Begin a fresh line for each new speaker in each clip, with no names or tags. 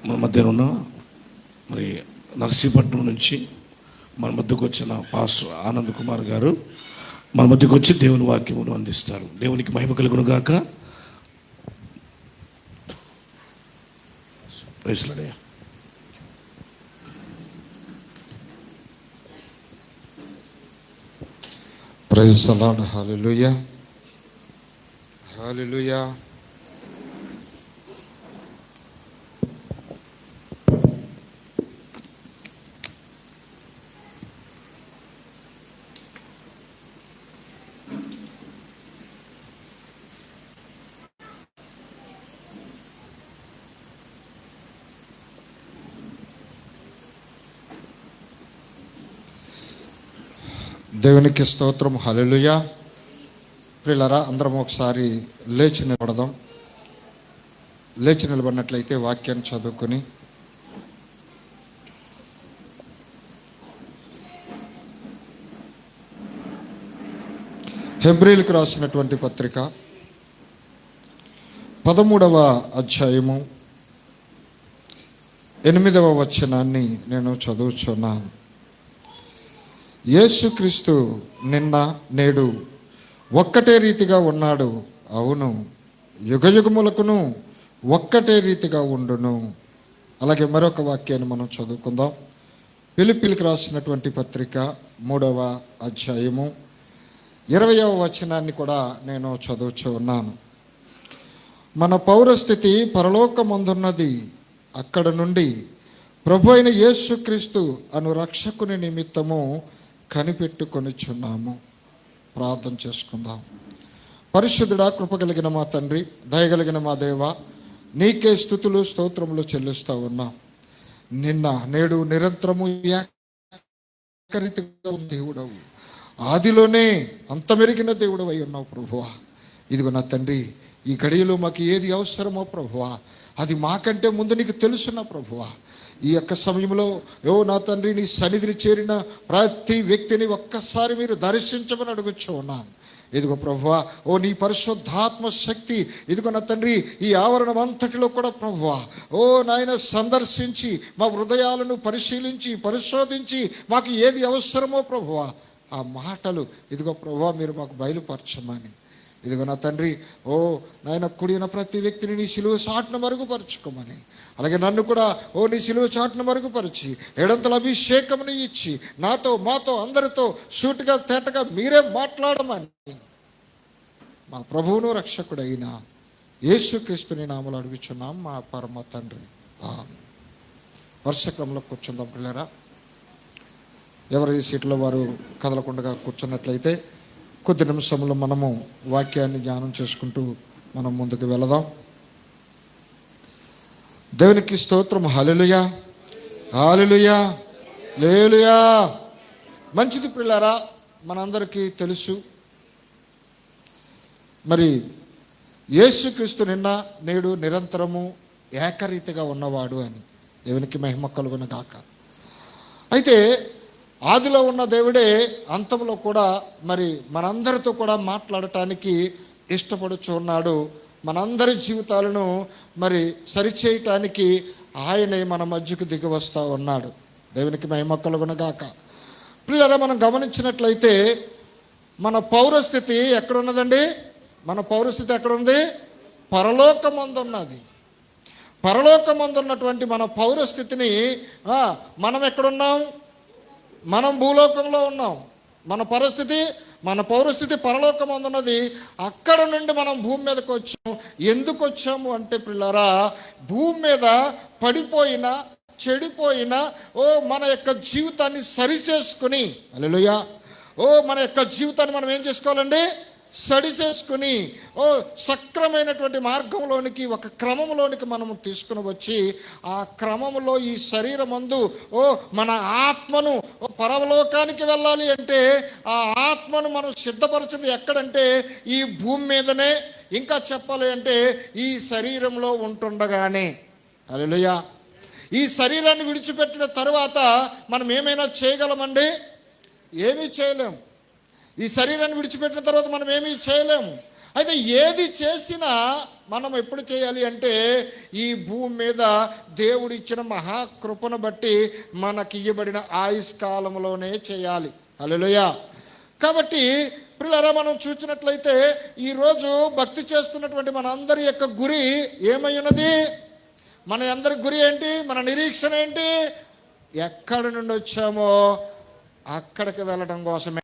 మన మధ్య ఉన్న మరి నర్సీపట్నం నుంచి మన మధ్యకు వచ్చిన పాస్టర్ ఆనంద్ కుమార్ గారు మన మధ్యకు వచ్చి దేవుని వాక్యమును అందిస్తారు. దేవునికి మహిమ కలుగును గాక. Praise the Lord.
Praise the Lord. Hallelujah, hallelujah. దేవునికి స్తోత్రం. హల్లెలూయా. ప్రియులారా, అందరం ఒకసారి లేచి నిలబడదాం. లేచి నిలబడినట్లయితే వాక్యాన్ని చదువుకుని హెబ్రీయులకు రాసినటువంటి పత్రిక 13వ అధ్యాయము 8వ వచనాన్ని నేను చదువుచున్నాను. యేసుక్రీస్తు నిన్న నేడు ఒక్కటే రీతిగా ఉన్నాడు. అవును, యుగయుగములకును ఒక్కటే రీతిగా ఉండును. అలాగే మరొక వాక్యాన్ని మనం చదువుకుందాం. ఫిలిప్పీలకు రాసినటువంటి పత్రిక 3వ అధ్యాయము 20వ వచనాన్ని కూడా నేను చదువుచూ ఉన్నాను. మన పౌరస్థితి పరలోకమందున్నది. అక్కడ నుండి ప్రభు అయిన యేసుక్రీస్తు అను రక్షకుని నిమిత్తము కనిపెట్టుకొనిచున్నాము. ప్రార్థన చేసుకుందాం. పరిశుద్ధుడా, కృపగలిగిన మా తండ్రి, దయగలిగిన మా దేవ, నీకే స్తుతులు స్తోత్రములు చెల్లిస్తూ ఉన్నాం. నిన్న నేడు నిరంతరము ఏకరీతిగా దేవుడవు, ఆదిలోనే అంతమెరిగిన దేవుడవు అయి ఉన్నావు ప్రభువా. ఇదిగో నా తండ్రి, ఈ గడియలో మాకు ఏది అవసరమో ప్రభువా, అది మాకంటే ముందు నీకు తెలుసున్న ప్రభువా. ఈ యొక్క సమయంలో నా తండ్రి, నీ సన్నిధిని చేరిన ప్రతి వ్యక్తిని ఒక్కసారి మీరు దర్శించమని అడుగుచూ ఉన్నాను. ఇదిగో ప్రభువా, నీ పరిశుద్ధాత్మ శక్తి ఇదిగో నా తండ్రి ఈ ఆవరణం అంతటిలో కూడా ప్రభువా నాయన సందర్శించి మా హృదయాలను పరిశీలించి పరిశోధించి మాకు ఏది అవసరమో ప్రభువా ఆ మాటలు ఇదిగో ప్రభువా మీరు మాకు బయలుపరచమని. ఇదిగో నా తండ్రి నాయన కూడిన ప్రతి వ్యక్తిని నీ సిలువ చాటున మరుగుపరచుకోమని, అలాగే నన్ను కూడా నీ సిలువ చాటున మరుగుపరిచి ఏడంతల అభిషేకమును ఇచ్చి నాతో మాతో అందరితో సూటిగా తేటగా మీరే మాట్లాడమని మా ప్రభువును రక్షకుడైన యేసుక్రీస్తుని నామములో అడుగుచున్నాం మా పరమ తండ్రి. వర్షక్రమంలో కూర్చుందాం పిల్లరా. ఎవరి సీట్లో వారు కదలకుండా కూర్చున్నట్లయితే కొద్ది నిమిషంలో మనము వాక్యాన్ని ధ్యానం చేసుకుంటూ మనం ముందుకు వెళదాం. దేవునికి స్తోత్రం. హల్లెలూయా, హల్లెలూయా, హల్లెలూయా. మంచిది పిల్లారా, మనందరికీ తెలుసు మరి యేసుక్రీస్తు నిన్న నేడు నిరంతరము ఏకరీతిగా ఉన్నవాడు అని. దేవునికి మహిమ కలుగును గాక. అయితే ఆదిలో ఉన్న దేవుడే అంతంలో కూడా మరి మనందరితో కూడా మాట్లాడటానికి ఇష్టపడుచు ఉన్నాడు. మనందరి జీవితాలను మరి సరిచేయటానికి ఆయనే మన మధ్యకు దిగి వస్తూ ఉన్నాడు. దేవునికి మహిమ కలుగును గాక. పిల్లరా, మనం గమనించినట్లయితే మన పౌరస్థితి ఎక్కడున్నదండి? మన పౌరస్థితి ఎక్కడుంది? పరలోకమందున్నది. పరలోకమందున్నటువంటి మన పౌరస్థితిని మనం ఎక్కడున్నాం? మనం భూలోకంలో ఉన్నాం. మన పౌరస్థితి పరలోకమందున్నది. అక్కడ నుండి మనం భూమి మీదకి వచ్చాం. ఎందుకు వచ్చాము అంటే పిల్లరా, భూమి మీద పడిపోయిన చెడిపోయిన మన యొక్క జీవితాన్ని సరిచేసుకుని హల్లెలూయా మన యొక్క జీవితాన్ని మనం ఏం చేసుకోవాలండి? సరి చేసుకుని సక్రమైనటువంటి మార్గంలోనికి ఒక క్రమంలోనికి మనము తీసుకుని వచ్చి ఆ క్రమంలో ఈ శరీరమందు మన ఆత్మను పరలోకానికి వెళ్ళాలి అంటే ఆ ఆత్మను మనం సిద్ధపరచింది ఎక్కడంటే ఈ భూమి మీదనే. ఇంకా చెప్పాలి అంటే ఈ శరీరంలో ఉంటుండగానే. హల్లెలూయా. ఈ శరీరాన్ని విడిచిపెట్టిన తర్వాత మనం ఏమైనా చేయగలమండి? ఏమీ చేయలేం. ఈ శరీరాన్ని విడిచిపెట్టిన తర్వాత మనం ఏమీ చేయలేము. అయితే ఏది చేసినా మనం ఎప్పుడు చేయాలి అంటే ఈ భూమి మీద దేవుడు ఇచ్చిన మహాకృపను బట్టి మనకి ఇవ్వబడిన ఆయుష్కాలంలోనే చేయాలి. హల్లెలూయా. కాబట్టి ప్రియులారా, మనం చూసినట్లయితే ఈరోజు భక్తి చేస్తున్నటువంటి మనందరి యొక్క గురి ఏమై ఉన్నది? మన అందరి గురి ఏంటి? మన నిరీక్షణ ఏంటి? ఎక్కడి నుండి వచ్చామో అక్కడికి వెళ్ళడం కోసమే.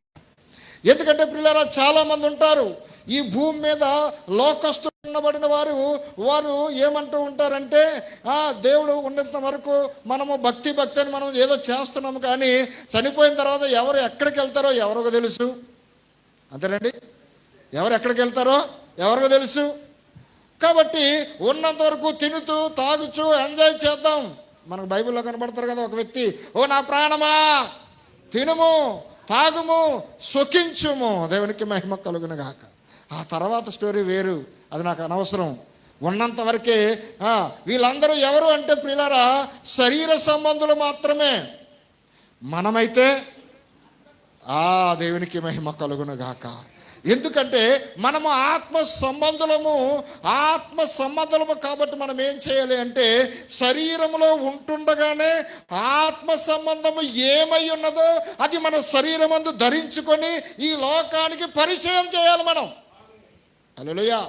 ఎందుకంటే ప్రియులారా, చాలామంది ఉంటారు ఈ భూమి మీద లోకస్తులు ఉండబడిన వారు ఏమంటూ ఉంటారంటే, దేవుడు ఉన్నంత వరకు మనము భక్తి అని మనం ఏదో చేస్తున్నాము, కానీ చనిపోయిన తర్వాత ఎవరు ఎక్కడికి వెళ్తారో ఎవరికో తెలుసు. అంతేనండి, ఎవరు ఎక్కడికి వెళ్తారో ఎవరికో తెలుసు. కాబట్టి ఉన్నంత వరకు తినుతూ తాగుచూ ఎంజాయ్ చేద్దాం. మనకు బైబిల్లో కనబడతారు కదా ఒక వ్యక్తి, ఓ నా ప్రాణమా తినుము తాగుము సుఖించుము, దేవునికి మహిమ కలుగును గాక. ఆ తర్వాత స్టోరీ వేరు, అది నాకు అనవసరం. ఉన్నంత వరకే. వీళ్ళందరూ ఎవరు అంటే ప్రియులారా, శరీర సంబంధులు మాత్రమే. మనమైతే దేవునికి మహిమ కలుగును గాక. ఎందుకంటే మనము ఆత్మ సంబంధులము కాబట్టి మనం ఏం చేయాలి అంటే, శరీరంలో ఉంటుండగానే ఆత్మ సంబంధము ఏమై ఉన్నదో అది మన శరీరమందు ధరించుకొని ఈ లోకానికి పరిచయం చేయాలి మనం. హల్లెలూయా.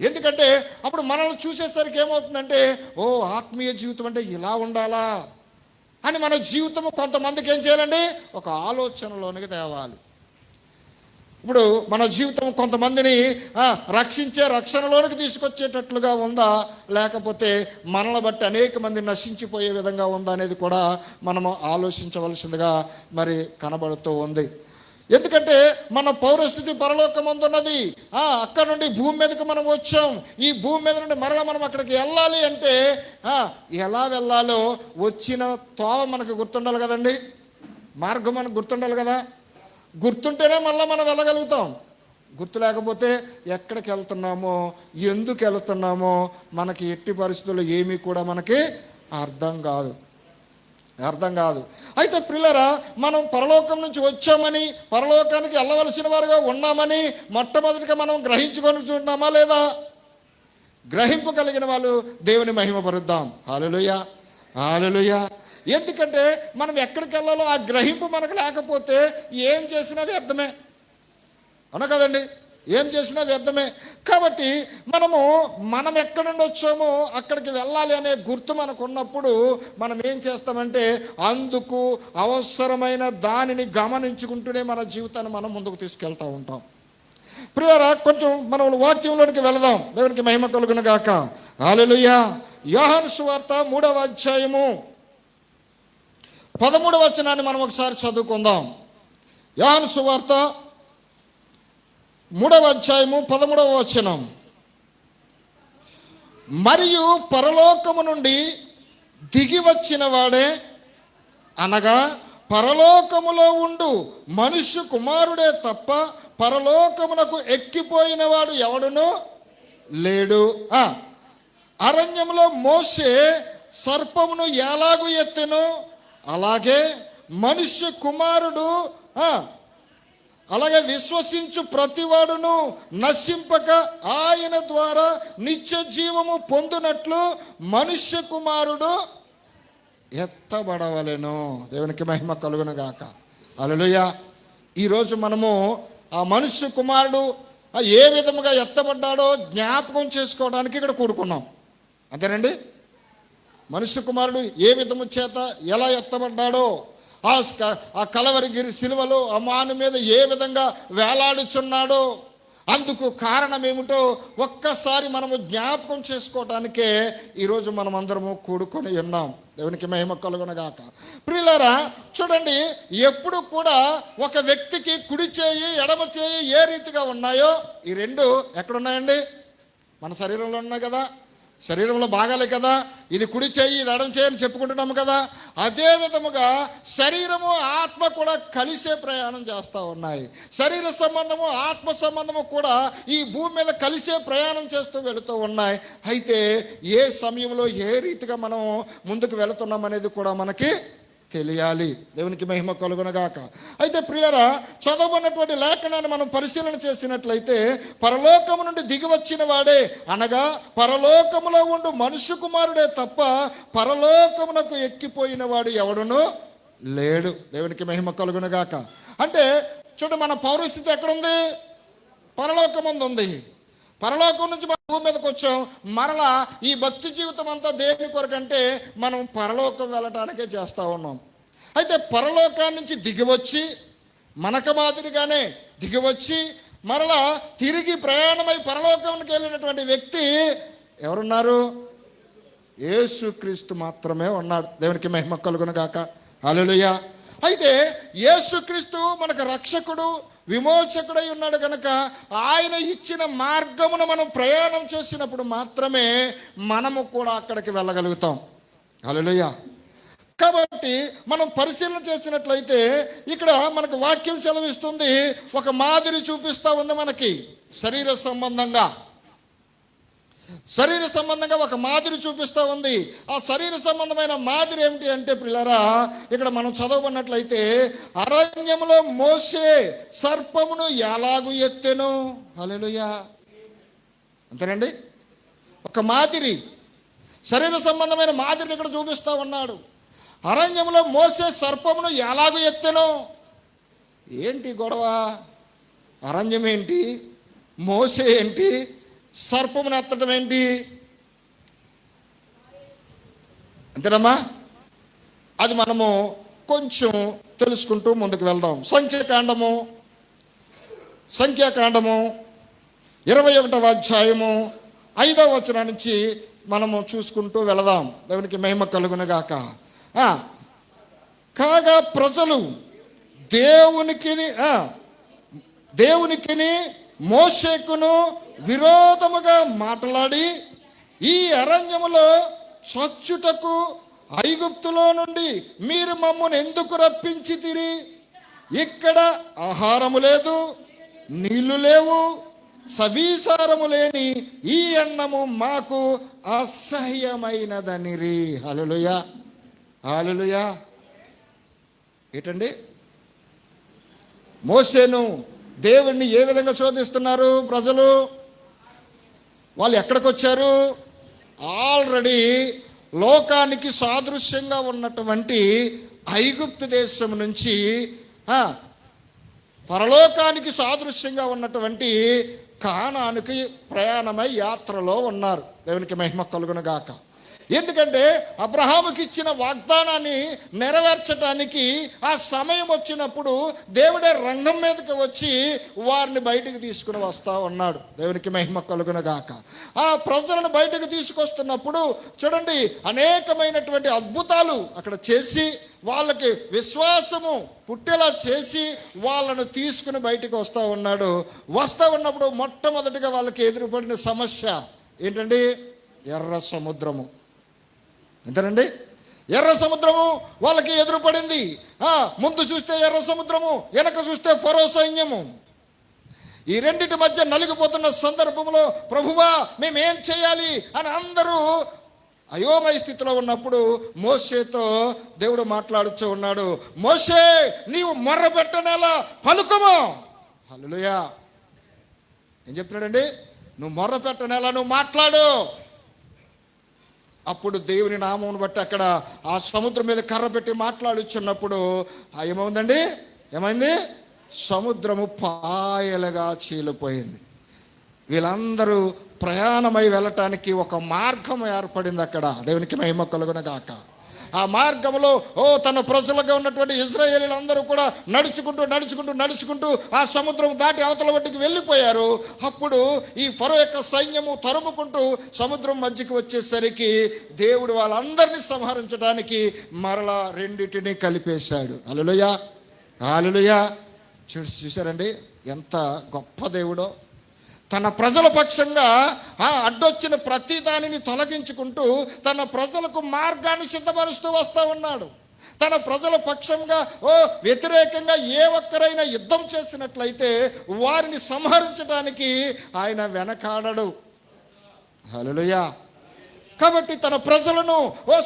ఎందుకంటే అప్పుడు మనల్ని చూసేసరికి ఏమవుతుందంటే, ఓ ఆత్మీయ జీవితం అంటే ఇలా ఉండాలా అని మన జీవితం కొంతమందికి ఏం చేయాలండి, ఒక ఆలోచనలోనికి తేవాలి. ఇప్పుడు మన జీవితం కొంతమందిని రక్షించే రక్షణలోనికి తీసుకొచ్చేటట్లుగా ఉందా, లేకపోతే మనల్ని బట్టి అనేక మంది నశించిపోయే విధంగా ఉందా అనేది కూడా మనము ఆలోచించవలసిందిగా మరి కనబడుతూ ఉంది. ఎందుకంటే మన పౌరస్థితి పరలోకమందున్నది. అక్కడ నుండి భూమి మీదకి మనం వచ్చాం. ఈ భూమి మీద నుండి మరలా మనం అక్కడికి వెళ్ళాలి అంటే ఎలా వెళ్ళాలో వచ్చిన తోవ మనకు గుర్తుండాలి కదండి, మార్గం మనకు గుర్తుండాలి కదా. గుర్తుంటేనే మళ్ళీ మనం వెళ్ళగలుగుతాం. గుర్తు లేకపోతే ఎక్కడికి వెళ్తున్నామో ఎందుకు వెళ్తున్నామో మనకి ఎట్టి పరిస్థితుల్లో ఏమీ కూడా మనకి అర్థం కాదు. అయితే ప్రియులారా, మనం పరలోకం నుంచి వచ్చామని, పరలోకానికి వెళ్ళవలసిన వారుగా ఉన్నామని మొట్టమొదటిగా మనం గ్రహించుకొని చూద్దామా లేదా? గ్రహింపు కలిగిన వాళ్ళు దేవుని మహిమపరుద్దాం. హల్లెలూయా, హల్లెలూయా. ఎందుకంటే మనం ఎక్కడికి వెళ్ళాలో ఆ గ్రహింపు మనకు లేకపోతే ఏం చేసినా వ్యర్థమే, అవునా కదండి? ఏం చేసినా వ్యర్థమే. కాబట్టి మనం ఎక్కడి నుండి వచ్చామో అక్కడికి వెళ్ళాలి అనే గుర్తు మనకు ఉన్నప్పుడు మనం ఏం చేస్తామంటే, అందుకు అవసరమైన దానిని గమనించుకుంటూనే మన జీవితాన్ని మనం ముందుకు తీసుకెళ్తూ ఉంటాం. ప్రియులారా, కొంచెం మనం వాక్యంలోనికి వెళదాం. దేవునికి మహిమ కలుగును గాక. హల్లెలూయా. యోహాను సువార్త 3వ అధ్యాయము 13వ వచనాన్ని మనం ఒకసారి చదువుకుందాం. యోహాను సువార్త 3వ అధ్యాయము 13వ వచనం. మరియు పరలోకము నుండి దిగి వచ్చిన వాడే, అనగా పరలోకములో ఉండు మనుష్య కుమారుడే తప్ప పరలోకమునకు ఎక్కిపోయిన వాడు ఎవడునూ లేడు. అరణ్యములో మోసే సర్పమును ఎలాగు ఎత్తెనో అలాగే మనుష్య కుమారుడు అలాగే విశ్వసించు ప్రతివాడును నశింపక ఆయన ద్వారా నిత్య జీవము పొందునట్లు మనుష్య కుమారుడు ఎత్తబడవలెను. దేవునికి మహిమ కలుగును గాక. హల్లెలూయా. ఈరోజు మనము ఆ మనుష్య కుమారుడు ఏ విధముగా ఎత్తబడ్డాడో జ్ఞాపకం చేసుకోవడానికి ఇక్కడ కూడుకున్నాం. అంతేనండి. మనుష్య కుమారుడు ఏ విధము చేత ఎలా ఎత్తబడ్డాడో, ఆ కలవరిగిరి సిలువలో ఆ మాను మీద ఏ విధంగా వేలాడుచున్నాడో, అందుకు కారణం ఏమిటో ఒక్కసారి మనము జ్ఞాపకం చేసుకోవటానికే ఈరోజు మనం అందరము కూడుకొని ఉన్నాం. దేవునికి మహిమ కలుగునగాక. ప్రియులారా, చూడండి, ఎప్పుడు కూడా ఒక వ్యక్తికి కుడి చేయి ఎడమ చేయి ఏ రీతిగా ఉన్నాయో ఈ రెండు ఎక్కడున్నాయండి? మన శరీరంలో ఉన్నాయి కదా, శరీరంలో భాగాలే కదా. ఇది కుడి చేయి ఇది ఎడమ చేయి అని చెప్పుకుంటున్నాము కదా. అదే విధముగా శరీరము ఆత్మ కూడా కలిసే ప్రయాణం చేస్తూ ఉన్నాయి. శరీర సంబంధము ఆత్మ సంబంధము కూడా ఈ భూమి మీద కలిసే ప్రయాణం చేస్తూ వెళుతూ ఉన్నాయి. అయితే ఏ సమయంలో ఏ రీతిగా మనం ముందుకు వెళుతున్నాం అనేది కూడా మనకి తెలియాలి. దేవునికి మహిమ కలుగునగాక. అయితే ప్రియరా, చదవబడినటువంటి లేఖనాన్ని మనం పరిశీలన చేసినట్లయితే పరలోకము నుండి దిగి వచ్చిన వాడే, అనగా పరలోకములో ఉండు మనుష్య కుమారుడే తప్ప పరలోకమునకు ఎక్కిపోయిన వాడు ఎవడునూ లేడు. దేవునికి మహిమ కలుగునగాక. అంటే చూడు, మన పౌరస్థితి ఎక్కడుంది? పరలోకం ఉంది. పరలోకం నుంచి మనం భూమి మీదకి వచ్చాం. మరలా ఈ భక్తి జీవితం అంతా దేని కొరకంటే మనం పరలోకం వెళ్ళటానికే చేస్తూ ఉన్నాం. అయితే పరలోకాన్ని నుంచి దిగివచ్చి, మనకు మాదిరిగానే దిగివచ్చి మరలా తిరిగి ప్రయాణమై పరలోకానికి వెళ్ళినటువంటి వ్యక్తి ఎవరున్నారు? యేసుక్రీస్తు మాత్రమే ఉన్నాడు. దేవునికి మహిమ కలుగునగాక. హల్లెలూయా. అయితే యేసుక్రీస్తు మనకు రక్షకుడు, విమోచకుడై ఉన్నాడు కనుక ఆయన ఇచ్చిన మార్గమును మనం ప్రయాణం చేసినప్పుడు మాత్రమే మనము కూడా అక్కడికి వెళ్ళగలుగుతాం. హల్లెలూయా. కాబట్టి మనం పరిశీలన చేసినట్లయితే ఇక్కడ మనకు వాక్యం సెలవిస్తుంది, ఒక మాదిరి చూపిస్తూ ఉంది మనకి. శరీర సంబంధంగా ఒక మాదిరి చూపిస్తూ ఉంది. ఆ శరీర సంబంధమైన మాదిరి ఏమిటి అంటే ప్రియులారా, ఇక్కడ మనం చదవబడినట్లయితే అరణ్యములో మోసే సర్పమును ఎలాగు ఎత్తెను. హల్లెలూయా. అంతేనండి, ఒక మాదిరి, శరీర సంబంధమైన మాదిరిని ఇక్కడ చూపిస్తూ ఉన్నాడు. అరణ్యములో మోసే సర్పమును ఎలాగు ఎత్తెను. ఏంటి గొడవ? అరణ్యం ఏంటి, మోసే ఏంటి, సర్పమును ఎత్తడం ఏంటి? అంతేనమ్మా? అది మనము కొంచెం తెలుసుకుంటూ ముందుకు వెళ్దాం. సంఖ్యాకాండము 21వ అధ్యాయము 5వ వచనం నుంచి మనము చూసుకుంటూ వెళదాం. దేవునికి మహిమ కలుగునగాక. కాగా ప్రజలు దేవునికిని మోషేకును విరోధముగా మాట్లాడి, ఈ అరణ్యములో చచ్చుటకు ఐగుప్తులో నుండి మీరు మమ్మల్ని ఎందుకు రప్పించితిరి? ఇక్కడ ఆహారము లేదు, నీళ్లు లేవు, సవీసారము లేని ఈ అన్నము మాకు అసహ్యమైనదనిరి. హల్లెలూయా. హల్లెలూయా. ఏంటండి? మోషేను దేవుణ్ణి ఏ విధంగా శోధిస్తున్నారు ప్రజలు? వాళ్ళు ఎక్కడికి వచ్చారు? ఆల్రెడీ లోకానికి సాదృశ్యంగా ఉన్నటువంటి ఐగుప్తు దేశం నుంచి పరలోకానికి సాదృశ్యంగా ఉన్నటువంటి కానానుకి ప్రయాణమై యాత్రలో ఉన్నారు. దేవునికి మహిమ కలుగునగాక. ఎందుకంటే అబ్రహాముకి ఇచ్చిన వాగ్దానాన్ని నెరవేర్చడానికి ఆ సమయం వచ్చినప్పుడు దేవుడే రంగం మీదకి వచ్చి వారిని బయటకు తీసుకుని వస్తూ ఉన్నాడు. దేవునికి మహిమ కలుగునగాక. ఆ ప్రజలను బయటకు తీసుకొస్తున్నప్పుడు చూడండి, అనేకమైనటువంటి అద్భుతాలు అక్కడ చేసి వాళ్ళకి విశ్వాసము పుట్టేలా చేసి వాళ్ళను తీసుకుని బయటకు వస్తూ ఉన్నాడు. వస్తూ ఉన్నప్పుడు మొట్టమొదటిగా వాళ్ళకి ఎదురుపడిన సమస్య ఏంటండి? ఎర్ర సముద్రము. అంతేనండి, ఎర్ర సముద్రము వాళ్ళకి ఎదురుపడింది. ముందు చూస్తే ఎర్ర సముద్రము, వెనక చూస్తే ఫరో సైన్యము. ఈ రెండింటి మధ్య నలిగిపోతున్న సందర్భంలో ప్రభువా మేమేం చేయాలి అని అందరూ అయోమయ స్థితిలో ఉన్నప్పుడు మోషేతో దేవుడు మాట్లాడుతూ ఉన్నాడు. మోషే, నీవు మొర్ర పెట్టనేలా పలుకుము. హల్లెలూయా. ఏం చెప్తున్నాడండి? నువ్వు మొర్ర పెట్టనేలా నువ్వు మాట్లాడు. అప్పుడు దేవుని నామమును బట్టి అక్కడ ఆ సముద్రం మీద కర్ర పెట్టి మాట్లాడుచున్నప్పుడు ఏమైంది? సముద్రము పాయలుగా చీలిపోయింది. వీళ్ళందరూ ప్రయాణమై వెళ్ళటానికి ఒక మార్గం ఏర్పడింది అక్కడ. దేవునికి మహిమ కలుగునగాక. ఆ మార్గంలో తన ప్రజలుగా ఉన్నటువంటి ఇశ్రాయేలీలందరూ కూడా నడుచుకుంటూ ఆ సముద్రం దాటి అవతల ఒడ్డుకి వెళ్ళిపోయారు. అప్పుడు ఈ ఫరో యొక్క సైన్యము తరుముకుంటూ సముద్రం మధ్యకి వచ్చేసరికి దేవుడు వాళ్ళందరినీ సంహరించడానికి మరలా రెండింటినీ కలిపేశాడు. హల్లెలూయా. హల్లెలూయా. చూసారండి ఎంత గొప్ప దేవుడో. తన ప్రజల పక్షంగా అడ్డొచ్చిన ప్రతి దానిని తొలగించుకుంటూ తన ప్రజలకు మార్గాన్ని సిద్ధపరుస్తూ వస్తూ ఉన్నాడు. తన ప్రజల పక్షంగా వ్యతిరేకంగా ఏ ఒక్కరైనా యుద్ధం చేసినట్లయితే వారిని సంహరించడానికి ఆయన వెనకాడడు. హల్లెలూయా. కాబట్టి తన ప్రజలను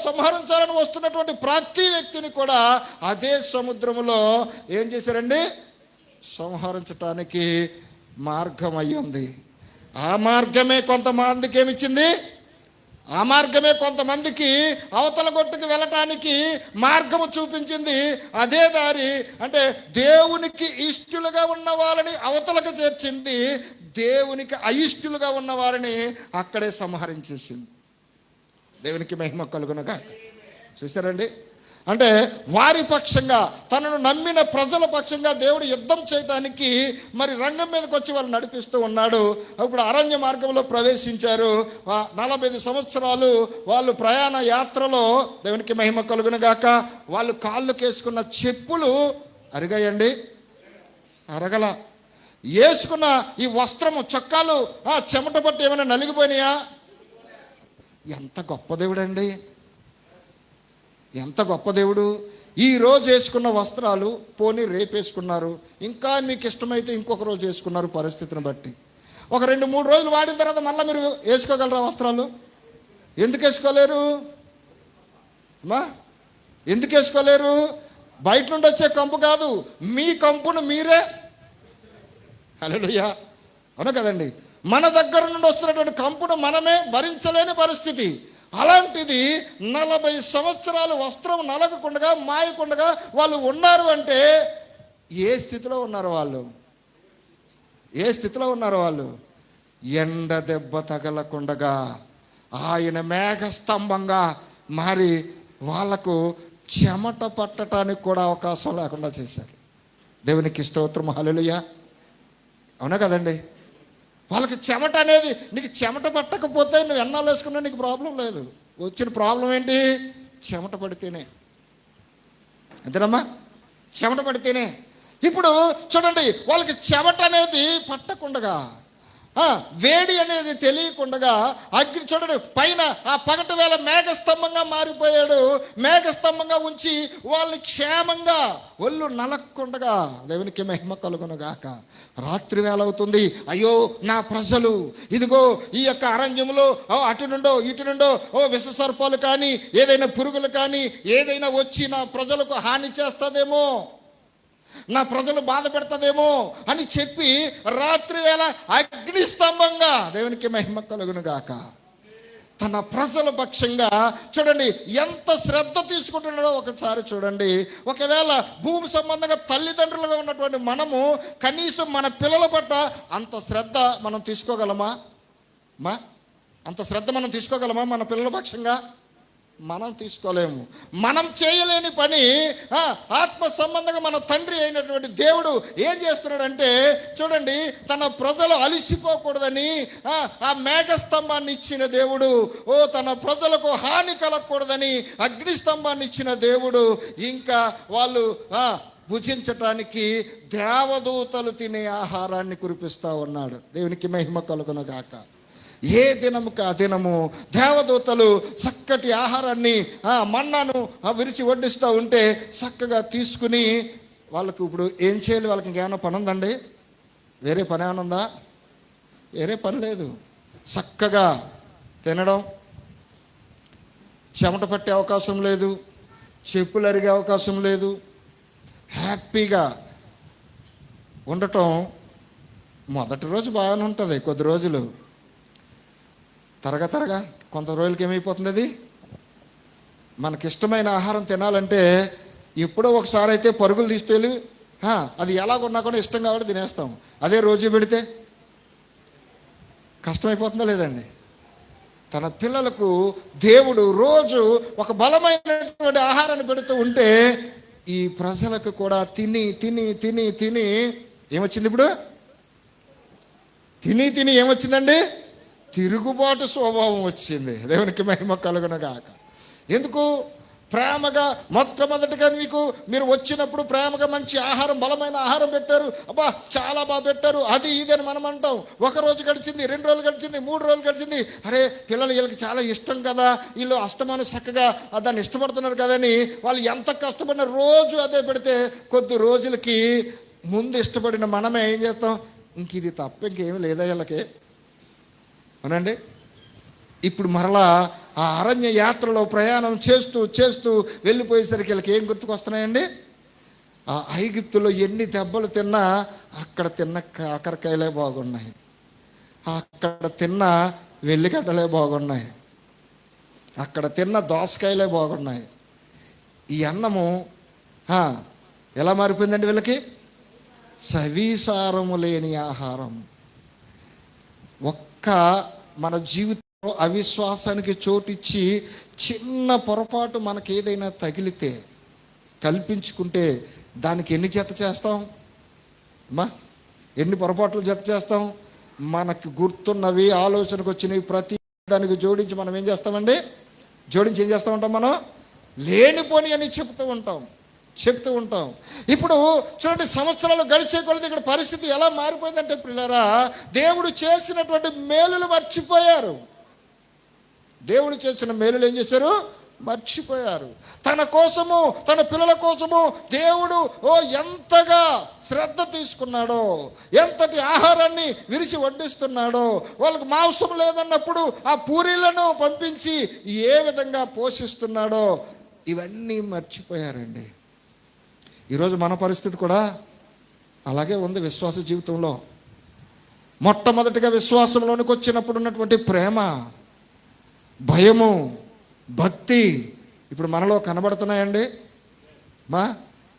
సంహరించాలని వస్తున్నటువంటి ప్రతి వ్యక్తిని కూడా అదే సముద్రములో ఏం చేశారండి? సంహరించటానికి మార్గం అయ్యింది. ఆ మార్గమే కొంతమందికి ఏమిచ్చింది? ఆ మార్గమే కొంతమందికి అవతల గొట్టుకు వెళ్ళటానికి మార్గము చూపించింది. అదే దారి అంటే దేవునికి ఇష్టలుగా ఉన్న వాళ్ళని అవతలకు చేర్చింది, దేవునికి అయిష్టలుగా ఉన్న వారిని అక్కడే సంహరించేసింది. దేవునికి మహిమ కలుగునగా. చూసారండి, అంటే వారి పక్షంగా, తనను నమ్మిన ప్రజల పక్షంగా దేవుడు యుద్ధం చేయడానికి మరి రంగం మీదకి వచ్చి వాళ్ళు నడిపిస్తూ ఉన్నాడు. ఇప్పుడు అరణ్య మార్గంలో ప్రవేశించారు. 45 సంవత్సరాలు వాళ్ళు ప్రయాణ యాత్రలో, దేవునికి మహిమ కలుగునుగాక, వాళ్ళు కాళ్ళకేసుకున్న చెప్పులు అరిగాయండి? అరగల. వేసుకున్న ఈ వస్త్రము, చొక్కాలు చెమట పట్టి ఏమైనా నలిగిపోయినాయా? ఎంత గొప్ప దేవుడండి, ఎంత గొప్ప దేవుడు. ఈరోజు వేసుకున్న వస్త్రాలు పోనీ రేపు వేసుకున్నారు, ఇంకా మీకు ఇష్టమైతే ఇంకొక రోజు వేసుకున్నారు పరిస్థితిని బట్టి. ఒక 2-3 రోజులు వాడిన తర్వాత మళ్ళీ మీరు వేసుకోగలరా వస్త్రాలు? ఎందుకు వేసుకోలేరు మా? ఎందుకు వేసుకోలేరు? బయట నుండి వచ్చే కంపు కాదు, మీ కంపును మీరే. హల్లెలూయా, అవునా కదండి? మన దగ్గర నుండి వస్తున్నటువంటి కంపును మనమే భరించలేని పరిస్థితి. అలాంటిది 40 సంవత్సరాలు వస్త్రం నలగకుండా మాయకుండా వాళ్ళు ఉన్నారు అంటే ఏ స్థితిలో ఉన్నారు వాళ్ళు? ఏ స్థితిలో ఉన్నారు వాళ్ళు? ఎండ దెబ్బ తగలకుండగా ఆయన మేఘస్తంభంగా మారి వాళ్లకు చెమట పట్టడానికి కూడా అవకాశం లేకుండా చేశారు. దేవునికి స్తోత్రం, హల్లెలూయా, అవునా కదండి? వాళ్ళకి చెమట అనేది, నీకు చెమట పట్టకపోతే నువ్వు ఎన్నాళ్ళు వేసుకున్నా నీకు ప్రాబ్లం లేదు. వచ్చిన ప్రాబ్లం ఏంటి? చెమట పడితేనే. అంతేనమ్మా, చెమట పడితేనే. ఇప్పుడు చూడండి, వాళ్ళకి చెమట అనేది పట్టకుండగా, వేడి అనేది తెలియకుండగా అగ్ని, చూడండి పైన ఆ పగటి వేళ మేఘస్తంభంగా మారిపోయాడు. మేఘస్తంభంగా ఉంచి వాళ్ళని క్షేమంగా ఒళ్ళు నలక్కుండగా, దేవునికి మహిమ కలుగునుగాక. రాత్రి వేళ అవుతుంది, అయ్యో నా ప్రజలు, ఇదిగో ఈ యొక్క అరణ్యంలో అటు నుండో ఇటు నుండో విషసర్పాలు కానీ ఏదైనా పురుగులు కానీ ఏదైనా వచ్చి నా ప్రజలకు హాని చేస్తుందేమో, నా ప్రజలు బాధ పెడతదేమో అని చెప్పి రాత్రి వేళ అగ్ని స్తంభంగా, దేవునికి మహిమ కలుగునుగాక, తన ప్రజల పక్షంగా చూడండి ఎంత శ్రద్ధ తీసుకుంటున్నాడో ఒకసారి చూడండి. ఒకవేళ భూమి సంబంధంగా తల్లిదండ్రులుగా ఉన్నటువంటి మనము కనీసం మన పిల్లల పట్ల అంత శ్రద్ధ మనం తీసుకోగలమా? అంత శ్రద్ధ మనం తీసుకోగలమా మన పిల్లల పక్షంగా? మనం తీసుకోలేము. మనం చేయలేని పని ఆత్మ సంబంధంగా మన తండ్రి అయినటువంటి దేవుడు ఏం చేస్తున్నాడంటే చూడండి, తన ప్రజలు అలిసిపోకూడదని ఆ మేఘస్తంభాన్ని ఇచ్చిన దేవుడు, తన ప్రజలకు హాని కలగకూడదని అగ్నిస్తంభాన్ని ఇచ్చిన దేవుడు, ఇంకా వాళ్ళు భుజించటానికి దేవదూతలు తినే ఆహారాన్ని కురిపిస్తూ ఉన్నాడు. దేవునికి మహిమ కలుగునుగాక. ఏ దినముకు ఆ దినము దేవదూతలు చక్కటి ఆహారాన్ని, మన్నాను విరిచి వడ్డిస్తూ ఉంటే చక్కగా తీసుకుని వాళ్ళకు ఇప్పుడు ఏం చేయాలి? వాళ్ళకి ఇంకేమైనా పని ఉందండి? వేరే పని ఏమైనా ఉందా? వేరే పని లేదు. చక్కగా తినడం, చెమట పట్టే అవకాశం లేదు, చెప్పులు అరిగే అవకాశం లేదు, హ్యాపీగా ఉండటం. మొదటి రోజు బాగానే ఉంటుంది, కొద్ది రోజులు తరగా కొంత రోజులకి ఏమైపోతుంది, అది మనకిష్టమైన ఆహారం తినాలంటే ఎప్పుడో ఒకసారి అయితే పరుగులు తీసుకెళ్ళి అది ఎలాగున్నా కూడా ఇష్టం కాబట్టి తినేస్తాం. అదే రోజు పెడితే కష్టమైపోతుందా లేదండి? తన పిల్లలకు దేవుడు రోజు ఒక బలమైనటువంటి ఆహారాన్ని పెడుతూ ఉంటే ఈ ప్రజలకు కూడా తిని తిని తిని తిని ఏమొచ్చింది? ఇప్పుడు తిని తిని ఏమొచ్చిందండి? తిరుగుబాటు స్వభావం వచ్చింది. దేవునికి మహిమ కలుగునుగాక. ఎందుకు? ప్రేమగా మొట్టమొదటిగా మీరు వచ్చినప్పుడు ప్రేమగా మంచి ఆహారం, బలమైన ఆహారం పెట్టారు, అబ్బా చాలా బాగా పెట్టారు, అది ఇది అని మనం అంటాం. ఒక రోజు గడిచింది, 2 రోజులు గడిచింది, 3 రోజులు గడిచింది, అరే పిల్లలు వీళ్ళకి చాలా ఇష్టం కదా, వీళ్ళు అస్తమానం చక్కగా దాన్ని ఇష్టపడుతున్నారు కదని వాళ్ళు ఎంత కష్టపడిన రోజు అదే పెడితే కొద్ది రోజులకి ముందు ఇష్టపడిన మనమే ఏం చేస్తాం? ఇంక ఇది తప్ప ఇంకేమీ లేదా వీళ్ళకి, అవునండి? ఇప్పుడు మరలా ఆ అరణ్య యాత్రలో ప్రయాణం చేస్తూ చేస్తూ వెళ్ళిపోయేసరికి వీళ్ళకి ఏం గుర్తుకొస్తున్నాయండి? ఆ ఐగుప్తులో ఎన్ని దెబ్బలు తిన్నా అక్కడ తిన్న కాకరకాయలే బాగున్నాయి, అక్కడ తిన్న వెల్లిగడ్డలే బాగున్నాయి, అక్కడ తిన్న దోసకాయలే బాగున్నాయి. ఈ అన్నము ఎలా మారిపోయిందండి వీళ్ళకి? సవిసారము లేని ఆహారం. ఒక్క మన జీవితంలో అవిశ్వాసానికి చోటిచ్చి చిన్న పొరపాటు మనకి ఏదైనా తగిలితే కల్పించుకుంటే దానికి ఎన్ని జత చేస్తాం ఎన్ని పొరపాట్లు జత చేస్తాం? మనకు గుర్తున్నవి, ఆలోచనకు వచ్చినవి ప్రతి దానికి జోడించి మనం ఏం చేస్తామండి? జోడించి ఏం చేస్తూ ఉంటాం? మనం లేనిపోని అని చెప్తూ ఉంటాం. ఇప్పుడు చూడండి, సంవత్సరాలు గడిచే కొలది ఇక్కడ పరిస్థితి ఎలా మారిపోయిందంటే పిల్లరా, దేవుడు చేసినటువంటి మేలులు మర్చిపోయారు. దేవుడు చేసిన మేలులు ఏం చేశారు? మర్చిపోయారు. తన కోసము, తన పిల్లల కోసము దేవుడు ఎంతగా శ్రద్ధ తీసుకున్నాడో, ఎంతటి ఆహారాన్ని విరిచి వడ్డిస్తున్నాడో, వాళ్ళకి మాంసం లేదన్నప్పుడు ఆ పూరీలను పంపించి ఏ విధంగా పోషిస్తున్నాడో ఇవన్నీ మర్చిపోయారండి. ఈరోజు మన పరిస్థితి కూడా అలాగే ఉంది. విశ్వాస జీవితంలో మొట్టమొదటిగా విశ్వాసంలోనికి వచ్చినప్పుడు ఉన్నటువంటి ప్రేమ, భయము, భక్తి ఇప్పుడు మనలో కనబడుతున్నాయండి?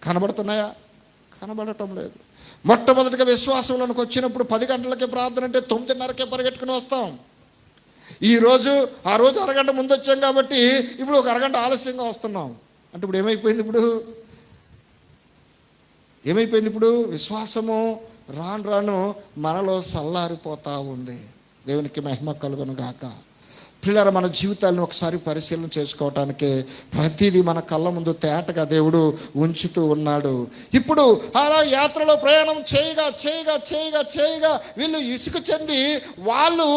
కనబడుతున్నాయా? కనబడటం లేదు. మొట్టమొదటిగా విశ్వాసంలోనికి వచ్చినప్పుడు 10 గంటలకే ప్రార్థన అంటే 9:30కే పరిగెట్టుకుని వస్తాం. ఆ రోజు అరగంట ముందు వచ్చాం కాబట్టి ఇప్పుడు ఒక అరగంట ఆలస్యంగా వస్తున్నాం. అంటే ఇప్పుడు ఏమైపోయింది? ఇప్పుడు విశ్వాసము రాను మనలో సల్లారిపోతూ ఉంది. దేవునికి మహిమ కలుగును గాక. పిల్లల మన జీవితాలను ఒకసారి పరిశీలన చేసుకోవటానికి ప్రతిదీ మన కళ్ళ ముందు తేటగా దేవుడు ఉంచుతూ ఉన్నాడు. ఇప్పుడు అలా యాత్రలో ప్రయాణం చేయగా వీళ్ళు ఇసుక చెంది వాళ్ళు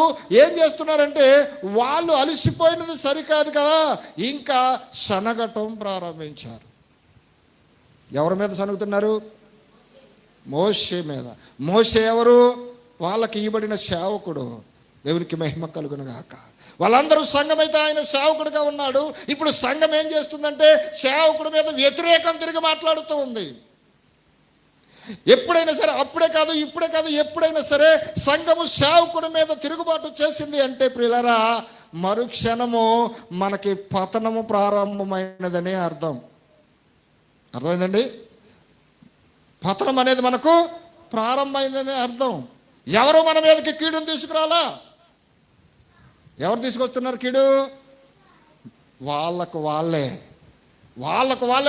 ఏం చేస్తున్నారంటే, వాళ్ళు అలసిపోయినది సరికాదు కదా, ఇంకా సనగటం ప్రారంభించారు. ఎవరి మీద సనుగుతున్నారు? మోషే మీద. మోషే ఎవరు? వాళ్ళకి ఇవ్వబడిన సేవకుడు. దేవునికి మహిమ కలుగును గాక. వాళ్ళందరూ సంఘం అయితే ఆయన సేవకుడిగా ఉన్నాడు. ఇప్పుడు సంఘం ఏం చేస్తుందంటే సేవకుడి మీద వ్యతిరేకం తిరిగి మాట్లాడుతూ ఉంది. ఎప్పుడైనా సరే, అప్పుడే కాదు ఇప్పుడే కాదు, ఎప్పుడైనా సరే సంఘము సేవకుడి మీద తిరుగుబాటు చేసింది అంటే ప్రియులారా, మరుక్షణము మనకి పతనము ప్రారంభమైనదనే అర్థమైందండి? పతనం అనేది మనకు ప్రారంభమైందనే అర్థం. ఎవరు మన మీదకి కీడును తీసుకురాలా? ఎవరు తీసుకొస్తున్నారు కీడు? వాళ్ళకు వాళ్ళే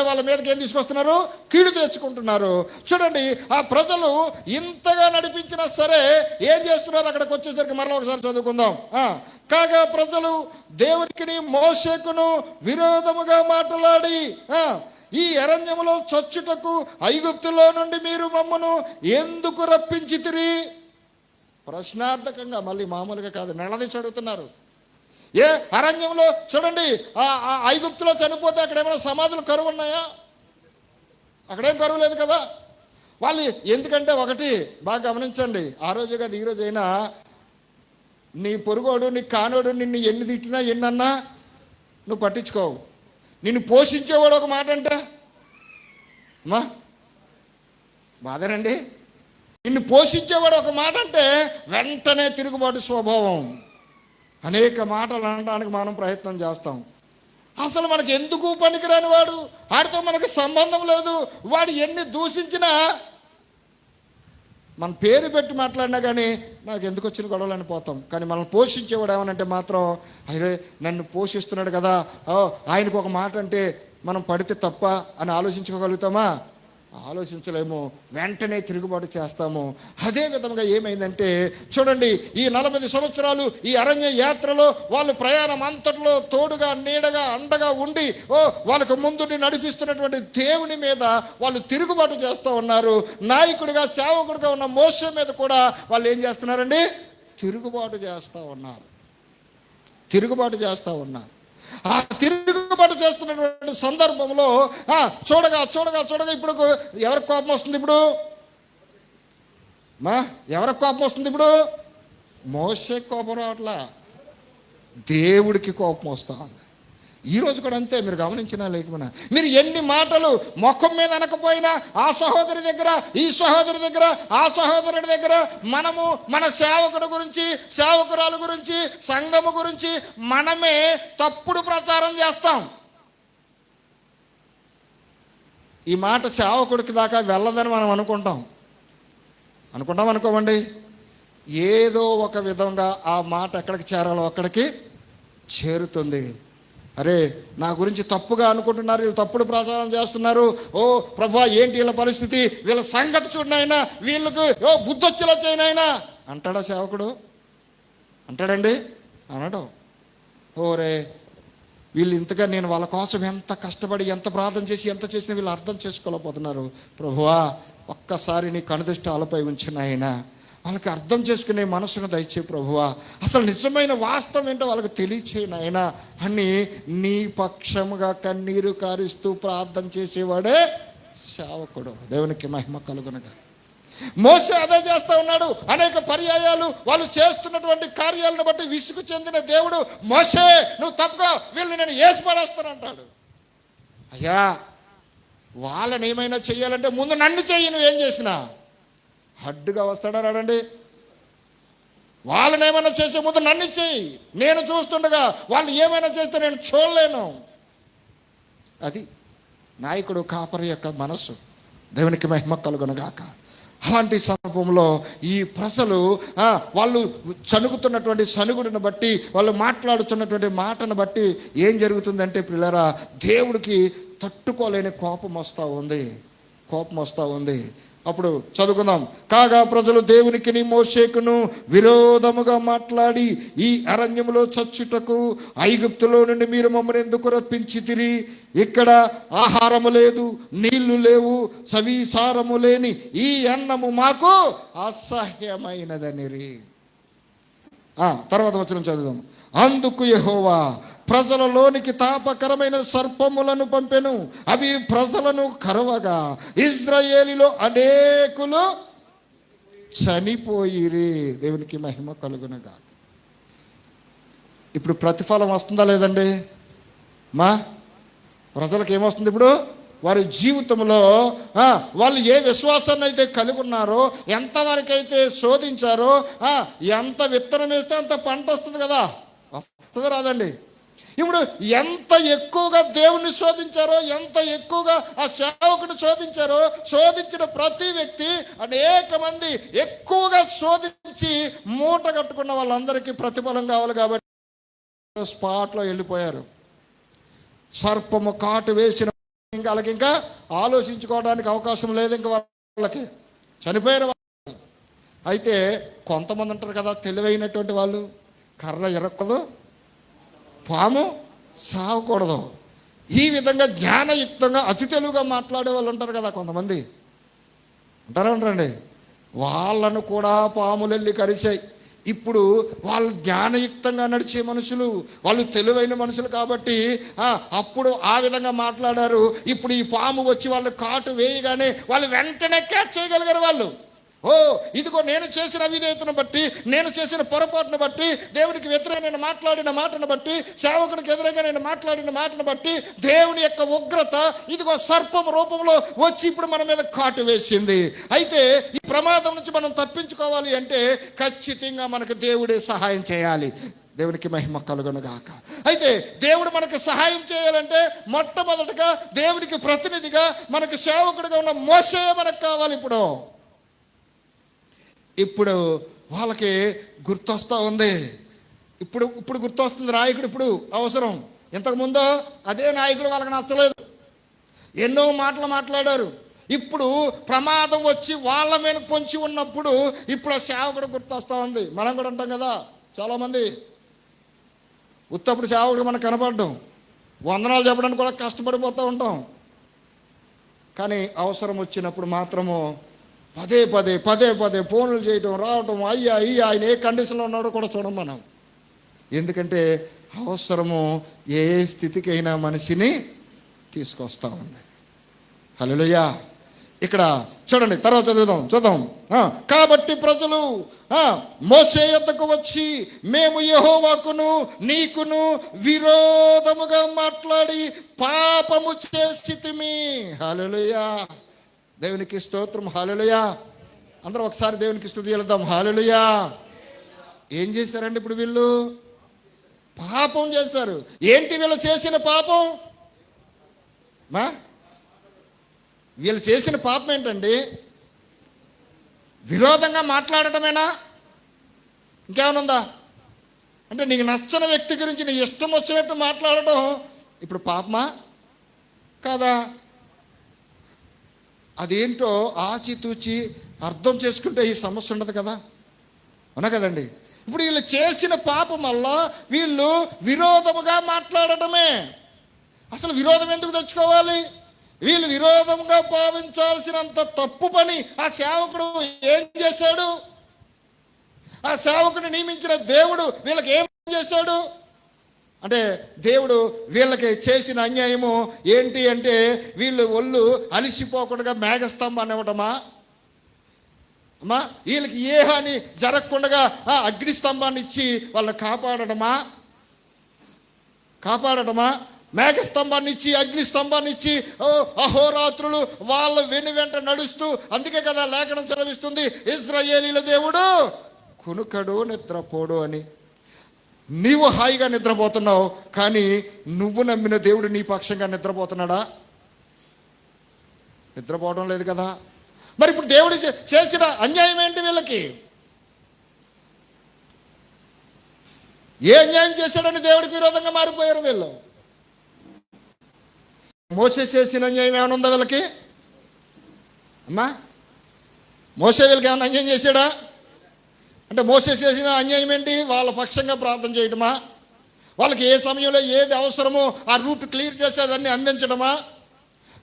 వాళ్ళ మీదకి ఏం తీసుకొస్తున్నారు? కీడు తెచ్చుకుంటున్నారు. చూడండి, ఆ ప్రజలు ఇంతగా నడిపించినా సరే ఏం చేస్తున్నారు? అక్కడికి వచ్చేసరికి మరలా ఒకసారి చదువుకుందాం. కాగా ప్రజలు దేవునికి మోషేకును విరోధముగా మాట్లాడి, ఈ అరణ్యములో చచ్చుటకు ఐగుప్తులో నుండి మీరు మమ్మను ఎందుకు రప్పించితిరి? ప్రశ్నార్థకంగా, మళ్ళీ మామూలుగా కాదు, నిలదీసి అడుగుతున్నారు. ఏ అరణ్యంలో చూడండి, ఆ ఐగుప్తులో చనిపోతే అక్కడ ఏమైనా సమాధులు కరువు ఉన్నాయా? అక్కడేం కరువు లేదు కదా. వాళ్ళు ఎందుకంటే ఒకటి బాగా గమనించండి, ఆ రోజు కాదు ఈ రోజు అయినా నీ పొరుగోడు, నీ కానోడు నిన్ను ఎన్ని తిట్టినా ఎన్నన్నా నువ్వు పట్టించుకోవు. నిన్ను పోషించేవాడు ఒక మాట అంటే బాధనండి. నిన్ను పోషించేవాడు ఒక మాట అంటే వెంటనే తిరుగుబాటు స్వభావం. అనేక మాటలు అనడానికి మనం ప్రయత్నం చేస్తాం. అసలు మనకు ఎందుకు పనికిరాని వాడు, వాడితో మనకు సంబంధం లేదు, వాడు ఎన్ని దూషించినా మన పేరు పెట్టి మాట్లాడినా కానీ నాకు ఎందుకు వచ్చిన గొడవలు అని పోతాం. కానీ మనం పోషించేవాడు ఏమనంటే మాత్రం, అరే నన్ను పోషిస్తున్నాడు కదా, ఆయనకు ఒక మాట అంటే మనం పడితే తప్ప అని ఆలోచించుకోగలుగుతామా? ఆలోచించలేము. వెంటనే తిరుగుబాటు చేస్తాము. అదే విధంగా ఏమైందంటే చూడండి, ఈ 40 సంవత్సరాలు ఈ అరణ్య యాత్రలో వాళ్ళు ప్రయాణం అంతట్లో తోడుగా, నీడగా, అండగా ఉండి వాళ్ళకు ముందుని నడిపిస్తున్నటువంటి దేవుని మీద వాళ్ళు తిరుగుబాటు చేస్తూ ఉన్నారు. నాయకుడిగా, సేవకుడిగా ఉన్న మోషే మీద కూడా వాళ్ళు ఏం చేస్తున్నారండి? తిరుగుబాటు చేస్తూ ఉన్నారు. ఆ తిరుగుబాటు చేస్తున్నటువంటి సందర్భంలో చూడగా ఇప్పుడు ఎవరికి కోపం వస్తుంది? ఎవరికి కోపం వస్తుంది? ఇప్పుడు మోషే కోపం రావట్లా. దేవుడికి కోపం వస్తూ ఉంది. ఈరోజు కూడా అంతే. మీరు గమనించినా లేకపోయినా, మీరు ఎన్ని మాటలు ముఖం మీద అనకపోయినా ఆ సహోదరి దగ్గర, ఈ సహోదరి దగ్గర, ఆ సహోదరుడి దగ్గర మనము మన సేవకుడి గురించి, సేవకురాలు గురించి, సంఘము గురించి మనమే తప్పుడు ప్రచారం చేస్తాం. ఈ మాట సేవకుడికి దాకా వెళ్ళదని మనం అనుకోమండి. ఏదో ఒక విధంగా ఆ మాట ఎక్కడికి చేరాలో అక్కడికి చేరుతుంది. అరే, నా గురించి తప్పుగా అనుకుంటున్నారు, వీళ్ళు తప్పుడు ప్రచారం చేస్తున్నారు, ఓ ప్రభువా ఏంటి వీళ్ళ పరిస్థితి, వీళ్ళ సంగతి చూడనైనా, వీళ్ళకు బుద్ధి వచ్చేలా చేయనైనా అంటాడా సేవకుడు? అంటాడండి? అనడం. ఓరే, వీళ్ళు ఇంతగా నేను వాళ్ళ కోసం ఎంత కష్టపడి, ఎంత ప్రార్థన చేసి, ఎంత చేసినా వీళ్ళు అర్థం చేసుకోలేకపోతున్నారు. ప్రభువా ఒక్కసారి నీ కనుదృష్టాలపై ఉంచిన ఆయన వాళ్ళకి అర్థం చేసుకునే మనసును దయచే ప్రభువా, అసలు నిజమైన వాస్తవం ఏంటో వాళ్ళకి తెలియచేయను ఆయన అని నీ పక్షముగా కన్నీరు కారిస్తూ ప్రార్థన చేసేవాడే సేవకుడు. దేవునికి మహిమ కలుగునగా. మోసే అదే చేస్తూ ఉన్నాడు. అనేక పర్యాయాలు వాళ్ళు చేస్తున్నటువంటి కార్యాలను బట్టి విసుగు చెందిన దేవుడు, మోసే నువ్వు తప్పుగా వీళ్ళని నేను ఏసి పడేస్తానంటాడు. అయ్యా, వాళ్ళని ఏమైనా చెయ్యాలంటే ముందు నన్ను చెయ్యి, నువ్వేం చేసినా. అడ్డుగా వస్తాడా రాడండి? వాళ్ళని ఏమైనా చేసే ముందు నన్ను చెయ్యి, నేను చూస్తుండగా వాళ్ళు ఏమైనా చేస్తే నేను చూడలేను. అది నాయకుడు, కాపరి యొక్క మనస్సు. దేవునికి మహిమ కలుగునగాక. అలాంటి సందర్భంలో ఈ ప్రజలు వాళ్ళు చనుగుతున్నటువంటి సనుగుడిని బట్టి, వాళ్ళు మాట్లాడుతున్నటువంటి మాటను బట్టి ఏం జరుగుతుందంటే పిల్లరా, దేవుడికి తట్టుకోలేని కోపం వస్తూ ఉంది. అప్పుడు చదువుకుందాం. కాగా ప్రజలు దేవునికి మోషేకును విరోధముగా మాట్లాడి, ఈ అరణ్యములో చచ్చుటకు ఐగుప్తులో నుండి మీరు మమ్మల్ని ఎందుకు రప్పించితిరి? ఇక్కడ ఆహారము లేదు, నీళ్లు లేవు, సవిసారము లేని ఈ అన్నము మాకు అసహ్యమైనదనిరి. తర్వాత వచనం చదువుదాం. అందుకు యెహోవా ప్రజలలోనికి తాపకరమైన సర్పములను పంపెను, అవి ప్రజలను కరవగా ఇశ్రాయేలులో అనేకులు చనిపోయిరి. దేవునికి మహిమ కలుగునగా. ఇప్పుడు ప్రతిఫలం వస్తుందా లేదండి? ప్రజలకు ఏమొస్తుంది ఇప్పుడు? వారి జీవితంలో వాళ్ళు ఏ విశ్వాసాన్ని అయితే కలిగి ఉన్నారో, ఎంతవరకు అయితే శోధించారో, ఎంత విత్తనం వేస్తే అంత పంట వస్తుంది కదా. వస్తుంది రాదండి? ఇప్పుడు ఎంత ఎక్కువగా దేవుణ్ణి శోధించారో, ఎంత ఎక్కువగా ఆ సేవకుని శోధించారో, శోధించిన ప్రతి వ్యక్తి, అనేక మంది ఎక్కువగా శోధించి మూట కట్టుకున్న వాళ్ళందరికీ ప్రతిఫలం కావాలి కాబట్టి స్పాట్లో వెళ్ళిపోయారు. సర్పము కాటు వేసిన వాళ్ళకి ఇంకా ఆలోచించుకోవడానికి అవకాశం లేదు, ఇంకా వాళ్ళకి చనిపోయారు. అయితే కొంతమంది ఉంటారు కదా తెలివైనటువంటి వాళ్ళు, కర్ర ఎరక్కదు, పాము సాగకూడదు, ఈ విధంగా జ్ఞానయుక్తంగా అతి తెలుగుగా మాట్లాడే వాళ్ళు ఉంటారు కదా కొంతమంది. ఉంటారండి. వాళ్ళను కూడా పాములు వెళ్ళి కరిచాయి. ఇప్పుడు వాళ్ళు జ్ఞానయుక్తంగా నడిచే మనుషులు, వాళ్ళు తెలివైన మనుషులు కాబట్టి అప్పుడు ఆ విధంగా మాట్లాడారు. ఇప్పుడు ఈ పాము వచ్చి వాళ్ళు కాటు వేయగానే వాళ్ళు వెంటనే క్యాచ్ చేయగలిగారు. వాళ్ళు ఇదిగో నేను చేసిన అవిధేయతను బట్టి, నేను చేసిన పొరపాటును బట్టి, దేవునికి వ్యతిరేకంగా నేను మాట్లాడిన మాటను బట్టి, సేవకునికి ఎదురుగా నేను మాట్లాడిన మాటను బట్టి దేవుని యొక్క ఉగ్రత ఇదిగో సర్పం రూపంలో వచ్చి ఇప్పుడు మన మీద కాటు వేసింది. అయితే ఈ ప్రమాదం నుంచి మనం తప్పించుకోవాలి అంటే ఖచ్చితంగా మనకు దేవుడే సహాయం చేయాలి. దేవునికి మహిమ కలుగునుగాక. అయితే దేవుడు మనకు సహాయం చేయాలంటే మొట్టమొదటిగా దేవునికి ప్రతినిధిగా మనకు సేవకుడిగా ఉన్న మోసే మనకు కావాలి. ఇప్పుడు వాళ్ళకి గుర్తొస్తూ ఉంది. ఇప్పుడు గుర్తొస్తుంది నాయకుడు ఇప్పుడు అవసరం. ఇంతకుముందు అదే నాయకుడు వాళ్ళకి నచ్చలేదు, ఎన్నో మాటలు మాట్లాడారు. ఇప్పుడు ప్రమాదం వచ్చి వాళ్ళ మీద పొంచి ఉన్నప్పుడు ఇప్పుడు ఆ సేవకుడు గుర్తొస్తూ ఉంది. మనం కూడా ఉంటాం కదా చాలామంది, ఉత్తప్పుడు సేవకుడు మనకు కనపడడం, వందనాలు చెప్పడానికి కూడా కష్టపడిపోతూ ఉంటాం. కానీ అవసరం వచ్చినప్పుడు మాత్రము పదే పదే ఫోన్లు చేయటం, రావటం, అయ్యా ఆయన ఏ కండిషన్లో ఉన్నాడో కూడా చూడం మనం. ఎందుకంటే అవసరము ఏ స్థితికైనా మనిషిని తీసుకొస్తూ ఉంది. హల్లెలూయా. ఇక్కడ చూడండి, తర్వాత చూద్దాం. కాబట్టి ప్రజలు మోషే యొద్దకు వచ్చి, మేము యెహోవాకును నీకును విరోధముగా మాట్లాడి పాపము చేసితిమి. హల్లెలూయా, దేవునికి స్తోత్రం. హల్లెలూయా, అందరూ ఒకసారి దేవునికి స్తుతి చెల్లిద్దాం. హల్లెలూయా. ఏం చేశారండి ఇప్పుడు వీళ్ళు? పాపం చేశారు. ఏంటి వీళ్ళు చేసిన పాపం? వీళ్ళు చేసిన పాపం ఏంటండి? విరోధంగా మాట్లాడటమేనా? ఇంకేమైనా ఉందా? అంటే నీకు నచ్చని వ్యక్తి గురించి నీ ఇష్టం వచ్చినట్టు మాట్లాడటం ఇప్పుడు పాపమా కాదా? అదేంటో ఆచితూచి అర్థం చేసుకుంటే ఈ సమస్య ఉండదు కదా, అవునా కదండి? ఇప్పుడు వీళ్ళు చేసిన పాపం వల్ల వీళ్ళు విరోధముగా మాట్లాడటమే. అసలు విరోధం ఎందుకు తెచ్చుకోవాలి? వీళ్ళు విరోధంగా భావించాల్సినంత తప్పు పని ఆ సేవకుడు ఏం చేశాడు? ఆ సేవకుడిని నియమించిన దేవుడు వీళ్ళకి ఏం చేశాడు? అంటే దేవుడు వీళ్ళకి చేసిన అన్యాయము ఏంటి అంటే, వీళ్ళు ఒళ్ళు అలిసిపోకుండా మేఘస్తంభాన్ని ఇవ్వటమా? అమ్మా, వీళ్ళకి ఏ హాని జరగకుండా అగ్నిస్తంభాన్ని ఇచ్చి వాళ్ళని కాపాడటమా? మేఘస్తంభాన్ని ఇచ్చి అగ్నిస్తంభాన్ని ఇచ్చి అహోరాత్రులు వాళ్ళ వెంట నడుస్తూ, అందుకే కదా లేఖనం సెలవిస్తుంది, ఇశ్రాయేలీల దేవుడు కునుకడు నిద్రపోడు అని. నీవు హాయిగా నిద్రపోతున్నావు, కానీ నువ్వు నమ్మిన దేవుడు నీ పక్షంగా నిద్రపోతున్నాడా? నిద్రపోవడం లేదు కదా. మరి ఇప్పుడు దేవుడు చేసిన అన్యాయం ఏంటి వీళ్ళకి? ఏ అన్యాయం చేశాడని దేవుడికి విరోధంగా మారిపోయారు వీళ్ళు? మోసే చేసిన అన్యాయం ఏమైనా ఉందా వీళ్ళకి? అమ్మా, మోసే వీళ్ళకి ఏమైనా అన్యాయం చేశాడా? అంటే మోసే చేసిన అన్యాయం ఏంటి? వాళ్ళ పక్షంగా ప్రార్థన చేయటమా? వాళ్ళకి ఏ సమయంలో ఏది అవసరమో ఆ రూట్ క్లియర్ చేసేదాన్ని అందించడమా?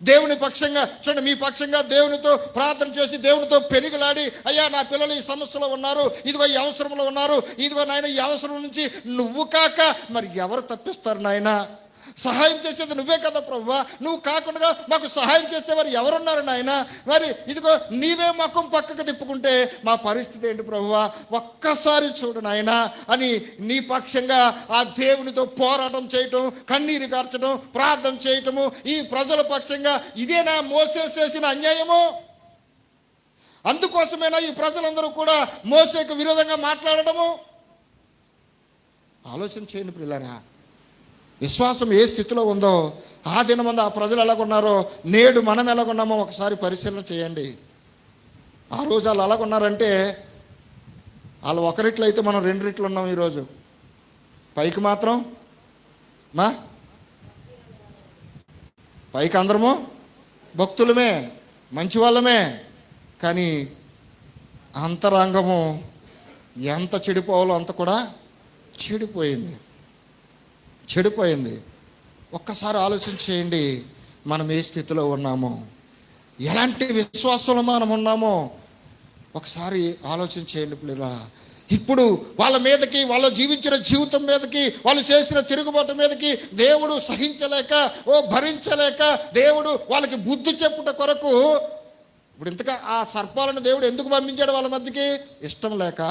దేవుని పక్షంగా చూడండి, మీ పక్షంగా దేవునితో ప్రార్థన చేసి దేవునితో పెరిగిలాడి, అయ్యా నా పిల్లలు ఈ సమస్యలో ఉన్నారు, ఇదిగో ఈ అవసరంలో ఉన్నారు, ఇదిగో నాయన ఈ అవసరం నుంచి నువ్వు కాక మరి ఎవరు తప్పిస్తారు నాయన? సహాయం చేసేది నువ్వే కదా ప్రభువా, నువ్వు కాకుండా మాకు సహాయం చేసేవారు ఎవరున్నారు నాయన? మరి ఇదిగో నీవే ముఖం పక్కకు తిప్పుకుంటే మా పరిస్థితి ఏంటి ప్రభువా? ఒక్కసారి చూడు నాయన అని నీ పక్షంగా ఆ దేవునితో పోరాటం చేయటం, కన్నీరు కార్చడం, ప్రార్థన చేయటము, ఈ ప్రజల పక్షంగా ఇదేనా మోసే చేసిన అన్యాయము? అందుకోసమేనా ఈ ప్రజలందరూ కూడా మోసేకు విరోధంగా మాట్లాడటము? ఆలోచన చేయండి ప్రియులారా. విశ్వాసం ఏ స్థితిలో ఉందో, ఆ దినమందు ఆ ప్రజలు ఎలాగున్నారో నేడు మనం ఎలాగున్నామో ఒకసారి పరిశీలన చేయండి. ఆ రోజు వాళ్ళు ఎలాగున్నారంటే, వాళ్ళు ఒక రెట్లు అయితే మనం 2 రెట్లు ఉన్నాం ఈరోజు. పైకి మాత్రం పైకి అందరము భక్తులమే, మంచి వాళ్ళమే, కానీ అంతరంగము ఎంత చెడిపోవాలో అంత కూడా చెడిపోయింది. ఒక్కసారి ఆలోచన చేయండి, మనం ఏ స్థితిలో ఉన్నామో, ఎలాంటి విశ్వాసంలో మనం ఉన్నామో ఒకసారి ఆలోచన చేయండి పిల్లలా. ఇప్పుడు వాళ్ళ మీదకి, వాళ్ళు జీవించిన జీవితం మీదకి, వాళ్ళు చేసిన తిరుగుబాటు మీదకి దేవుడు సహించలేక, భరించలేక దేవుడు వాళ్ళకి బుద్ధి చెప్పుట కొరకు ఇప్పుడు ఇంతగా ఆ సర్పాలను దేవుడు ఎందుకు పంపించాడు వాళ్ళ మధ్యకి? ఇష్టం లేక.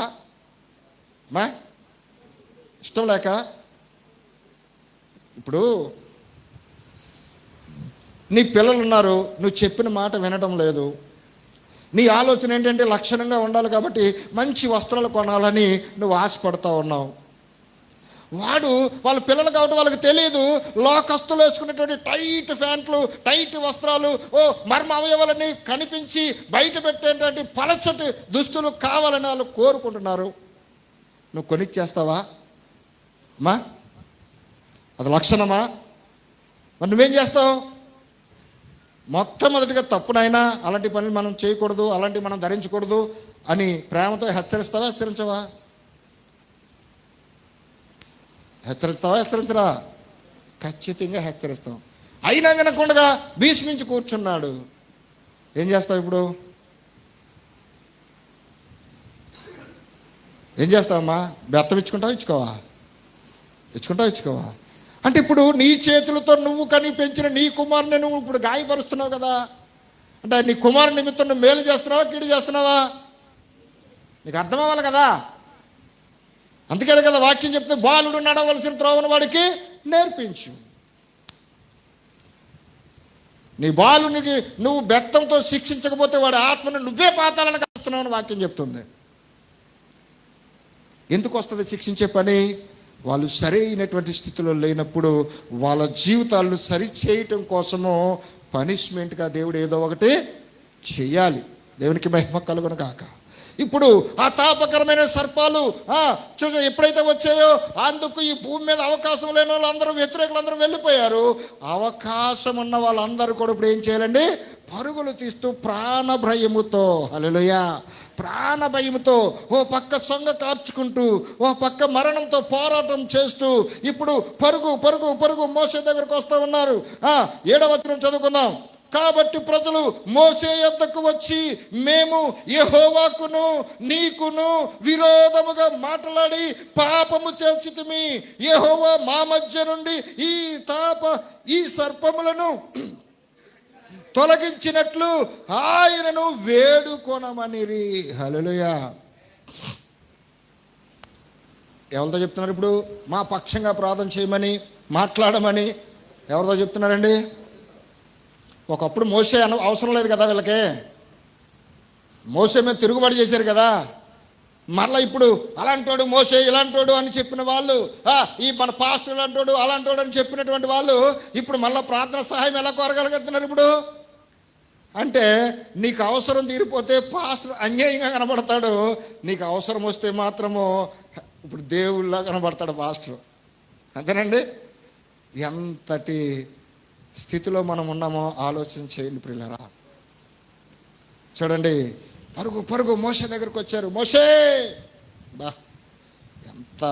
ఇప్పుడు నీ పిల్లలు ఉన్నారు, నువ్వు చెప్పిన మాట వినడం లేదు. నీ ఆలోచన ఏంటంటే లక్షణంగా ఉండాలి కాబట్టి మంచి వస్త్రాలు కొనాలని నువ్వు ఆశపడతా ఉన్నావు. వాళ్ళ పిల్లలు కాబట్టి వాళ్ళకి తెలియదు, లోకస్తులు వేసుకునేటువంటి టైట్ ప్యాంట్లు, టైట్ వస్త్రాలు, మర్మ అవయవాలని కనిపించి బయట పెట్టేటువంటి పలచటి దుస్తులు కావాలని వాళ్ళు కోరుకుంటున్నారు. నువ్వు కొనిచ్చేస్తావా అమ్మా? అది లక్షణమా? మరి నువ్వేం చేస్తావు? మొట్టమొదటిగా తప్పునైనా అలాంటి పనులు మనం చేయకూడదు, అలాంటివి మనం ధరించకూడదు అని ప్రేమతో హెచ్చరించవా? హెచ్చరించరా? ఖచ్చితంగా హెచ్చరిస్తాం. అయినా వినకుండా భీష్మించి కూర్చున్నాడు. ఏం చేస్తావు ఇప్పుడు? ఏం చేస్తావమ్మా? బెత్తం ఇచ్చుకోవా? అంటే ఇప్పుడు నీ చేతులతో నువ్వు కని పెంచిన నీ కుమారుని నువ్వు ఇప్పుడు గాయపరుస్తున్నావు కదా. అంటే నీ కుమారుని నిమిత్తం నువ్వు మేలు చేస్తున్నావా, కీడు చేస్తున్నావా? నీకు అర్థం అవ్వాలి కదా. అందుకే కదా వాక్యం చెప్తే, బాలుడు నడవలసిన త్రోవను వాడికి నేర్పించు. నీ బాలునికి నువ్వు బెత్తంతో శిక్షించకపోతే వాడి ఆత్మను నువ్వే పాతాలని కలుస్తున్నావు అని వాక్యం చెప్తుంది. ఎందుకు వస్తుంది శిక్షించే పని? వాళ్ళు సరైనటువంటి స్థితిలో లేనప్పుడు వాళ్ళ జీవితాలను సరిచేయటం కోసము పనిష్మెంట్గా దేవుడు ఏదో ఒకటి చేయాలి. దేవునికి మహిమ కలుగును గాక. ఇప్పుడు ఆ తాపకరమైన సర్పాలు చూసా ఎప్పుడైతే వచ్చాయో, అందుకు ఈ భూమి మీద అవకాశం లేని వాళ్ళందరూ, వ్యతిరేకులందరూ వెళ్ళిపోయారు. అవకాశం ఉన్న వాళ్ళందరూ కూడా ఇప్పుడు ఏం చేయాలండి? పరుగులు తీస్తూ ప్రాణ భయముతో, హల్లెలూయా, ప్రాణ భయముతో ఓ పక్క సొంగ కార్చుకుంటూ, ఓ పక్క మరణంతో పోరాటం చేస్తూ ఇప్పుడు పరుగు పరుగు పరుగు మోసే దగ్గరకు వస్తూ ఉన్నారు. 7వ వచనం చదువుకుందాం. కాబట్టి ప్రజలు మోసే యొద్దకు వచ్చి, మేము యెహోవాకును నీకును విరోధముగా మాట్లాడి పాపము చేసితిమి. యెహోవా మా మధ్య నుండి ఈ సర్పములను తొలగించినట్లు ఆయనను వేడుకొనమనిరి. హల్లెలూయా. ఎవరితో చెప్తున్నారు ఇప్పుడు? మా పక్షంగా ప్రార్థన చేయమని, మాట్లాడమని ఎవరితో చెప్తున్నారండి? ఒకప్పుడు మోసే అవసరం లేదు కదా వీళ్ళకి. మోసే మీద తిరుగుబాటు చేశారు కదా. మరలా ఇప్పుడు అలాంటోడు మోసే, ఇలాంటోడు అని చెప్పిన వాళ్ళు, ఈ మన పాస్టర్ ఇలాంటోడు అలాంటోడు అని చెప్పినటువంటి వాళ్ళు ఇప్పుడు మళ్ళీ ప్రార్థన సహాయం ఎలా కోరగలుగుతున్నారు ఇప్పుడు? అంటే నీకు అవసరం తీరిపోతే పాస్టర్ అన్యాయంగా కనబడతాడు, నీకు అవసరం వస్తే మాత్రము ఇప్పుడు దేవుళ్ళ కనబడతాడు పాస్టర్. అంతేనండి. ఎంతటి స్థితిలో మనం ఉన్నామో ఆలోచన చేయండి ప్రియులారా. చూడండి, పరుగు పరుగు మోసే దగ్గరకు వచ్చారు. మోసే, బా ఎంత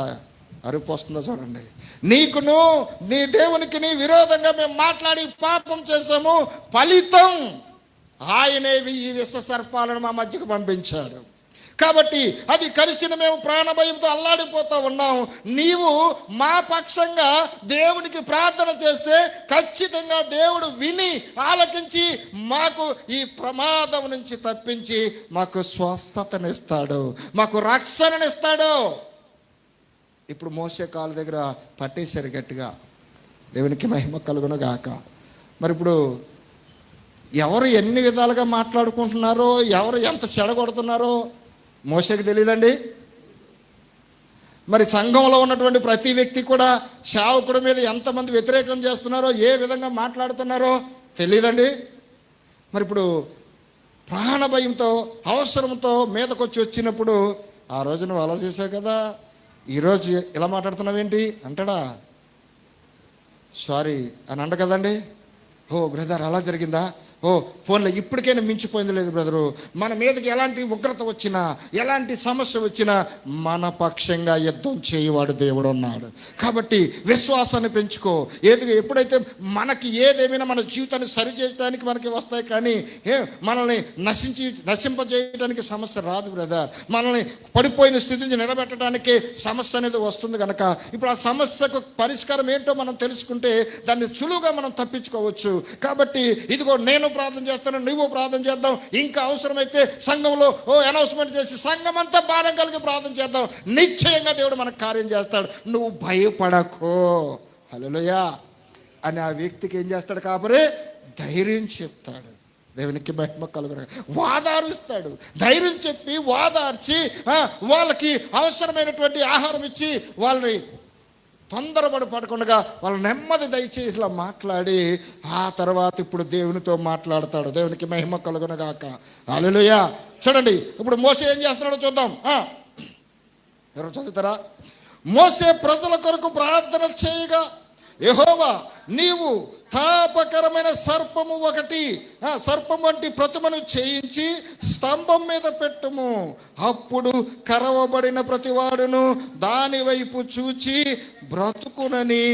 అరుపు వస్తుందో చూడండి. నీకును నీ దేవునికి నీ విరోధంగా మేము మాట్లాడి పాపం చేసాము, ఫలితం ఆయనే ఈ విష సర్పాలను మా మధ్యకు పంపించాడు. కాబట్టి అది కలిసిన మేము ప్రాణభయంతో అల్లాడిపోతూ ఉన్నాం. నీవు మా పక్షంగా దేవునికి ప్రార్థన చేస్తే ఖచ్చితంగా దేవుడు విని ఆలకించి మాకు ఈ ప్రమాదం నుంచి తప్పించి మాకు స్వస్థతనిస్తాడు, మాకు రక్షణనిస్తాడు. ఇప్పుడు మోసే కాలు దగ్గర పట్టేశారు గట్టిగా. దేవునికి మహిమ కలుగును గాక. మరి ఇప్పుడు ఎవరు ఎన్ని విధాలుగా మాట్లాడుకుంటున్నారో, ఎవరు ఎంత చెడగొడుతున్నారో మోసేకి తెలియదండి. మరి సంఘంలో ఉన్నటువంటి ప్రతి వ్యక్తి కూడా సేవకుడి మీద ఎంతమంది వ్యతిరేకం చేస్తున్నారో, ఏ విధంగా మాట్లాడుతున్నారో తెలియదండి. మరి ఇప్పుడు ప్రాణ భయంతో, అవసరంతో మీదకొచ్చి వచ్చినప్పుడు, ఆ రోజు నువ్వు అలా చేసావు కదా, ఈరోజు ఇలా మాట్లాడుతున్నావేంటి అంటాడా? సారీ అని అంట కదండి. ఓ బ్రదర్ అలా జరిగిందా, ఓ ఫోన్లో ఇప్పటికైనా మించిపోయింది లేదు బ్రదరు. మన మీదకి ఎలాంటి ఉగ్రత వచ్చినా, ఎలాంటి సమస్య వచ్చినా మన పక్షంగా యుద్ధం చేయవాడు దేవుడు ఉన్నాడు. కాబట్టి విశ్వాసాన్ని పెంచుకో. ఎప్పుడైతే మనకి ఏదేమైనా మన జీవితాన్ని సరిచేయడానికి మనకి వస్తాయి, కానీ మనల్ని నశింపజేయడానికి సమస్య రాదు బ్రదర్. మనల్ని పడిపోయిన స్థితి నుంచి నిలబెట్టడానికి సమస్య అనేది వస్తుంది కనుక ఇప్పుడు ఆ సమస్యకు పరిష్కారం ఏంటో మనం తెలుసుకుంటే దాన్ని సులువుగా మనం తప్పించుకోవచ్చు. కాబట్టి ఇదిగో నేను ప్రార్థన చేస్తాను, నువ్వు ప్రార్థన చేద్దాం. ఇంకా అవసరమైతే సంఘంలో అనౌన్స్మెంట్ చేసి సంఘం అంతా భారం కలిగి ప్రార్థన చేద్దాం. నిశ్చయంగా దేవుడు మనకు కార్యం చేస్తాడు. నువ్వు భయపడకో, హల్లెలూయా అని ఆ వ్యక్తికి ఏం చేస్తాడు? కాబట్టి ధైర్యం చెప్తాడు. దేవునికి మహిమ కలుగును. వాదారుస్తాడు. ధైర్యం చెప్పి వాదార్చి వాళ్ళకి అవసరమైనటువంటి ఆహారం ఇచ్చి వాళ్ళని తొందరపడి పడకుండా వాళ్ళు నెమ్మది దయచేసి ఇలా మాట్లాడి ఆ తర్వాత ఇప్పుడు దేవునితో మాట్లాడతాడు. దేవునికి మహిమ కలుగును గాక. హల్లెలూయా. చూడండి ఇప్పుడు మోసే ఏం చేస్తున్నాడో చూద్దాం. ఎవరు చదువుతారా? మోసే ప్రజల కొరకు ప్రార్థన చేయగా, యెహోవా నీవు తాపకరమైన సర్పం వంటి ప్రతిమను చేయించి స్తంభం మీద పెట్టుము. అప్పుడు కరవబడిన ప్రతివాడును దాని వైపు చూచి బ్రతుకునని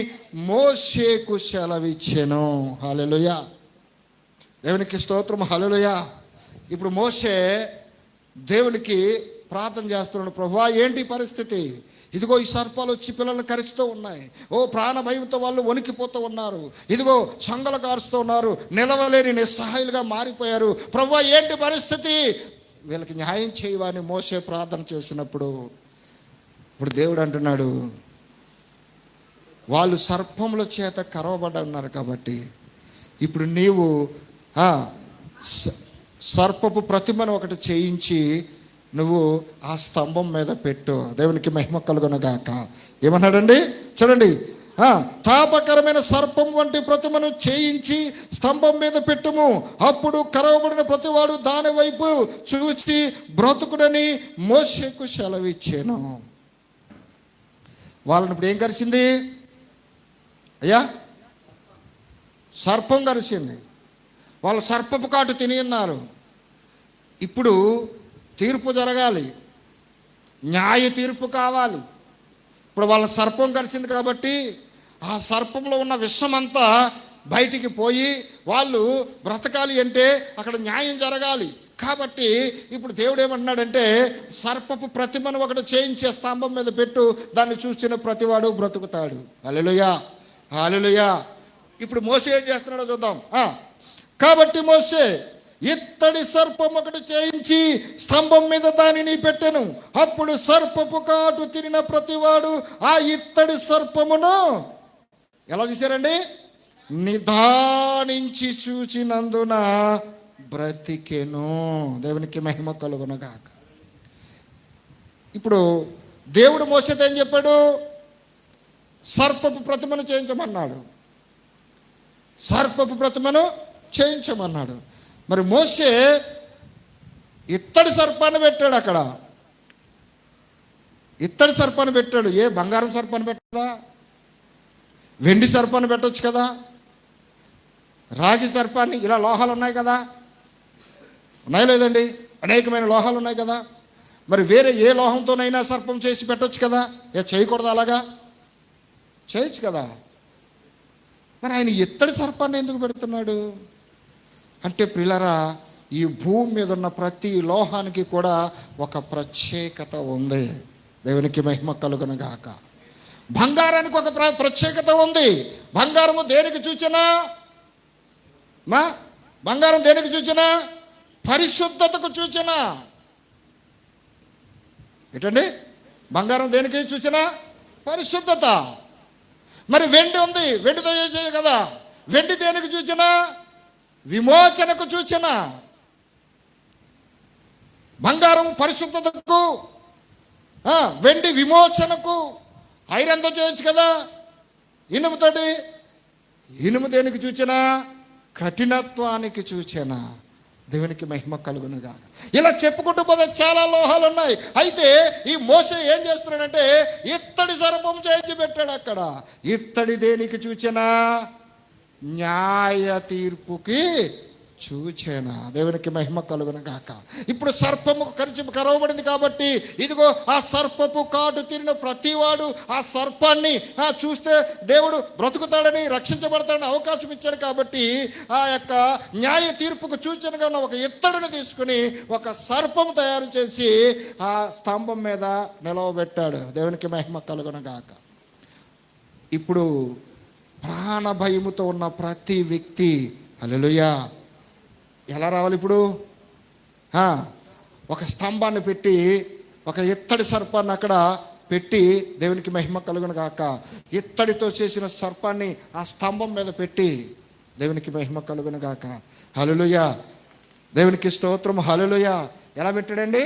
మోషేకు సెలవిచ్చెను. హల్లెలూయా. దేవునికి స్తోత్రం. హల్లెలూయా. ఇప్పుడు మోషే దేవునికి ప్రార్థన చేస్తున్నాడు. ప్రభువా ఏంటి పరిస్థితి? ఇదిగో ఈ సర్పాలు వచ్చి పిల్లల్ని కరుస్తూ ఉన్నాయి. ఓ ప్రాణ భయంతో వాళ్ళు వణికిపోతూ ఉన్నారు. ఇదిగో సంగలు కారుస్తూ ఉన్నారు. నిలవలేని నిస్సహాయులుగా మారిపోయారు. ప్రభువా ఏంటి పరిస్థితి, వీళ్ళకి న్యాయం చేయవని మోసే ప్రార్థన చేసినప్పుడు ఇప్పుడు దేవుడు అంటున్నాడు, వాళ్ళు సర్పముల చేత కరవబడి ఉన్నారు కాబట్టి ఇప్పుడు నీవు సర్పపు ప్రతిమను ఒకటి చేయించి నువ్వు ఆ స్తంభం మీద పెట్టు. దేవునికి మహిమ కలుగునగాక. ఏమన్నాడండి చూడండి, తాపకరమైన సర్పం వంటి ప్రతిమను చేయించి స్తంభం మీద పెట్టుము, అప్పుడు కరవబడిన ప్రతివాడు దాని వైపు చూచి బ్రతుకుడని మోషేకు సెలవిచ్చాను. వాళ్ళని ఇప్పుడు ఏం కరిచింది అయ్యా? సర్పం కరిచింది. వాళ్ళు సర్పపు కాటు తిని ఉన్నారు. ఇప్పుడు తీర్పు జరగాలి, న్యాయ తీర్పు కావాలి. ఇప్పుడు వాళ్ళ సర్పం కరిచింది కాబట్టి ఆ సర్పంలో ఉన్న విషమంతా బయటికి పోయి వాళ్ళు బ్రతకాలి అంటే అక్కడ న్యాయం జరగాలి. కాబట్టి ఇప్పుడు దేవుడు ఏమంటున్నాడంటే, సర్పపు ప్రతిమను ఒకటి చేయించే స్తంభం మీద పెట్టు, దాన్ని చూసిన ప్రతివాడు బ్రతుకుతాడు. హల్లెలూయా, హల్లెలూయా. ఇప్పుడు మోసే ఏం చేస్తున్నాడో చూద్దాం. కాబట్టి మోసే ఇత్తడి సర్పం ఒకటి చేయించి స్తంభం మీద దానిని పెట్టెను, అప్పుడు సర్పపు కాటు తిరిగిన ప్రతివాడు ఆ ఇత్తడి సర్పమును ఎలా చూశారండి? నిదానించి చూచినందున బ్రతికెను. దేవునికి మహిమ కలుగునగాక. ఇప్పుడు దేవుడు మోసేతో ఏం చెప్పాడు? సర్పపు ప్రతిమను చేయించమన్నాడు. సర్పపు ప్రతిమను చేయించమన్నాడు. మరి మోసే ఇత్తడి సర్పాన్ని పెట్టాడు. అక్కడ ఇత్తడి సర్పాన్ని పెట్టాడు. ఏ బంగారం సర్పాన్ని పెట్టదా? వెండి సర్పాన్ని పెట్టవచ్చు కదా, రాగి సర్పాన్ని, ఇలా లోహాలు ఉన్నాయి కదా, ఉన్నాయి లేదండి, అనేకమైన లోహాలు ఉన్నాయి కదా. మరి వేరే ఏ లోహంతోనైనా సర్పం చేసి పెట్టవచ్చు కదా. చేయకూడదు? అలాగా చేయొచ్చు కదా. మరి ఆయన ఇత్తడి సర్పాన్ని ఎందుకు పెడుతున్నాడు అంటే, ప్రియులారా, ఈ భూమి మీద ఉన్న ప్రతి లోహానికి కూడా ఒక ప్రత్యేకత ఉంది. దేవునికి మహిమ కలుగునగాక. బంగారానికి ఒక ప్రత్యేకత ఉంది. బంగారము దేనికి సూచన? బంగారం దేనికి సూచన? పరిశుద్ధతకు సూచన. ఏంటండి? బంగారం దేనికి సూచన? పరిశుద్ధత. మరి వెండి ఉంది, వెండితో చేయ కదా. వెండి దేనికి సూచన? విమోచనకు సూచన. బంగారం పరిశుద్ధతకు, వెండి విమోచనకు. ఐరన్తో చేయొచ్చు కదా, ఇనుముతోటి. ఇనుము దేనికి సూచన? కఠినత్వానికి సూచన. దేవునికి మహిమ కలుగునుగా. ఇలా చెప్పుకుంటూ పోతే చాలా లోహాలు ఉన్నాయి. అయితే ఈ మోసే ఏం చేస్తున్నాడంటే, ఇత్తడి సర్పం చేయించి పెట్టాడు అక్కడ. ఇత్తడి దేనికి సూచన? న్యాయ తీర్పుకి సూచన. దేవునికి మహిమ కలుగునుగాక. ఇప్పుడు సర్పము కరవబడింది కాబట్టి ఇదిగో ఆ సర్పపు కాటు తిరిగిన ప్రతివాడు ఆ సర్పాన్ని చూస్తే దేవుడు బ్రతుకుతాడని, రక్షించబడతాడని అవకాశం ఇచ్చాడు. కాబట్టి ఆ యొక్క న్యాయ తీర్పుకు సూచనగా ఉన్న ఒక ఇత్తడిని తీసుకుని ఒక సర్పము తయారు చేసి ఆ స్తంభం మీద నిలవబెట్టాడు. దేవునికి మహిమ కలుగునుగాక. ఇప్పుడు ప్రాణ భయముతో ఉన్న ప్రతి వ్యక్తి హల్లెలూయా ఎలా రావాలి? ఇప్పుడు ఒక స్తంభాన్ని పెట్టి ఒక ఇత్తడి సర్పాన్ని అక్కడ పెట్టి, దేవునికి మహిమ కలుగునుగాక, ఇత్తడితో చేసిన సర్పాన్ని ఆ స్తంభం మీద పెట్టి, దేవునికి మహిమ కలుగునుగాక. హల్లెలూయా, దేవునికి స్తోత్రం. హల్లెలూయా. ఎలా పెట్టాడండి?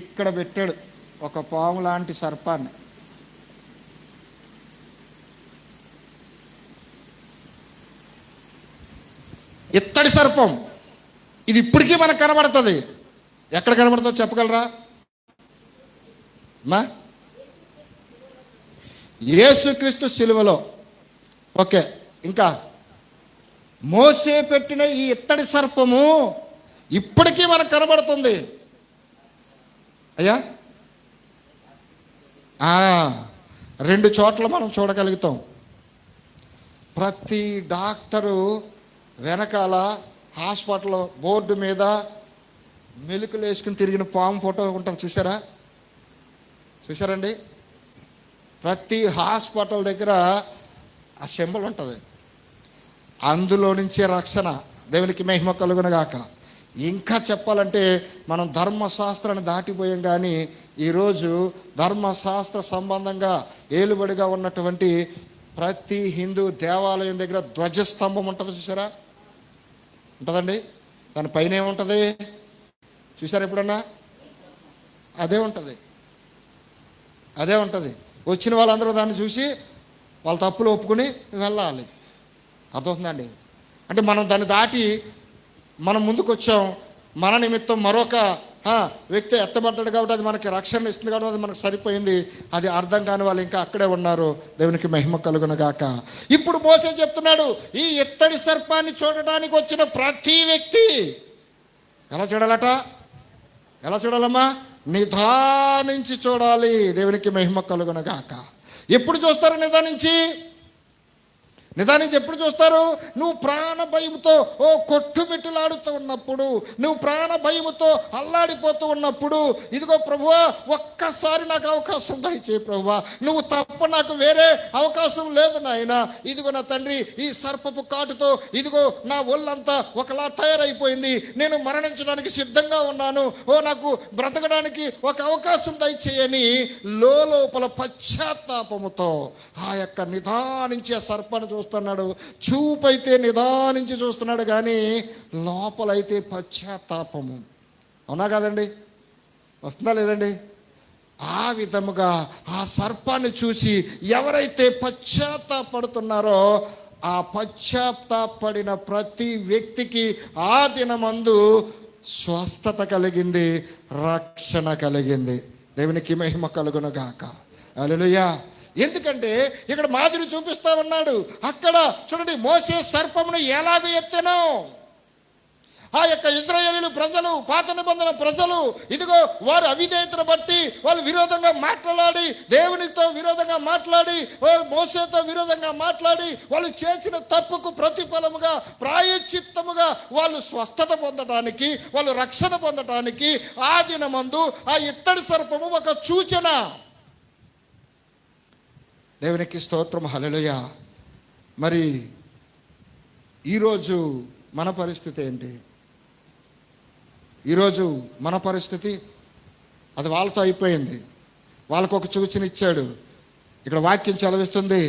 ఇక్కడ పెట్టాడు ఒక పాము లాంటి సర్పాన్ని. ఇత్తడి సర్పం ఇది ఇప్పటికీ మనకు కనబడుతుంది. ఎక్కడ కనబడుతుందో చెప్పగలరా? యేసుక్రీస్తు శిలువలో. ఓకే, ఇంకా మోసే పెట్టిన ఈ ఇత్తడి సర్పము ఇప్పటికీ మనకు కనబడుతుంది. అయ్యా 2 చోట్ల మనం చూడగలుగుతాం. ప్రతి డాక్టరు వెనకాల హాస్పిటల్ బోర్డు మీద మెలుకలు వేసుకుని తిరిగిన పాము ఫోటో ఉంటుంది, చూసారండి? ప్రతి హాస్పిటల్ దగ్గర ఆ సింబల్ ఉంటుంది. అందులో నుంచే రక్షణ. దేవునికి మహిమ కలుగునగాక. ఇంకా చెప్పాలంటే మనం ధర్మశాస్త్రాన్ని దాటిపోయాం, కానీ ఈరోజు ధర్మశాస్త్ర సంబంధంగా ఏలుబడిగా ఉన్నటువంటి ప్రతి హిందూ దేవాలయం దగ్గర ధ్వజస్తంభం ఉంటుంది, చూసారా? ఉంటుందండి. దానిపైన ఏముంటుంది చూసారా ఎప్పుడన్నా? అదే ఉంటుంది. వచ్చిన వాళ్ళందరూ దాన్ని చూసి వాళ్ళ తప్పులు ఒప్పుకుని వెళ్ళాలి. అర్థమవుతుందండి? అంటే మనం దాన్ని దాటి మనం ముందుకు వచ్చాం. మన నిమిత్తం మరొక వ్యక్తి ఎత్తబడ్డాడు కాబట్టి అది మనకి రక్షణ ఇస్తుంది కాబట్టి అది మనకు సరిపోయింది. అది అర్థం కాని వాళ్ళు ఇంకా అక్కడే ఉన్నారు. దేవునికి మహిమ కలుగునగాక. ఇప్పుడు మోసే చెప్తున్నాడు, ఈ ఇత్తడి సర్పాన్ని చూడడానికి వచ్చిన ప్రతి వ్యక్తి ఎలా చూడాలట? ఎలా చూడాలమ్మా? నిదానించి చూడాలి. దేవునికి మహిమ కలుగునగాక. ఎప్పుడు చూస్తారు నిదానించి ఎప్పుడు చూస్తారు? నువ్వు ప్రాణ భయముతో కొట్టుమిట్టులాడుతూ ఉన్నప్పుడు, నువ్వు ప్రాణ భయముతో అల్లాడిపోతూ ఉన్నప్పుడు, ఇదిగో ప్రభువా ఒక్కసారి నాకు అవకాశం దయచేయి ప్రభువా, నువ్వు తప్ప నాకు వేరే అవకాశం లేదు నాయన. ఇదిగో నా తండ్రి, ఈ సర్పపు కాటుతో ఇదిగో నా ఒళ్ళంతా ఒకలా తయారైపోయింది, నేను మరణించడానికి సిద్ధంగా ఉన్నాను, నాకు బ్రతకడానికి ఒక అవకాశం దయచేయని లోపల పశ్చాత్తాపముతో ఆ యొక్క నిదానించే సర్పాన్ని చూస్తున్నాడు. చూపైతే నిదానించి చూస్తున్నాడు, కానీ లోపలైతే పశ్చాత్తాపము. అవునా కాదండి? వస్తుందా లేదండి? ఆ విధముగా ఆ సర్పాన్ని చూసి ఎవరైతే పశ్చాత్తాపడుతున్నారో ఆ పశ్చాత్తాపడిన ప్రతి వ్యక్తికి ఆ దినమందు స్వస్థత కలిగింది, రక్షణ కలిగింది. దేవునికి మహిమ కలుగునుగాక. హల్లెలూయా. ఎందుకంటే ఇక్కడ మాదిరి చూపిస్తా ఉన్నాడు. అక్కడ చూడండి, మోసే సర్పమును ఎలాగ ఎత్తెనో ఆ యొక్క ఇశ్రాయేలీయుల ప్రజలు, పాత నిబంధన ప్రజలు, ఇదిగో వారు అవిధేయతను బట్టి వాళ్ళు విరోధంగా మాట్లాడి, దేవునితో విరోధంగా మాట్లాడి, మోసేతో విరోధంగా మాట్లాడి, వాళ్ళు చేసిన తప్పుకు ప్రతిఫలముగా ప్రాయశ్చిత్తముగా వాళ్ళు స్వస్థత పొందడానికి, వాళ్ళు రక్షణ పొందడానికి ఆ దినమందు ఆ ఇత్తడి సర్పము ఒక సూచన. దేవునికి స్తోత్రం. హల్లెలూయా. మరి ఈరోజు మన పరిస్థితి ఏంటి? ఈరోజు మన పరిస్థితి అది వాళ్ళతో అయిపోయింది. వాళ్ళకు ఒక సూచన ఇచ్చాడు. ఇక్కడ వాక్యం చదివిస్తుంది.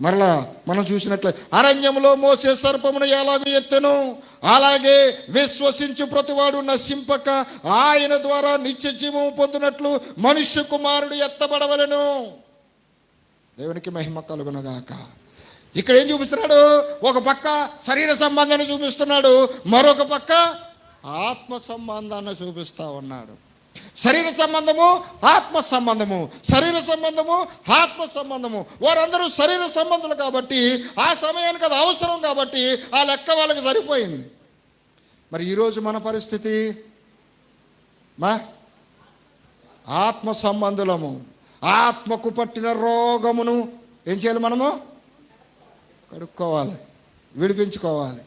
మరలా మనం చూసినట్లే, అరణ్యంలో మోసే సర్పమును ఎలాగ ఎత్తెను అలాగే విశ్వసించు ప్రతివాడు నశింపక ఆయన ద్వారా నిత్య జీవము పొందినట్లు మనుష్య కుమారుడు ఎత్తబడవలెను. దేవునికి మహిమ కలుగునగాక. ఇక్కడ ఏం చూపిస్తున్నాడు? ఒక పక్క శరీర సంబంధాన్ని చూపిస్తున్నాడు, మరొక పక్క ఆత్మ సంబంధాన్ని చూపిస్తా ఉన్నాడు. శరీర సంబంధము, ఆత్మ సంబంధము, శరీర సంబంధము, ఆత్మ సంబంధము. వారందరూ శరీర సంబంధులు కాబట్టి ఆ సమయానికి అది అవసరం కాబట్టి ఆ లెక్క వాళ్ళకి సరిపోయింది. మరి ఈరోజు మన పరిస్థితి, మా ఆత్మ సంబంధులము. ఆత్మకు పట్టిన రోగమును ఏం చేయాలి? మనము కడుక్కోవాలి, విడిపించుకోవాలి.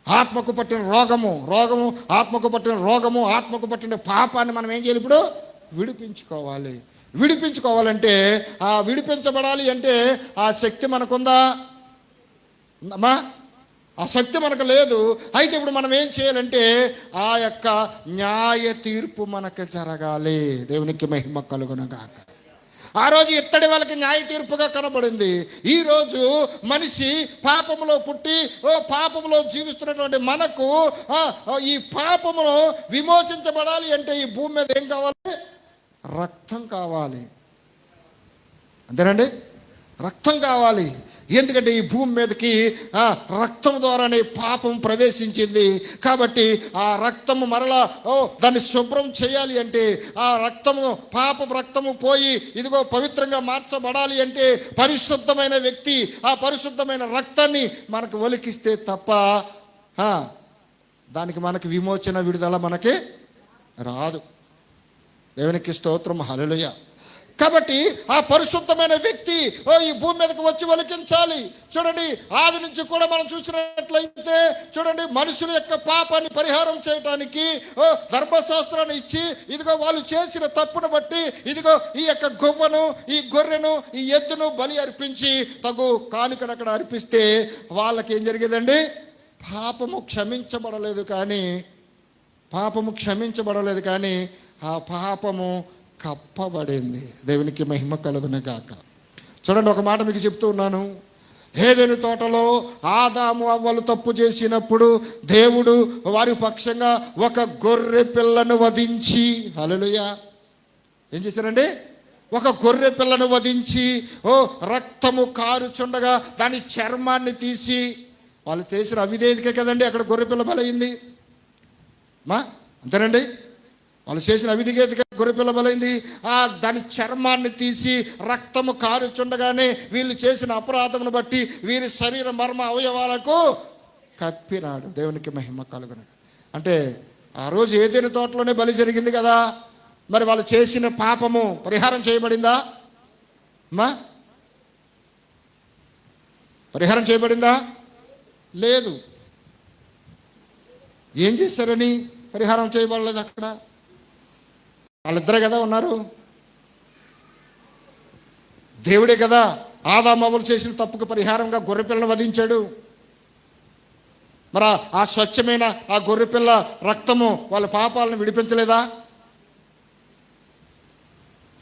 ఆత్మకు పట్టిన రోగము, ఆత్మకు పట్టిన రోగము, ఆత్మకు పట్టిన పాపాన్ని మనం ఏం చేయాలి? ఇప్పుడు విడిపించుకోవాలి. విడిపించుకోవాలంటే ఆ విడిపించబడాలి అంటే ఆ శక్తి మనకుందా? అమ్మా, ఆ శక్తి మనకు లేదు. అయితే ఇప్పుడు మనం ఏం చేయాలంటే ఆ యొక్క న్యాయ తీర్పు మనకు జరగాలి. దేవునికి మహిమ కలుగునగాక. ఆ రోజు ఇత్తడి వాళ్ళకి న్యాయ తీర్పుగా కనబడింది. ఈరోజు మనిషి పాపములో పుట్టి పాపములో జీవిస్తున్నటువంటి మనకు ఈ పాపమును విమోచించబడాలి అంటే ఈ భూమి మీద ఏం కావాలి? రక్తం కావాలి. అంతేనండి, రక్తం కావాలి. ఎందుకంటే ఈ భూమి మీదకి రక్తం ద్వారానే పాపం ప్రవేశించింది. కాబట్టి ఆ రక్తము మరలా దాన్ని శుభ్రం చేయాలి అంటే ఆ రక్తము, పాపపు రక్తము పోయి ఇదిగో పవిత్రంగా మార్చబడాలి అంటే పరిశుద్ధమైన వ్యక్తి ఆ పరిశుద్ధమైన రక్తాన్ని మనకు ఒలికిస్తే తప్ప దానికి మనకి విమోచన, విడుదల మనకి రాదు. దేవునికి స్తోత్రం. హల్లెలూయా. కాబట్టి ఆ పరిశుద్ధమైన వ్యక్తి ఈ భూమి మీదకి వచ్చి ఒలికించాలి. చూడండి, ఆది నుంచి కూడా మనం చూసినట్లయితే చూడండి, మనుషుల యొక్క పాపాన్ని పరిహారం చేయడానికి ధర్మశాస్త్రాన్ని ఇచ్చి, ఇదిగో వాళ్ళు చేసిన తప్పును బట్టి ఇదిగో ఈ యొక్క గొవ్వను, ఈ గొర్రెను, ఈ ఎద్దును బలి అర్పించి తగు కానుకను అక్కడ అర్పిస్తే వాళ్ళకి ఏం జరిగేదండి? పాపము క్షమించబడలేదు కానీ ఆ పాపము కప్పబడింది. దేవునికి మహిమ కలుగును గాక. చూడండి, ఒక మాట మీకు చెప్తూ ఉన్నాను. ఏదెను తోటలో ఆదాము అవ్వలు తప్పు చేసినప్పుడు దేవుడు వారి పక్షంగా ఒక గొర్రె పిల్లను వధించి, హల్లెలూయా, ఏం చేశారండి? ఒక గొర్రె పిల్లను వధించి రక్తము కారుచుండగా దాని చర్మాన్ని తీసి, వాళ్ళు చేసిన అవిధేయతకే కదండి అక్కడ గొర్రె పిల్ల బలైంది. అంతేనండి, వాళ్ళు చేసిన అవిధేయతగా గొర్రెపిల్ల బలైంది. దాని చర్మాన్ని తీసి రక్తము కారుచుండగానే వీళ్ళు చేసిన అపరాధమును బట్టి వీరి శరీర మర్మ అవయవాలకు కప్పినాడు. దేవునికి మహిమ కలుగును. అంటే ఆ రోజు ఏదైనా తోటలోనే బలి జరిగింది కదా, మరి వాళ్ళు చేసిన పాపము పరిహారం చేయబడిందా? పరిహారం చేయబడిందా? లేదు. ఏం చేశారని పరిహారం చేయబడలేదు అక్కడ? వాళ్ళిద్దరే కదా ఉన్నారు. దేవుడే కదా ఆదాము అవ్వలు చేసిన తప్పుకు పరిహారంగా గొర్రెపిల్లను వధించాడు. మరి ఆ స్వచ్ఛమైన ఆ గొర్రెపిల్ల రక్తము వాళ్ళ పాపాలను విడిపించలేదా?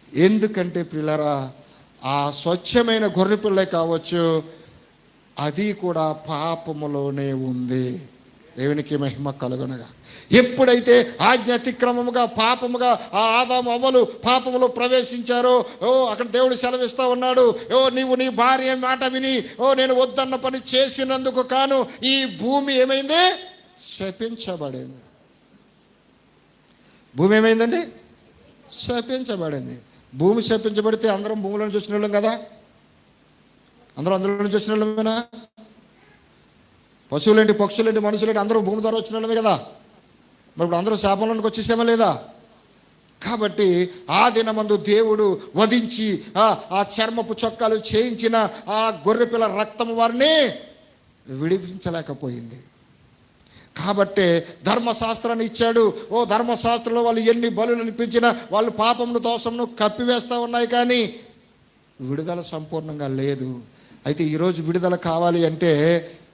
ఎందుకంటే ప్రియులారా, ఆ స్వచ్ఛమైన గొర్రెపిల్లే కావచ్చు, అది కూడా పాపములోనే ఉంది. దేవునికి మహిమ కలుగునగా. ఎప్పుడైతే ఆజ్ఞాతిక్రమముగా పాపముగా ఆ ఆదాము అవ్వలు పాపములో ప్రవేశించారో, అక్కడ దేవుడు సెలవిస్తూ ఉన్నాడు, నీవు నీ భార్య మాట విని నేను వద్దన్న పని చేసినందుకు కాను ఈ భూమి ఏమైంది? శపించబడింది. భూమి ఏమైందండి? శపించబడింది. భూమి శపించబడితే అందరం భూమిలో నుంచి వచ్చిన వాళ్ళం కదా? అందరూ అందులో నుంచి వచ్చిన వాళ్ళమేనా? పశువులేంటి, పక్షులేంటి, మనుషులేంటి, అందరూ భూమి ద్వారా వచ్చిన వాళ్ళమే కదా. మరి ఇప్పుడు అందరూ శాపంలోనికి వచ్చేసామా లేదా? కాబట్టి ఆ దినమందు దేవుడు వధించి ఆ చర్మపు చొక్కాలు చేయించిన ఆ గొర్రెపిల్ల రక్తము వారిని విడిపించలేకపోయింది. కాబట్టే ధర్మశాస్త్రాన్ని ఇచ్చాడు. ధర్మశాస్త్రంలో వాళ్ళు ఎన్ని బలులు అనిపించినా వాళ్ళు పాపమును దోషమును కప్పివేస్తూ ఉన్నాయి, కానీ విడుదల సంపూర్ణంగా లేదు. అయితే ఈరోజు విడుదల కావాలి అంటే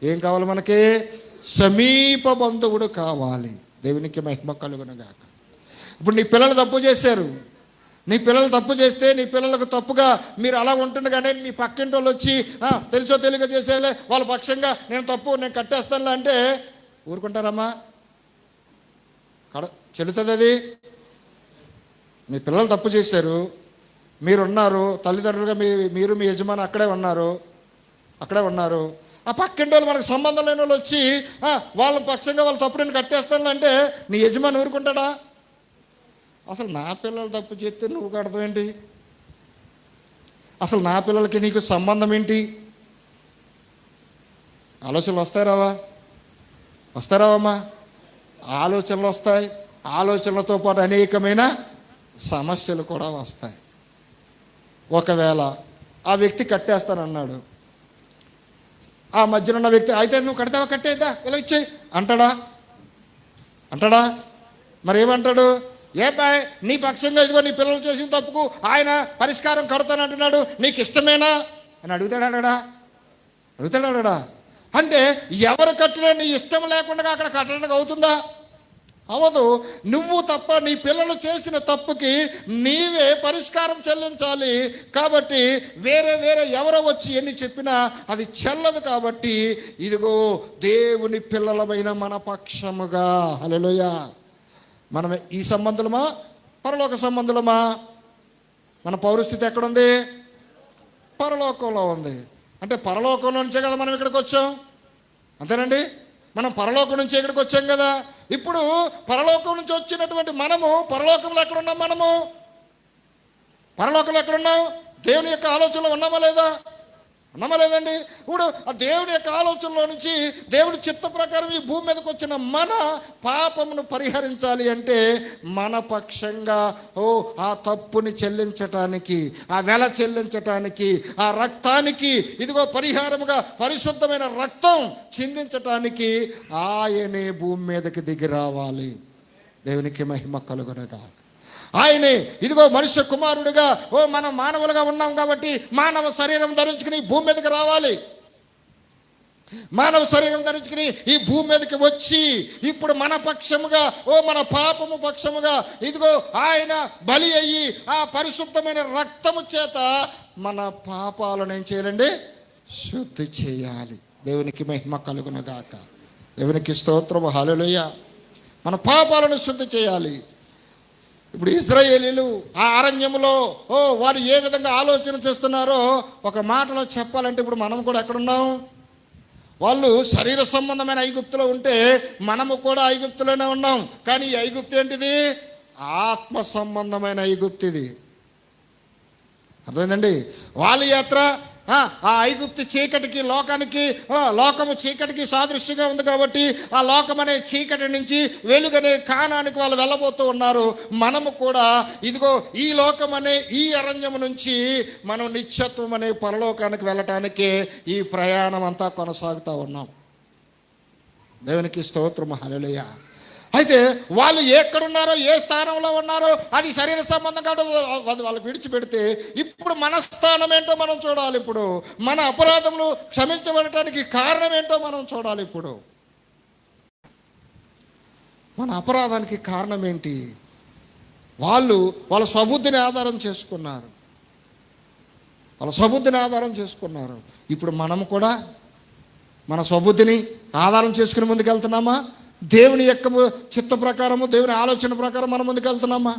ఏం కావాలి? మనకి సమీప బంధువుడు కావాలి. దేవునికి మహిమ కలుగును గాక. ఇప్పుడు నీ పిల్లలు తప్పు చేశారు. నీ పిల్లలు తప్పు చేస్తే నీ పిల్లలకు తప్పుగా మీరు అలా ఉంటుండగానే నీ పక్కింటి వాళ్ళు వచ్చి తెలుసో తెలియక చేసేలే వాళ్ళ పక్షంగా నేను కట్టేస్తానులే అంటే ఊరుకుంటారమ్మా? చెల్లుతుంది అది? మీ పిల్లలు తప్పు చేశారు, మీరున్నారు తల్లిదండ్రులుగా, మీరు మీ యజమాని అక్కడే ఉన్నారు. ఆ పక్కింటి వాళ్ళు మనకు సంబంధం లేని వాళ్ళు వచ్చి వాళ్ళ పక్షంగా వాళ్ళ తప్పు నేను కట్టేస్తాను అంటే నీ యజమాని ఊరుకుంటాడా? అసలు నా పిల్లలు తప్పు చేస్తే నువ్వు కడతావు ఏంటి? అసలు నా పిల్లలకి నీకు సంబంధం ఏంటి? ఆలోచనలు వస్తారావమ్మా? ఆలోచనలు వస్తాయి. ఆలోచనలతో పాటు అనేకమైన సమస్యలు కూడా వస్తాయి. ఒకవేళ ఆ వ్యక్తి కట్టేస్తానన్నాడు, ఆ మధ్యన ఉన్న వ్యక్తి అయితే నువ్వు కడతావా, కట్టేద్దా, ఇలా ఇచ్చేయి అంటాడా? మరి ఏమంటాడు? బాయ్ నీ పక్షంగా ఇదిగో నీ పిల్లలు చేసిన తప్పుకు ఆయన పరిష్కారం కడతానంటున్నాడు, నీకు ఇష్టమేనా అని అడుగుతాడా? అంటే ఎవరు కట్టినా నీ ఇష్టం లేకుండా అక్కడ కట్టడానికి అవుతుందా? అవదు. నువ్వు తప్ప నీ పిల్లలు చేసిన తప్పుకి నీవే పరిష్కారం చెల్లించాలి. కాబట్టి వేరే ఎవరో వచ్చి ఎన్ని చెప్పినా అది చెల్లదు. కాబట్టి ఇదిగో దేవుని పిల్లలమైన మన పక్షముగా, హల్లెలూయా, మనమే ఈ సంబంధులమా పరలోక సంబంధులమా? మన పౌరస్థితి ఎక్కడుంది? పరలోకంలో ఉంది. అంటే పరలోకంలో నుంచే కదా మనం ఇక్కడికి వచ్చాం, అంతేనండి? మనం పరలోకం నుంచి ఇక్కడికి వచ్చాం కదా. ఇప్పుడు పరలోకం నుంచి వచ్చినటువంటి మనము పరలోకంలో ఎక్కడున్నాం? పరలోకంలో ఎక్కడున్నాం? దేవుని యొక్క ఆలోచనలో ఉన్నామా లేదా? నమ్మలేదండి? ఇప్పుడు ఆ దేవుని యొక్క ఆలోచనలో నుంచి దేవుని చిత్త ప్రకారం ఈ భూమి మీదకి వచ్చిన మన పాపమును పరిహరించాలి అంటే మన పక్షంగా ఆ తప్పుని చెల్లించటానికి, ఆ వెల చెల్లించటానికి, ఆ రక్తానికి ఇదిగో పరిహారముగా పరిశుద్ధమైన రక్తం చిందించటానికి ఆయనే భూమి మీదకి దిగి రావాలి. దేవునికి మహిమ కలుగునగా. ఆయనే ఇదిగో మనుష్య కుమారుడిగా మనం మానవులుగా ఉన్నాం కాబట్టి మానవ శరీరం ధరించుకుని భూమి మీదకి రావాలి. మానవ శరీరం ధరించుకుని ఈ భూమి మీదకి వచ్చి ఇప్పుడు మన పక్షముగా మన పాపము పక్షముగా ఇదిగో ఆయన బలి అయ్యి ఆ పరిశుద్ధమైన రక్తము చేత మన పాపాలను ఏం చేయాలండి? శుద్ధి చేయాలి. దేవునికి మహిమ కలుగునగాక. దేవునికి స్తోత్రము. హల్లెలూయా. మన పాపాలను శుద్ధి చేయాలి. ఇప్పుడు ఇశ్రాయేలీలు ఆ అరణ్యములో వారు ఏ విధంగా ఆలోచన చేస్తున్నారో ఒక మాటలో చెప్పాలంటే ఇప్పుడు మనం కూడా ఎక్కడున్నాం? వాళ్ళు శరీర సంబంధమైన ఐగుప్తులో ఉంటే మనము కూడా ఐగుప్తులోనే ఉన్నాం. కానీ ఈ ఐగుప్తు ఏంటిది? ఆత్మ సంబంధమైన ఐగుప్తిది. అర్థమైందండి? వాళ్ళ యాత్ర ఆ ఐగుప్తు చీకటికి, లోకము చీకటికి సాదృశ్యంగా ఉంది కాబట్టి ఆ లోకం అనే చీకటి నుంచి వెలుగనే కానానికి వాళ్ళు వెళ్ళబోతూ ఉన్నారు. మనము కూడా ఇదిగో ఈ లోకం అనే ఈ అరణ్యము నుంచి మనం నిత్యత్వం అనే పరలోకానికి వెళ్ళటానికి ఈ ప్రయాణం అంతా కొనసాగుతూ ఉన్నాం. దేవునికి స్తోత్రం. హల్లెలూయా. అయితే వాళ్ళు ఎక్కడున్నారో, ఏ స్థానంలో ఉన్నారో అది శరీర సంబంధం కాదు. వాళ్ళకి విడిచిపెడితే ఇప్పుడు మన స్థానం ఏంటో మనం చూడాలి. ఇప్పుడు మన అపరాధములు క్షమించబడటానికి కారణం ఏంటో మనం చూడాలి. ఇప్పుడు మన అపరాధానికి కారణం ఏంటి? వాళ్ళ స్వబుద్ధిని ఆధారం చేసుకున్నారు. ఇప్పుడు మనం కూడా మన స్వబుద్ధిని ఆధారం చేసుకుని ముందుకెళ్తున్నామా? దేవుని యొక్క చిత్త ప్రకారము, దేవుని ఆలోచన ప్రకారం మనం ముందుకు వెళ్తున్నామా?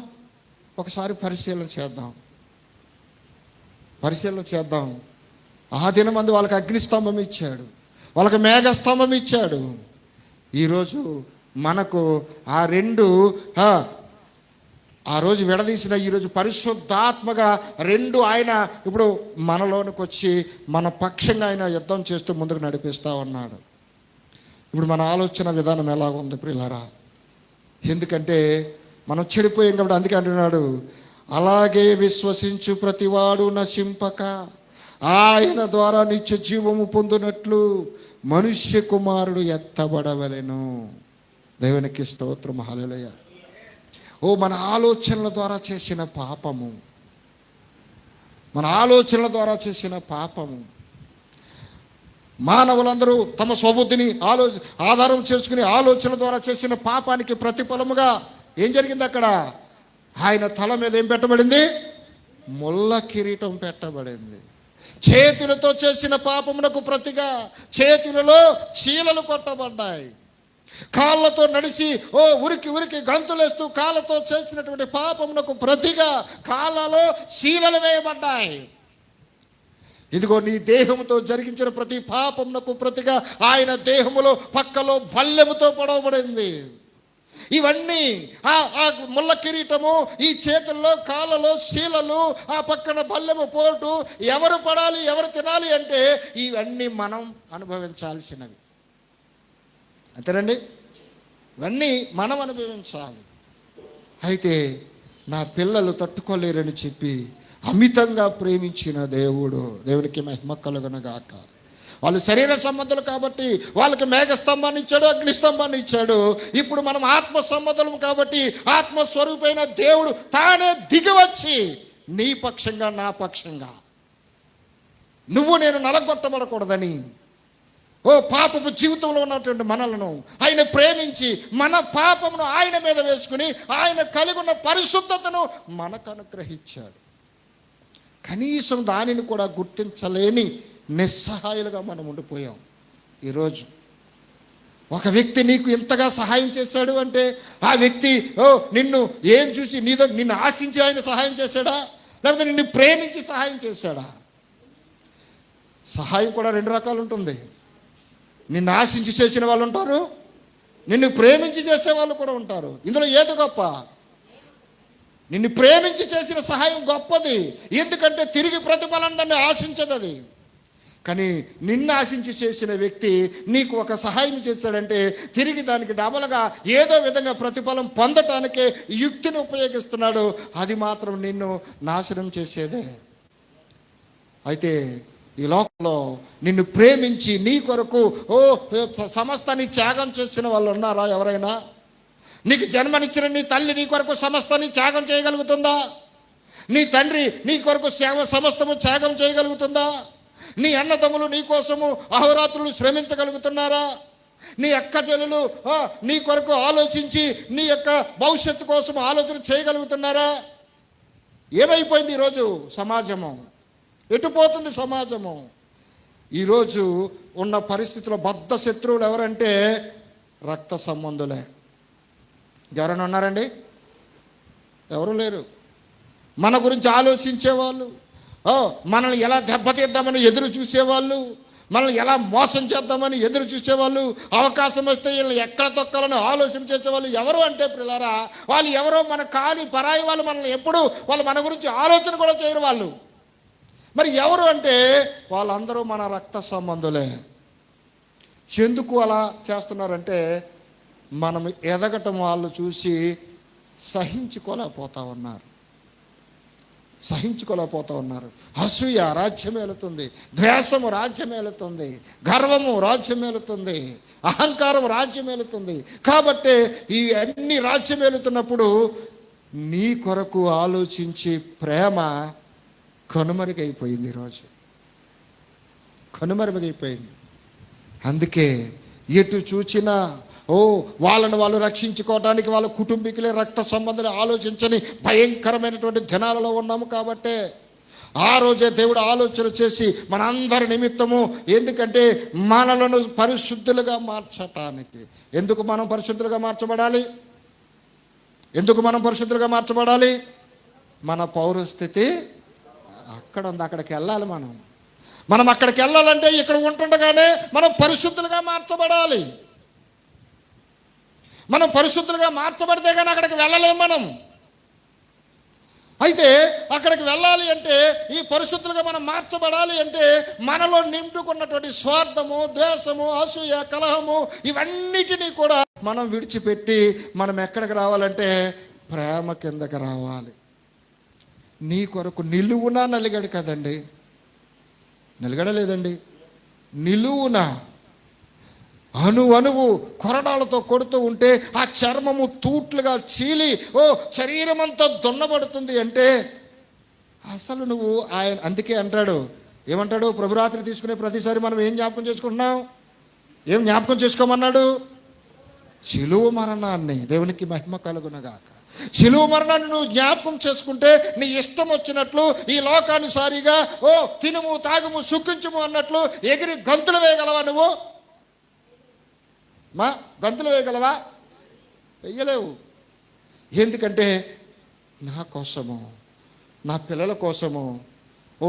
ఒకసారి పరిశీలన చేద్దాం. ఆ దినమందు వాళ్ళకి అగ్నిస్తంభం ఇచ్చాడు, వాళ్ళకి మేఘస్తంభం ఇచ్చాడు. ఈరోజు మనకు ఆ రెండు ఆ రోజు విడదీసిన ఈరోజు పరిశుద్ధాత్మగా రెండు ఆయన ఇప్పుడు మనలోనికి వచ్చి మన పక్షంగా ఆయన యుద్ధం చేస్తూ ముందుకు నడిపిస్తూ ఉన్నాడు. ఇప్పుడు మన ఆలోచన విధానం ఎలా ఉంది ప్రియులారా? ఎందుకంటే మనం చెడిపోయాం కాబట్టి. అందుకే అంటున్నాడు, అలాగే విశ్వసించు ప్రతివాడు నశింపక ఆయన ద్వారా నిత్య జీవము పొందునట్లు మనుష్య కుమారుడు ఎత్తబడవలెను. దేవునికి స్తోత్రం. హల్లెలూయా. మన ఆలోచనల ద్వారా చేసిన పాపము మానవులందరూ తమ స్వబుద్ధిని ఆధారం చేసుకుని ఆలోచన ద్వారా చేసిన పాపానికి ప్రతిఫలముగా ఏం జరిగింది? అక్కడ ఆయన తల మీద ఏం పెట్టబడింది? ముళ్ళ కిరీటం పెట్టబడింది. చేతులతో చేసిన పాపమునకు ప్రతిగా చేతులలో చీలలు కొట్టబడ్డాయి. కాళ్ళతో నడిచి ఉరికి గంతులేస్తూ కాళ్ళతో చేసినటువంటి పాపమునకు ప్రతిగా కాళ్ళలో చీలలు వేయబడ్డాయి. ఇదిగో నీ దేహముతో జరిగించిన ప్రతి పాపమునకు ప్రతిగా ఆయన దేహములో పక్కలో బల్లెముతో పొడవబడింది. ఇవన్నీ ఆ ముళ్ళ కిరీటము, ఈ చేతుల్లో కాళ్ళలో శీలలు, ఆ పక్కన బల్లెము పోటు ఎవరు పడాలి, ఎవరు తినాలి అంటే ఇవన్నీ మనం అనుభవించాల్సినవి. అంతేనండి? ఇవన్నీ మనం అనుభవించాలి. అయితే నా పిల్లలు తట్టుకోలేరని చెప్పి అమితంగా ప్రేమించిన దేవునికి మహిమ కలుగునగాక. వాళ్ళు శరీర సంబంధాలు కాబట్టి వాళ్ళకి మేఘస్తంభాన్ని ఇచ్చాడు, అగ్నిస్తంభాన్ని ఇచ్చాడు. ఇప్పుడు మనం ఆత్మ సంబంధం కాబట్టి ఆత్మస్వరూపైన దేవుడు తానే దిగివచ్చి నీ పక్షంగా, నా పక్షంగా నువ్వు నేను నలగొట్టబడకూడదని పాపపు జీవితంలో ఉన్నటువంటి మనలను ఆయన ప్రేమించి మన పాపమును ఆయన మీద వేసుకుని ఆయన కలిగి ఉన్న పరిశుద్ధతను మనకు అనుగ్రహించాడు. కనీసం దానిని కూడా గుర్తించలేని నిస్సహాయులుగా మనం ఉండిపోయాం. ఈరోజు ఒక వ్యక్తి నీకు ఇంతగా సహాయం చేశాడు అంటే ఆ వ్యక్తి నిన్ను ఏం చూసి నిన్ను ఆశించి ఆయన సహాయం చేశాడా, లేకపోతే నిన్ను ప్రేమించి సహాయం చేశాడా? సహాయం కూడా రెండు రకాలు ఉంటుంది. నిన్ను ఆశించి చేసిన వాళ్ళు ఉంటారు, నిన్ను ప్రేమించి చేసే వాళ్ళు కూడా ఉంటారు. ఇందులో ఏది గొప్ప? నిన్ను ప్రేమించి చేసిన సహాయం గొప్పది. ఎందుకంటే తిరిగి ప్రతిఫలం దాన్ని ఆశించదు అది. కానీ నిన్ను ఆశించి చేసిన వ్యక్తి నీకు ఒక సహాయం చేశాడంటే తిరిగి దానికి డబలుగా ఏదో విధంగా ప్రతిఫలం పొందటానికే యుక్తిని ఉపయోగిస్తున్నాడు. అది మాత్రం నిన్ను నాశనం చేసేదే. అయితే ఈ లోకంలో నిన్ను ప్రేమించి నీ కొరకు సమస్తాన్ని త్యాగం చేసిన వాళ్ళు ఉన్నారా? ఎవరైనా? నీకు జన్మనిచ్చిన నీ తల్లి నీ కొరకు సమస్తాన్ని త్యాగం చేయగలుగుతుందా? నీ తండ్రి నీ కొరకు సమస్తము త్యాగం చేయగలుగుతుందా? నీ అన్నదమ్ములు నీ కోసము అహోరాత్రులు శ్రమించగలుగుతున్నారా? నీ అక్క చెల్లెలు నీ కొరకు ఆలోచించి నీ యొక్క భవిష్యత్తు కోసం ఆలోచన చేయగలుగుతున్నారా? ఏమైపోయింది ఈరోజు సమాజము? ఎటుపోతుంది సమాజము? ఈరోజు ఉన్న పరిస్థితుల్లో బద్ధ శత్రువులు ఎవరంటే రక్త సంబంధులే. ఎవరైనా ఉన్నారండి? ఎవరు లేరు. మన గురించి ఆలోచించేవాళ్ళు, మనల్ని ఎలా దెబ్బతీద్దామని ఎదురు చూసేవాళ్ళు, మనల్ని ఎలా మోసం చేద్దామని ఎదురు చూసేవాళ్ళు, అవకాశం వస్తే వీళ్ళని ఎక్కడ తొక్కాలని ఆలోచన చేసేవాళ్ళు ఎవరు అంటే పిల్లారా, వాళ్ళు ఎవరో మన కాని పరాయి వాళ్ళు. మనల్ని ఎప్పుడు వాళ్ళు మన గురించి ఆలోచన కూడా చేయరు వాళ్ళు. మరి ఎవరు అంటే వాళ్ళందరూ మన రక్త సంబంధులే. ఎందుకు అలా చేస్తున్నారంటే మనం ఎదగటం వాళ్ళు చూసి సహించుకోలేకపోతా ఉన్నారు. అసూయ రాజ్యం ఏలుతుంది, ద్వేషము రాజ్యం ఏలుతుంది, గర్వము రాజ్యం ఏలుతుంది, అహంకారం రాజ్యం ఏలుతుంది. కాబట్టి ఈ అన్ని రాజ్యం ఏలుతున్నప్పుడు నీ కొరకు ఆలోచించి ప్రేమ కనుమరుగైపోయింది. ఈరోజు కనుమరుగైపోయింది. అందుకే ఎటు చూచినా వాళ్ళను వాళ్ళు రక్షించుకోవడానికి వాళ్ళ కుటుంబీకులే రక్త సంబంధాలు ఆలోచించని భయంకరమైనటువంటి దినాలలో ఉన్నాము. కాబట్టే ఆ రోజే దేవుడు ఆలోచన చేసి మనందరి నిమిత్తము, ఎందుకంటే మనలను పరిశుద్ధులుగా మార్చటానికి. ఎందుకు మనం పరిశుద్ధులుగా మార్చబడాలి? మన పౌరస్థితి అక్కడ ఉంది. అక్కడికి వెళ్ళాలి. మనం అక్కడికి వెళ్ళాలంటే ఇక్కడ ఉంటుండగానే మనం పరిశుద్ధులుగా మార్చబడాలి. మనం పరిశుద్ధులుగా మార్చబడితే కానీ అక్కడికి వెళ్ళలేము మనం. అయితే అక్కడికి వెళ్ళాలి అంటే, ఈ పరిశుద్ధులుగా మనం మార్చబడాలి అంటే మనలో నిండుకున్నటువంటి స్వార్థము, ద్వేషము, అసూయ, కలహము ఇవన్నిటినీ కూడా మనం విడిచిపెట్టి మనం ఎక్కడికి రావాలంటే ప్రేమ కిందకి రావాలి. నీ కొరకు నిలువునా నలిగాడు కదండి? నలిగడలేదండి. నిలువునా అణువు కొరడాలతో కొడుతూ ఉంటే ఆ చర్మము తూట్లుగా చీలి శరీరం అంతా దున్నబడుతుంది అంటే అసలు నువ్వు ఆయన అందుకే ఏమంటాడు ప్రభురాత్రి తీసుకునే ప్రతిసారి మనం ఏం జ్ఞాపకం చేసుకోమన్నాడు? శిలువ మరణాన్ని. దేవునికి మహిమ కలుగునగాక. శిలువ మరణాన్ని నువ్వు జ్ఞాపకం చేసుకుంటే నీ ఇష్టం వచ్చినట్లు ఈ లోకానుసారిగా తినుము తాగుము సుఖించుము అన్నట్లు ఎగిరి గంతులు వేయగలవా? నువ్వు గంతులు వేయగలవా? వెయ్యలేవు. ఎందుకంటే నా కోసము, నా పిల్లల కోసము,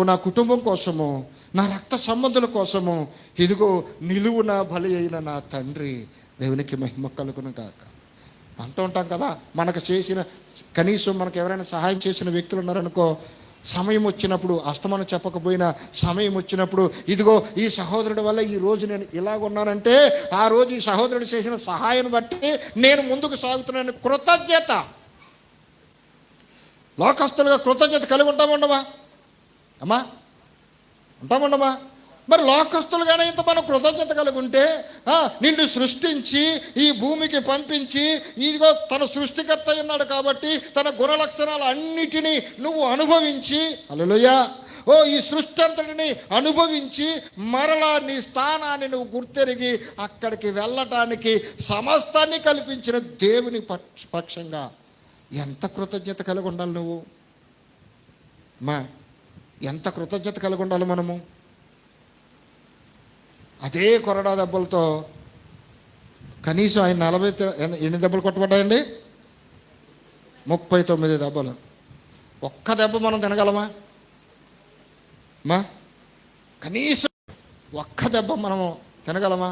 నా కుటుంబం కోసము, నా రక్త సంబంధుల కోసము ఇదిగో నిలువున బలి అయిన నా తండ్రి. దేవునికి మహిమ కలుగును గాక. అంటూ ఉంటాం కదా, మనకు చేసిన కనీసం మనకు ఎవరైనా సహాయం చేసిన వ్యక్తులు ఉన్నారనుకో, సమయం వచ్చినప్పుడు అస్తమానం చెప్పకపోయినా సమయం వచ్చినప్పుడు ఇదిగో ఈ సహోదరుడి వల్ల ఈ రోజు నేను ఇలాగున్నానంటే ఆ రోజు ఈ సహోదరుడు చేసిన సహాయం బట్టి నేను ముందుకు సాగుతున్నాను. కృతజ్ఞత. లోకస్తులుగా కృతజ్ఞత కలిగి ఉంటాముండమా అమ్మా? ఉంటాముండమా? మరి లోకస్తులుగానే ఇంత మనం కృతజ్ఞత కలిగి ఉంటే నిన్ను సృష్టించి ఈ భూమికి పంపించి ఇదిగో తన సృష్టికర్త ఉన్నాడు కాబట్టి తన గుణలక్షణాలు అన్నిటినీ నువ్వు అనుభవించి హల్లెలూయా ఈ సృష్టి అంతటిని అనుభవించి మరలా నీ స్థానాన్ని నువ్వు గుర్తెరిగి అక్కడికి వెళ్ళటానికి సమస్తాన్ని కల్పించిన దేవుని పక్షంగా ఎంత కృతజ్ఞత కలిగి ఉండాలి నువ్వు? ఎంత కృతజ్ఞత కలిగి ఉండాలి మనము? అదే కొరడా దెబ్బలతో కనీసం ఆయన 40 ఎన్ని దెబ్బలు కొట్టబడ్డాయండి? 39 దెబ్బలు. ఒక్క దెబ్బ మనం తినగలమా? కనీసం ఒక్క దెబ్బ మనము తినగలమా?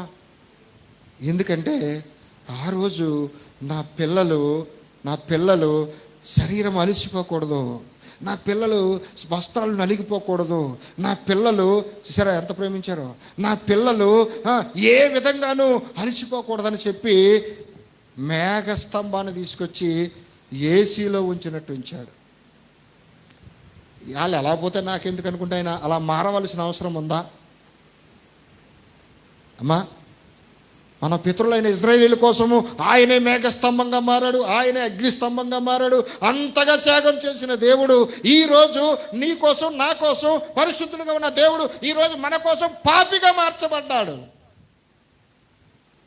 ఎందుకంటే ఆ రోజు నా పిల్లలు శరీరం అలసిపోకూడదు, నా పిల్లలు వస్త్రాలు నలిగిపోకూడదు, నా పిల్లలు చూసారా ఎంత ప్రేమించారో, నా పిల్లలు ఏ విధంగానూ అలసిపోకూడదని చెప్పి మేఘస్తంభాన్ని తీసుకొచ్చి ఏసీలో ఉంచినట్టు ఉంచాడు. వాళ్ళు ఎలా పోతే నాకెందుకు అనుకుంటే ఆయన అలా మారవలసిన అవసరం ఉందా? అమ్మా, మన పితరులైన ఇశ్రాయేలీయుల కోసము ఆయనే మేఘస్తంభంగా మారాడు, ఆయనే అగ్నిస్తంభంగా మారాడు. అంతగా త్యాగం చేసిన దేవుడు ఈరోజు నీ కోసం నా కోసం పరిశుద్ధుడుగా ఉన్న దేవుడు ఈరోజు మన కోసం పాపిగా మార్చబడ్డాడు.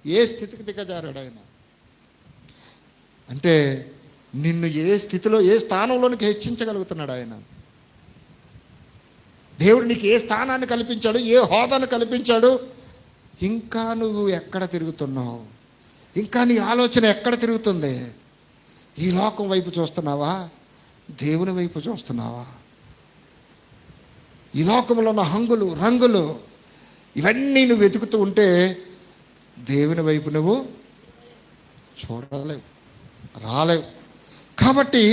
ఏ స్థితికి దిగజారాడు ఆయన అంటే నిన్ను ఏ స్థితిలో ఏ స్థానంలోనికి హెచ్చించగలుగుతున్నాడు ఆయన. దేవుడు నీకు ఏ స్థానాన్ని కల్పించాడు, ఏ హోదాను కల్పించాడు. ఇంకా నువ్వు ఎక్కడ తిరుగుతున్నావు? ఇంకా నీ ఆలోచన ఎక్కడ తిరుగుతుంది? ఈ లోకం వైపు చూస్తున్నావా, దేవుని వైపు చూస్తున్నావా? ఈ లోకంలో ఉన్న హంగులు రంగులు ఇవన్నీ నువ్వు వెతుకుతూ ఉంటే దేవుని వైపు నువ్వు చూడలేవు, రాలేవు. కాబట్టి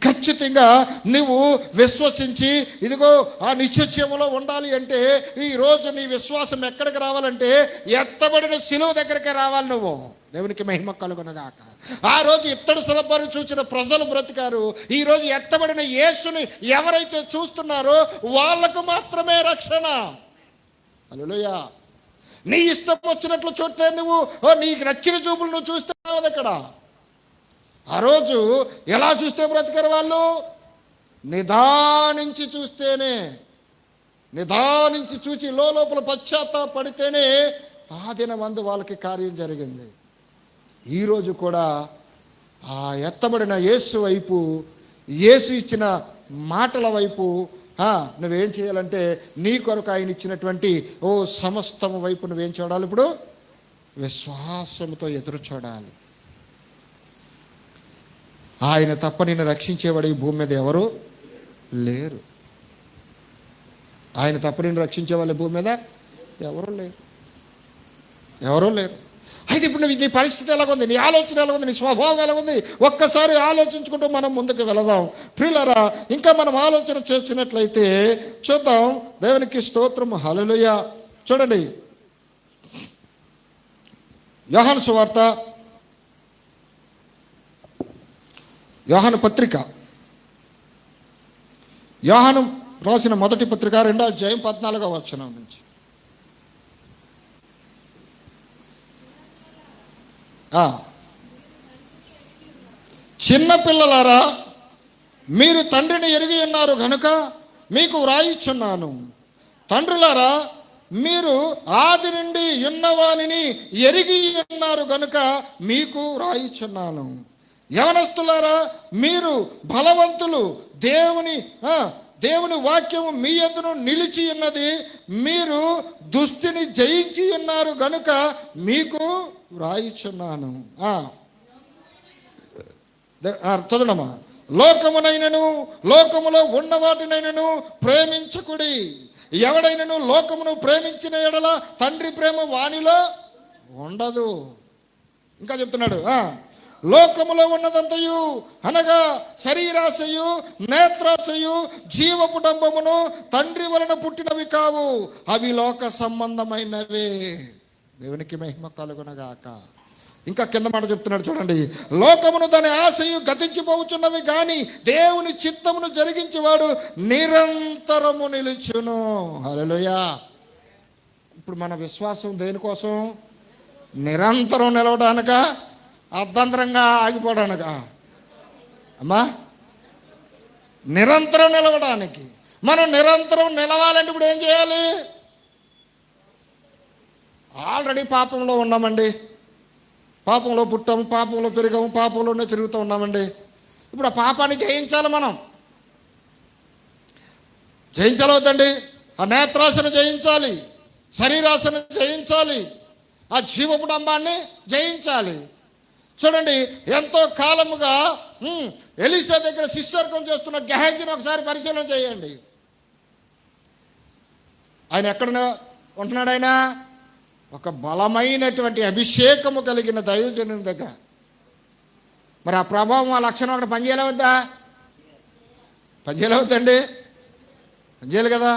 ఖచ్చితంగా నువ్వు విశ్వసించి ఇదిగో ఆ నిత్యజీవంలో ఉండాలి అంటే ఈరోజు నీ విశ్వాసం ఎక్కడికి రావాలంటే ఎత్తబడిన శిలువ దగ్గరికి రావాలి. నువ్వు దేవునికి మహిమ కలుగునగాక. ఆ రోజు ఇత్తడి శిలపను చూసిన ప్రజలు బ్రతికారు. ఈరోజు ఎత్తబడిన యేసుని ఎవరైతే చూస్తున్నారో వాళ్ళకు మాత్రమే రక్షణ. హల్లెలూయా. నీ ఇష్టం వచ్చినట్లు చూస్తే నువ్వు నీకు నచ్చిన చూపులు నువ్వు చూస్తే అక్కడ ఆ రోజు ఎలా చూస్తే బ్రతికారు వాళ్ళు? నిదానించి చూస్తేనే, నిదానించి చూసి లోపల పశ్చాత్తాపడితేనే ఆ దినమందు వాళ్ళకి కార్యం జరిగింది. ఈరోజు కూడా ఆ ఎత్తబడిన యేసు వైపు, యేసు ఇచ్చిన మాటల వైపు నువ్వేం చేయాలంటే నీ కొరకు ఆయన ఇచ్చినటువంటి సమస్తము వైపు నువ్వేం చూడాలి? ఇప్పుడు విశ్వాసంతో ఎదురు చూడాలి. ఆయన తప్ప నిన్ను రక్షించేవాడు ఈ భూమి మీద ఎవరు లేరు. ఆయన తప్ప నిన్ను రక్షించే వాళ్ళు భూమి మీద ఎవరూ లేరు, ఎవరూ లేరు. అయితే ఇప్పుడు నీ పరిస్థితి ఎలాగుంది, నీ ఆలోచన ఎలాగుంది, నీ స్వభావం ఎలాగుంది? ఒక్కసారి ఆలోచించుకుంటూ మనం ముందుకు వెళదాం. ప్రియులారా, ఇంకా మనం ఆలోచన చేసినట్లయితే చూద్దాం. దేవునికి స్తోత్రం. హల్లెలూయా. చూడండి, యోహాను సువార్త, యోహాను పత్రిక, యోహాను రాసిన మొదటి పత్రిక 2వ అధ్యాయం 14వ వచనం నుంచి. చిన్నపిల్లలారా, మీరు తండ్రిని ఎరిగి ఉన్నారు గనుక మీకు వ్రాయిచున్నాను. తండ్రులారా, మీరు ఆది నుండి ఉన్నవానిని ఎరిగి ఉన్నారు గనుక మీకు వ్రాయిచున్నాను. యవనస్తులారా, మీరు బలవంతులు, దేవుని వాక్యము మీ యందును నిలిచి ఉన్నది, మీరు దుష్టిని జయించి ఉన్నారు గనుక మీకు వ్రాయిచున్నాను. చదవడమా. లోకమునైనను లోకములో ఉన్న వాటినైనను ప్రేమించకుడి. ఎవడైనను లోకమును ప్రేమించిన ఎడల తండ్రి ప్రేమ వానిలో ఉండదు. ఇంకా చెప్తున్నాడు, లోకములో ఉన్నదంతయు అనగా శరీరాశయు, నేత్రాశయు, జీవపుటంబమును తండ్రి వలన పుట్టినవి కావు, అవి లోక సంబంధమైనవే. దేవునికి మహిమ కలుగునగాక. ఇంకా కింద మాట చెప్తున్నాడు చూడండి, లోకమును దాని ఆశయు గతించిపోవచ్చున్నవి కానీ దేవుని చిత్తమును జరిగించేవాడు నిరంతరము నిలుచును. హల్లెలూయా. ఇప్పుడు మన విశ్వాసం దేనికోసం? నిరంతరం నిలవడానిక, అర్ధంతరంగా ఆగిపోవడానిక? అమ్మా, నిరంతరం నిలవడానికి. మనం నిరంతరం నిలవాలంటే ఇప్పుడు ఏం చేయాలి? ఆల్రెడీ పాపంలో ఉన్నామండి, పాపంలో పుట్టాము, పాపంలో పెరిగాము, పాపంలోనే తిరుగుతూ ఉన్నామండి. ఇప్పుడు ఆ పాపాన్ని జయించాలి. మనం జయించాలవుతండి. ఆ నేత్రాశను జయించాలి, శరీరాశను జయించాలి, ఆ జీవపుడంబాన్ని జయించాలి. చూడండి, ఎంతో కాలముగా ఎలీషా దగ్గర శిష్యర్కం చేస్తున్న గెహజీని ఒకసారి పరిశీలన చేయండి. ఆయన ఎక్కడ ఉంటున్నాడు? ఆయన ఒక బలమైనటువంటి అభిషేకము కలిగిన దైవజనుని దగ్గర. మరి ఆ ప్రభావం, ఆ లక్షణం అక్కడ పనిచేయాలి వద్దా? పనిచేయాలి వద్దండి? పనిచేయాలి కదా.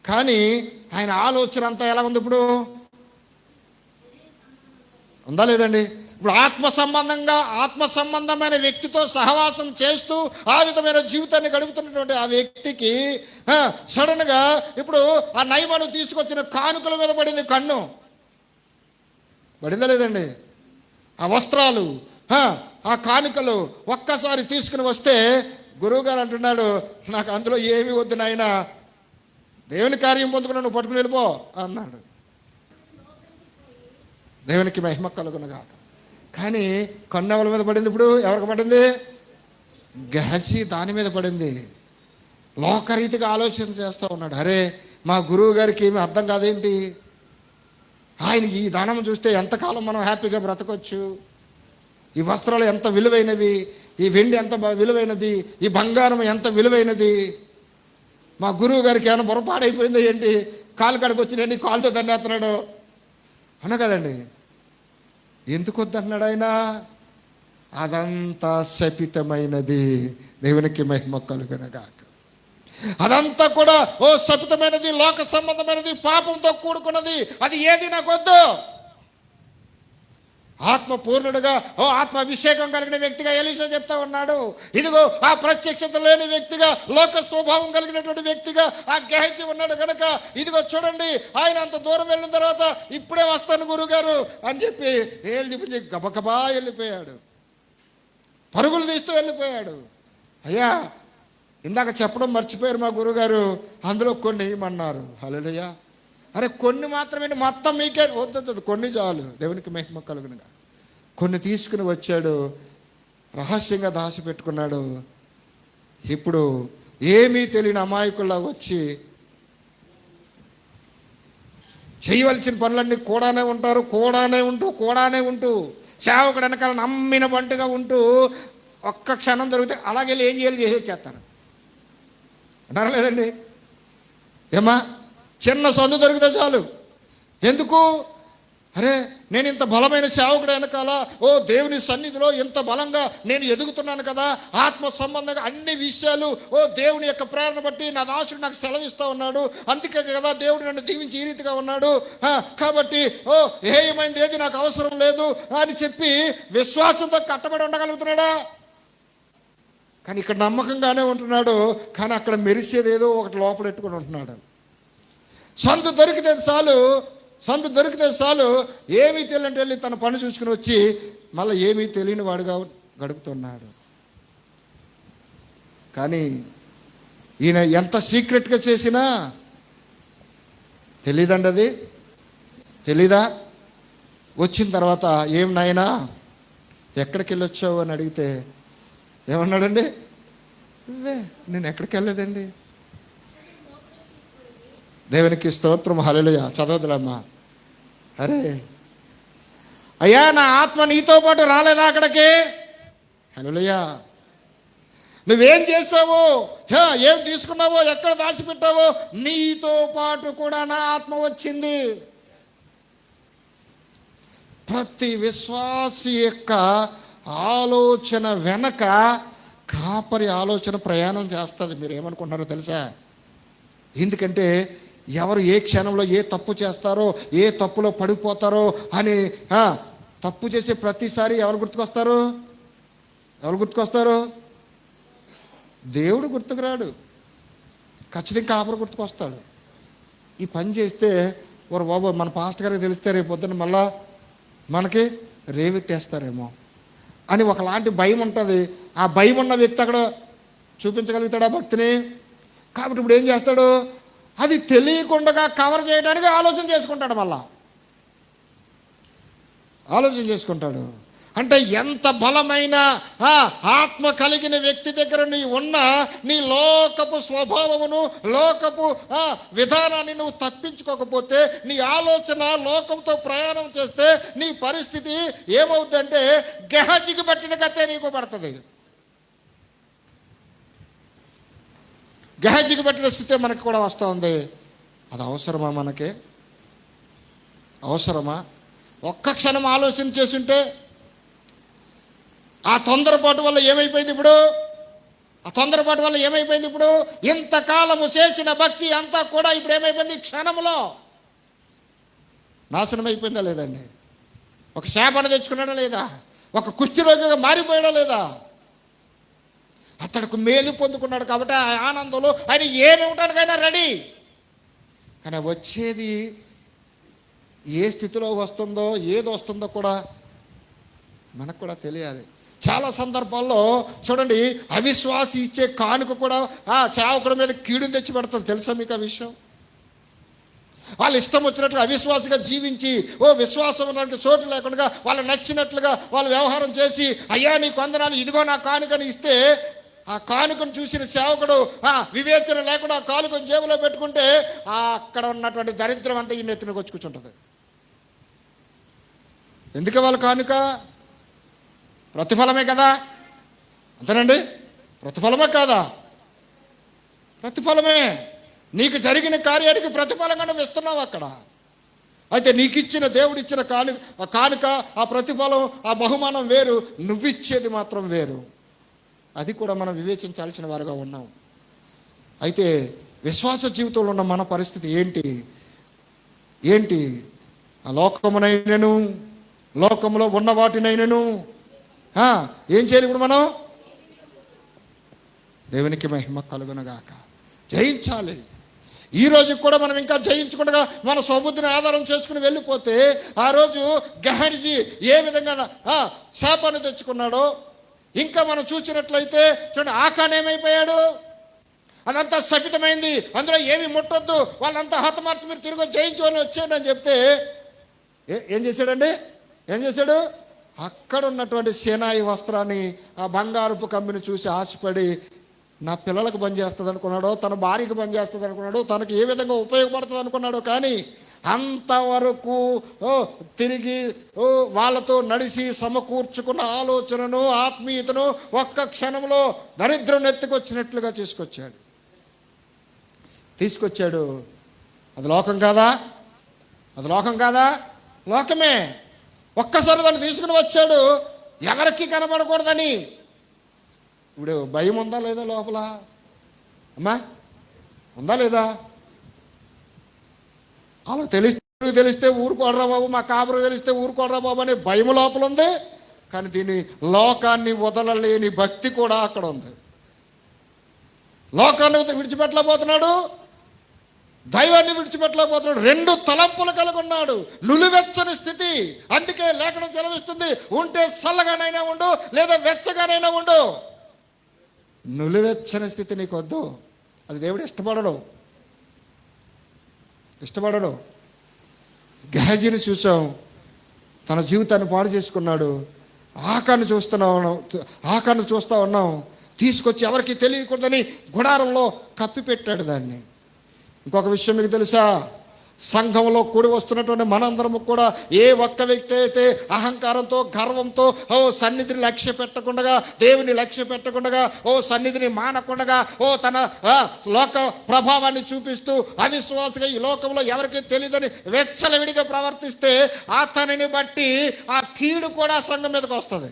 కానీ ఆయన ఆలోచన అంతా ఎలా ఉంది ఇప్పుడు? ఉందా లేదండి? ఇప్పుడు ఆత్మ సంబంధమైన వ్యక్తితో సహవాసం చేస్తూ ఆ విధమైన జీవితాన్ని గడుపుతున్నటువంటి ఆ వ్యక్తికి సడన్గా ఇప్పుడు ఆ నయమాను తీసుకొచ్చిన కానుకల మీద పడింది కన్ను. పడిందా లేదండి? ఆ వస్త్రాలు, ఆ కానుకలు ఒక్కసారి తీసుకుని వస్తే గురువుగారు అంటున్నాడు, నాకు అందులో ఏమీ వద్దు నాయనా, దేవుని కార్యం పొందుకున్నా, నువ్వు పట్టుకుని వెళ్ళిపో అన్నాడు. దేవునికి మహిమ కలుగునుగాక. కానీ కన్ను ఎవరి మీద పడింది? ఇప్పుడు ఎవరికి పడింది? గెహజీ దాని మీద పడింది. లోకరీతిగా ఆలోచన చేస్తూ ఉన్నాడు, అరే మా గురువు గారికి ఏమీ అర్థం కాదేంటి, ఆయనకి ఈ దానం చూస్తే ఎంతకాలం మనం హ్యాపీగా బ్రతకొచ్చు, ఈ వస్త్రాలు ఎంత విలువైనవి, ఈ వెండి ఎంత విలువైనది, ఈ బంగారం ఎంత విలువైనది, మా గురువు గారికి ఏమైనా పొరపాడైపోయిందో ఏంటి, కాలు కడికి వచ్చినండి కాలుతో దండేస్తున్నాడు అన్న కదండి. ఎందుకు వద్దంటున్నాడు ఆయన? అదంతా శపితమైనది. దేవునికి మహిమ కలుగునుగాక. అదంతా కూడా శపితమైనది, లోక సంబంధమైనది, పాపంతో కూడుకున్నది. అది ఏది నాకు వద్దు. ఆత్మ పూర్ణుడుగా, ఆత్మ అభిషేకం కలిగిన వ్యక్తిగా ఎలీషా చెప్తా ఉన్నాడు. ఇదిగో ఆ ప్రత్యక్షత లేని వ్యక్తిగా, లోక స్వభావం కలిగినటువంటి వ్యక్తిగా ఆ గెహజీ ఉన్నాడు కనుక, ఇదిగో చూడండి, ఆయన అంత దూరం వెళ్ళిన తర్వాత ఇప్పుడే వస్తాను గురుగారు అని చెప్పి ఏళ్ళు చూపించి గబగబా వెళ్ళిపోయాడు, పరుగులు తీస్తూ వెళ్ళిపోయాడు. అయ్యా ఇందాక చెప్పడం మర్చిపోయారు మా గురుగారు, అందులో కొన్ని ఇవ్వమన్నారు. హల్లెలూయా. అరే కొన్ని మాత్రమే, మొత్తం మీకే వద్దు, కొన్ని చాలు. దేవునికి మహిమ కలుగునుగా. కొన్ని తీసుకుని వచ్చాడు, రహస్యంగా దాచిపెట్టుకున్నాడు. ఇప్పుడు ఏమీ తెలియని అమాయకుల్లా వచ్చి చేయవలసిన పనులన్నీ కూడానే ఉంటూ సేవకుడు వెనకాల నమ్మిన బంటుగా ఉంటూ ఒక్క క్షణం దొరికితే అలాగే ఏం చేయాలి చేసి వచ్చేస్తారు. అంటారా లేదండి? ఏమా చిన్న సందు దొరికితే చాలు. ఎందుకు? అరే నేను ఇంత బలమైన సేవకుడు వెనకాల దేవుని సన్నిధిలో ఇంత బలంగా నేను ఎదుగుతున్నాను కదా, ఆత్మ సంబంధంగా అన్ని విషయాలు దేవుని యొక్క ప్రేరణ బట్టి నా దాసుడు నాకు సెలవిస్తూ ఉన్నాడు, అందుకే కదా దేవుడు నన్ను దీవించి ఈ రీతిగా ఉన్నాడు, కాబట్టి ఏమైంది ఏది నాకు అవసరం లేదు అని చెప్పి విశ్వాసంతో కట్టబడి ఉండగలుగుతున్నాడా? కానీ ఇక్కడ నమ్మకంగానే ఉంటున్నాడు, కానీ అక్కడ మెరిసేది ఏదో ఒకటి లోపల పెట్టుకుని ఉంటున్నాడు. సందు దొరికితే చాలు ఏమీ తెలియని వెళ్ళి తన పని చూసుకుని వచ్చి మళ్ళీ ఏమీ తెలియని వాడుగా గడుపుతున్నాడు. కానీ ఈయన ఎంత సీక్రెట్గా చేసినా తెలీదండి. అది తెలీదా? వచ్చిన తర్వాత ఏం నాయనా ఎక్కడికి వెళ్ళొచ్చావు అని అడిగితే ఏమన్నాడండి? నేను ఎక్కడికి వెళ్ళలేదండి. దేవునికి స్తోత్రం. హల్లెలూయా. చదవదులమ్మా. అరే అయ్యా నా ఆత్మ నీతో పాటు రాలేదా అక్కడికి? హల్లెలూయా. నువ్వేం చేసావో, ఏం తీసుకున్నావో, ఎక్కడ దాచిపెట్టావో, నీతో పాటు కూడా నా ఆత్మ వచ్చింది. ప్రతి విశ్వాసి యొక్క ఆలోచన వెనక కాపరి ఆలోచన ప్రయాణం చేస్తుంది. మీరు ఏమనుకుంటున్నారో తెలుసా? ఎందుకంటే ఎవరు ఏ క్షణంలో ఏ తప్పు చేస్తారో, ఏ తప్పులో పడిపోతారో అని తప్పు చేసే ప్రతిసారి ఎవరు గుర్తుకొస్తారు? దేవుడు గుర్తుకురాడు, ఖచ్చితంగా కాపరి గుర్తుకొస్తాడు. ఈ పని చేస్తే బాబు మన పాస్టర్ గారికి తెలిస్తే రేపు పొద్దున్న మళ్ళా మనకి రేవిట్టేస్తారేమో అని ఒకలాంటి భయం ఉంటుంది. ఆ భయం ఉన్న వ్యక్తి అక్కడ చూపించగలుగుతాడు ఆ భక్తిని. కాబట్టి ఇప్పుడు ఏం చేస్తాడు? అది తెలియకుండా కవర్ చేయడానికి ఆలోచన చేసుకుంటాడు. అంటే ఎంత బలమైన ఆత్మ కలిగిన వ్యక్తి దగ్గర నీ ఉన్న నీ లోకపు స్వభావమును, లోకపు విధానాన్ని నువ్వు తప్పించుకోకపోతే, నీ ఆలోచన లోకంతో ప్రయాణం చేస్తే నీ పరిస్థితి ఏమవుతుందంటే గెహజీకి పట్టిన గతే నీకు పడుతుంది. గెహజీకి పట్టిన స్థితి మనకి కూడా వస్తూ ఉంది. అది అవసరమా? మనకి అవసరమా? ఒక్క క్షణం ఆలోచన చేసుంటే ఆ తొందరపాటు వల్ల ఏమైపోయింది ఇప్పుడు? ఇంతకాలము చేసిన భక్తి అంతా కూడా ఇప్పుడు ఏమైపోయింది? క్షణంలో నాశనం అయిపోయిందా లేదండి? ఒక శాపను తెచ్చుకున్నాడా లేదా? ఒక కుష్ఠరోగిగా మారిపోయాడా లేదా? అతడికి మేలు పొందుకున్నాడు కాబట్టి ఆ ఆనందంలో ఆయన ఏమి ఉండడానికైనా రెడీ. కానీ వచ్చేది ఏ స్థితిలో వస్తుందో, ఏది వస్తుందో కూడా మనకు కూడా తెలియాలి. చాలా సందర్భాల్లో చూడండి, అవిశ్వాసి ఇచ్చే కానుక కూడా ఆ సేవకుడి మీద కీడుని తెచ్చి పెడతారు. తెలుసా మీకు ఆ విషయం? వాళ్ళు ఇష్టం వచ్చినట్లుగా అవిశ్వాసిగా జీవించి విశ్వాసం ఉన్నట్టు చోటు లేకుండా వాళ్ళు నచ్చినట్లుగా వాళ్ళు వ్యవహారం చేసి, అయ్యా నీ కొందనాలు ఇదిగో నా కానుకని ఇస్తే, ఆ కానుకను చూసిన సేవకుడు వివేచన లేకుండా ఆ కానుకను జేబులో పెట్టుకుంటే అక్కడ ఉన్నటువంటి దరిద్రం అంతా ఈ నెత్తినకు వచ్చి కూర్చుంటుంది. ఎందుకు వాళ్ళ కానుక? ప్రతిఫలమే కదా, అంతేనండి? ప్రతిఫలమే కాదా? ప్రతిఫలమే. నీకు జరిగిన కార్యానికి ప్రతిఫలంగా నువ్వు ఇస్తున్నావు అక్కడ. అయితే నీకు ఇచ్చిన దేవుడిచ్చిన కానుక, ఆ ప్రతిఫలం, ఆ బహుమానం వేరు, నువ్విచ్చేది మాత్రం వేరు. అది కూడా మనం వివేచించాల్సిన వారుగా ఉన్నాం. అయితే విశ్వాస జీవితంలో ఉన్న మన పరిస్థితి ఏంటి? ఆ లోకమునైనను, లోకములో ఉన్న వాటినైనను ఏం చేయాలి ఇప్పుడు మనం? దేవునికి మహిమ కలుగునగాక. జయించాలి. ఈ రోజు కూడా మనం ఇంకా జయించకుండా మన స్వబుద్ధిని ఆధారం చేసుకుని వెళ్ళిపోతే, ఆ రోజు గెహజీ ఏ విధంగా శాపాన్ని తెచ్చుకున్నాడో ఇంకా మనం చూసినట్లయితే చూడండి, ఆకాన్ ఏమైపోయాడు? అదంతా శపితమైంది, అందులో ఏమి ముట్టొద్దు, వాళ్ళంతా హతమార్చి మీరు తిరిగి జయించుకొని వచ్చాడు అని చెప్తే ఏం చేశాడు? అక్కడ ఉన్నటువంటి సేనాయి వస్త్రాన్ని, ఆ బంగారపు కమ్మిని చూసి ఆశపడి నా పిల్లలకు పనిచేస్తుంది అనుకున్నాడో, తన భార్యకు పనిచేస్తుంది అనుకున్నాడు, తనకు ఏ విధంగా ఉపయోగపడుతుంది అనుకున్నాడో, కానీ అంతవరకు తిరిగి వాళ్ళతో నడిచి సమకూర్చుకున్న ఆలోచనను, ఆత్మీయతను ఒక్క క్షణంలో దరిద్రం ఎత్తుకొచ్చినట్లుగా తీసుకొచ్చాడు. అది లోకం కాదా? లోకమే. ఒక్కసారి దాన్ని తీసుకుని వచ్చాడు, ఎవరికి కనబడకూడదని. ఇప్పుడు భయం ఉందా లేదా లోపల? అమ్మా ఉందా లేదా? అలా తెలిస్తే ఊరుకోడరా బాబు, మా కాపురు తెలిస్తే ఊరుకోడరా బాబు అనే భయం లోపల ఉంది. కానీ దీని లోకాన్ని వదలలేని భక్తి కూడా అక్కడ ఉంది. లోకాన్ని విడిచిపెట్టలేకపోతున్నాడు, దైవాన్ని విడిచిపెట్టలేకపోతున్నాడు. రెండు తలంపులు కలిగి ఉన్నాడు, నులివెచ్చని స్థితి. అందుకే లేఖనం సెలవిస్తుంది, ఉంటే చల్లగానైనా ఉండు, లేదా వెచ్చగానైనా ఉండు. నులివెచ్చని స్థితి నీకు వద్దు. అది దేవుడు ఇష్టపడడు. గెహజీని చూసాం, తన జీవితాన్ని పాడు చేసుకున్నాడు. ఆకాన్ని చూస్తూ ఉన్నాం. తీసుకొచ్చి ఎవరికి తెలియకూడదని గుడారంలో కప్పిపెట్టాడు దాన్ని. ఇంకొక విషయం మీకు తెలుసా? సంఘంలో కూడి వస్తున్నటువంటి మనందరము కూడా ఏ ఒక్క వ్యక్తి అయితే అహంకారంతో, గర్వంతో సన్నిధిని లక్ష్య పెట్టకుండా, దేవుని లక్ష్య పెట్టకుండా, సన్నిధిని మానకుండా, తన లోక ప్రభావాన్ని చూపిస్తూ అవిశ్వాసగా ఈ లోకంలో ఎవరికి తెలియదని వెచ్చలవిడిగా ప్రవర్తిస్తే అతనిని బట్టి ఆ కీడు కూడా సంఘం మీదకి వస్తుంది.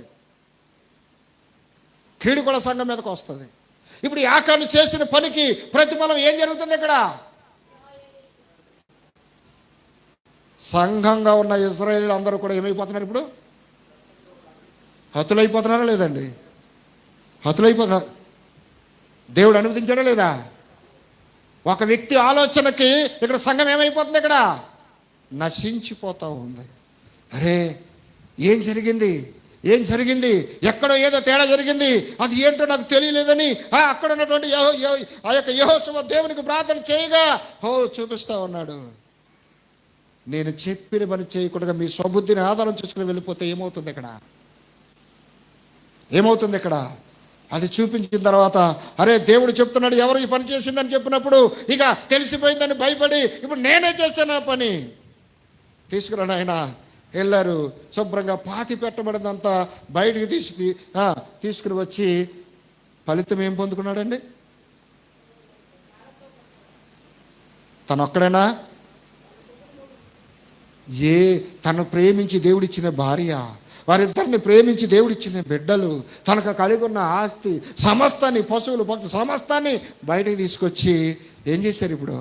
ఇప్పుడు ఈ ఆకాను చేసిన పనికి ప్రతిఫలం ఏం జరుగుతుంది? ఇక్కడ సంఘంగా ఉన్న ఇశ్రాయేలీయులు అందరూ కూడా ఏమైపోతున్నారు? ఇప్పుడు హతులైపోతున్నారా లేదండి? హతులైపోతున్నారు. దేవుడు అనుమతించాడా లేదా? ఒక వ్యక్తి ఆలోచనకి ఇక్కడ సంఘం ఏమైపోతుంది? ఇక్కడ నశించిపోతూ ఉంది. అరే ఏం జరిగింది? ఎక్కడో ఏదో తేడా జరిగింది, అది ఏంటో నాకు తెలియలేదని అక్కడ ఉన్నటువంటి ఆ యొక్క యెహోషువ దేవునికి ప్రార్థన చేయగా చూపిస్తూ ఉన్నాడు. నేను చెప్పిన పని చేయకుండా మీ స్వబుద్ధిని ఆధారం చేసుకుని వెళ్ళిపోతే ఏమవుతుంది ఇక్కడ? అది చూపించిన తర్వాత అరే దేవుడు చెప్తున్నాడు ఎవరు ఈ పని చేసిందని చెప్పినప్పుడు ఇక తెలిసిపోయిందని భయపడి ఇప్పుడు నేనే చేశాను ఆ పని. తీసుకురాను ఆయన వెళ్ళారు. శుభ్రంగా పాతి పెట్టబడినంత బయటికి తీసుకుని వచ్చి ఫలితం ఏం పొందుకున్నాడండి? తనొక్కడైనా తను ప్రేమించి దేవుడిచ్చిన భార్య, వారిద్దరిని ప్రేమించి దేవుడిచ్చిన బిడ్డలు, తనకు కలిగి ఉన్న ఆస్తి సమస్తాన్ని, పశువులు భక్తులు సమస్తాన్ని బయటకు తీసుకొచ్చి ఏం చేశారు ఇప్పుడు?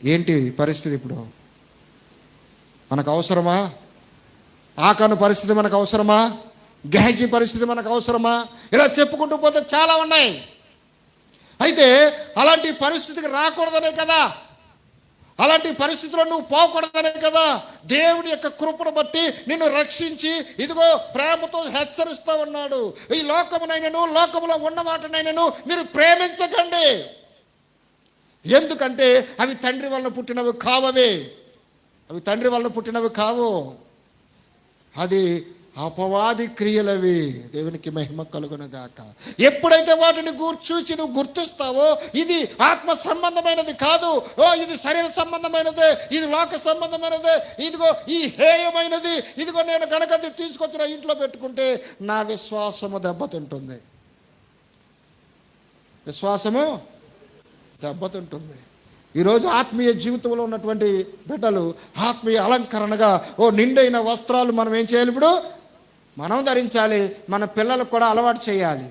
ఏంటి పరిస్థితి ఇప్పుడు? మనకు అవసరమా? ఆకాను పరిస్థితి మనకు అవసరమా? గెహజీ పరిస్థితి మనకు అవసరమా? ఇలా చెప్పుకుంటూ పోతే చాలా ఉన్నాయి. అయితే అలాంటి పరిస్థితికి రాకూడదనే కదా, అలాంటి పరిస్థితుల్లో నువ్వు పోకూడదనే కదా దేవుని యొక్క కృపను బట్టి నిన్ను రక్షించి ఇదిగో ప్రేమతో హెచ్చరిస్తూ ఉన్నాడు. ఈ లోకమునైనను లోకములో ఉన్న వాటినైనను మీరు ప్రేమించకండి. ఎందుకంటే అవి తండ్రి వలన పుట్టినవి కావవే. అవి తండ్రి వలన పుట్టినవి కావు. అది అపవాది క్రియలవి. దేవునికి మహిమ కలుగును గాక. ఎప్పుడైతే వాటిని చూచి నువ్వు గుర్తిస్తావో ఇది ఆత్మ సంబంధమైనది కాదు, ఇది శరీర సంబంధమైనదే, ఇది లోక సంబంధమైనదే, ఇదిగో ఈ హేయమైనది, ఇదిగో నేను కనుక తీసుకొచ్చిన ఇంట్లో పెట్టుకుంటే నా విశ్వాసము దెబ్బతింటుంది. విశ్వాసము దెబ్బతింటుంది. ఈరోజు ఆత్మీయ జీవితంలో ఉన్నటువంటి బిడ్డలు ఆత్మీయ అలంకరణగా నిండైన వస్త్రాలు మనం ఏం చేయాలి? ఇప్పుడు మనం ధరించాలి, మన పిల్లలకు కూడా అలవాటు చేయాలి.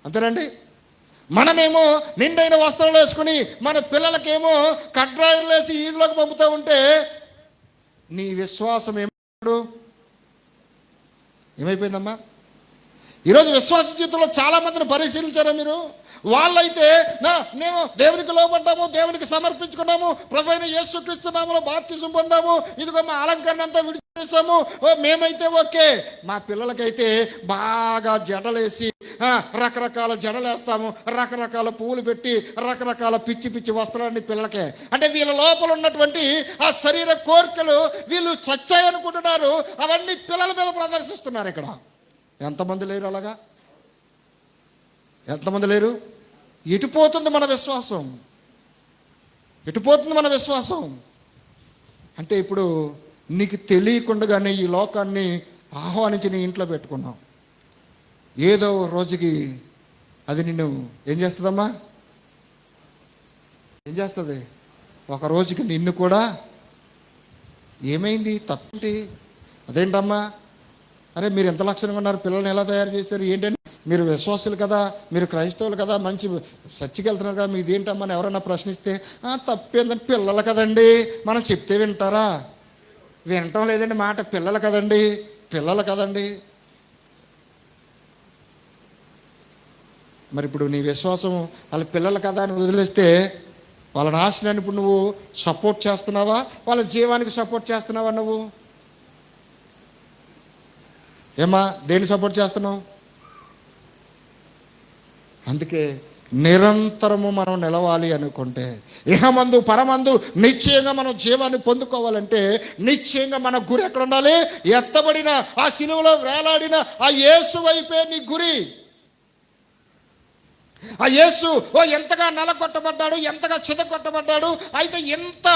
అంతేనండి. మనమేమో నిండైన వస్త్రాలు వేసుకుని మన పిల్లలకేమో కడ్రాయిలు వేసి ఈదులోకి పంపుతూ ఉంటే నీ విశ్వాసం ఏమైపోయిందమ్మా? ఈరోజు విశ్వాస జీవితంలో చాలా మందిని పరిశీలించారా మీరు? వాళ్ళైతే మేము దేవునికి లోబడ్డాము, దేవునికి సమర్పించుకున్నాము, ప్రభువైన యేసుక్రీస్తు నామములో బాప్తిసం పొందాము, ఇదిగో మా అలంకరణ అంతా విడిచేసాము, మేమైతే ఓకే. మా పిల్లలకైతే బాగా జడలేసి రకరకాల జడలేస్తాము, రకరకాల పువ్వులు పెట్టి రకరకాల పిచ్చి పిచ్చి వస్త్రాన్ని పిల్లలకే. అంటే వీళ్ళ లోపల ఉన్నటువంటి ఆ శరీర కోరికలు వీళ్ళు చచ్చాయనుకుంటున్నారు, అవన్నీ పిల్లల మీద ప్రదర్శిస్తున్నారు. ఇక్కడ ఎంతమంది లేరు అలాగా? ఎంతమంది లేరు? ఎటుపోతుంది మన విశ్వాసం? ఎటుపోతుంది మన విశ్వాసం? అంటే ఇప్పుడు నీకు తెలియకుండానే ఈ లోకాన్ని ఆహ్వానించి నీ ఇంట్లో పెట్టుకున్నావు. ఏదో రోజుకి అది నిన్ను ఏం చేస్తుందమ్మా? ఏం చేస్తుంది? ఒక రోజుకి నిన్ను కూడా ఏమైంది? తప్పేంటి? అదేంటమ్మా? అరే మీరు ఎంత లక్షణంగా ఉన్నారు, పిల్లల్ని ఎలా తయారు చేశారు ఏంటని? మీరు విశ్వాసులు కదా, మీరు క్రైస్తవులు కదా, మంచి చర్చికి వెళ్తున్నారు కదా, మీకు ఏంటమ్మా అని ఎవరైనా ప్రశ్నిస్తే తప్పేందని, పిల్లలు కదండి, మనం చెప్తే వింటారా? వినటం లేదండి మాట. పిల్లలు కదండి, పిల్లలు కదండి. మరి ఇప్పుడు నీ విశ్వాసం వాళ్ళ పిల్లలు కదా అని వదిలేస్తే వాళ్ళ నాశనాన్ని ఇప్పుడు నువ్వు సపోర్ట్ చేస్తున్నావా? వాళ్ళ జీవానికి సపోర్ట్ చేస్తున్నావా? నువ్వు ఏమా దేన్ని సపోర్ట్ చేస్తున్నావు? అందుకే నిరంతరము మనం నిలవాలి అనుకుంటే, ఇహమందు పరమందు నిశ్చయంగా మనం జీవాన్ని పొందుకోవాలంటే నిశ్చయంగా మన గురి ఎక్కడ ఉండాలి? ఎత్తబడిన ఆ శిలువలో వేలాడిన ఆ యేసు వైపే నీ గురి. ఆ యేసు ఎంతగా నలగొట్టబడ్డాడు, ఎంతగా చితగొట్టబడ్డాడు. అయితే ఎంత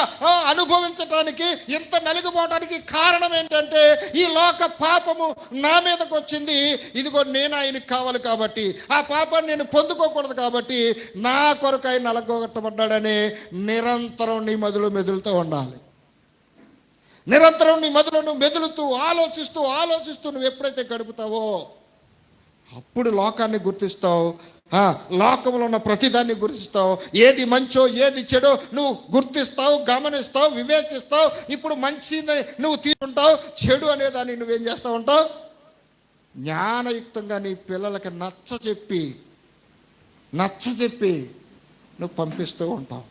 అనుభవించటానికి, ఎంత నలిగిపోవడానికి కారణం ఏంటంటే ఈ లోక పాపము నా మీదకి వచ్చింది. ఇదిగో నేను ఆయనకి కావాలి కాబట్టి, ఆ పాపాన్ని నేను పొందుకోకూడదు కాబట్టి నా కొరకు ఆయన నలగొట్టబడ్డాడని నిరంతరం నీ మదిలో మెదులుతూ ఉండాలి. నిరంతరం నీ మదిలో నువ్వు మెదులుతూ ఆలోచిస్తూ నువ్వు ఎప్పుడైతే గడుపుతావో అప్పుడు లోకాన్ని గుర్తిస్తావు. లోకంలో ఉన్న ప్రతిదాన్ని గుర్తిస్తావు. ఏది మంచో ఏది చెడో నువ్వు గుర్తిస్తావు, గమనిస్తావు, వివేచిస్తావు. ఇప్పుడు మంచిని నువ్వు తీసుకుంటావు, చెడు అనేదాన్ని నువ్వేం చేస్తూ ఉంటావు? జ్ఞానయుక్తంగా నీ పిల్లలకి నచ్చ చెప్పి నువ్వు పంపిస్తూ ఉంటావు.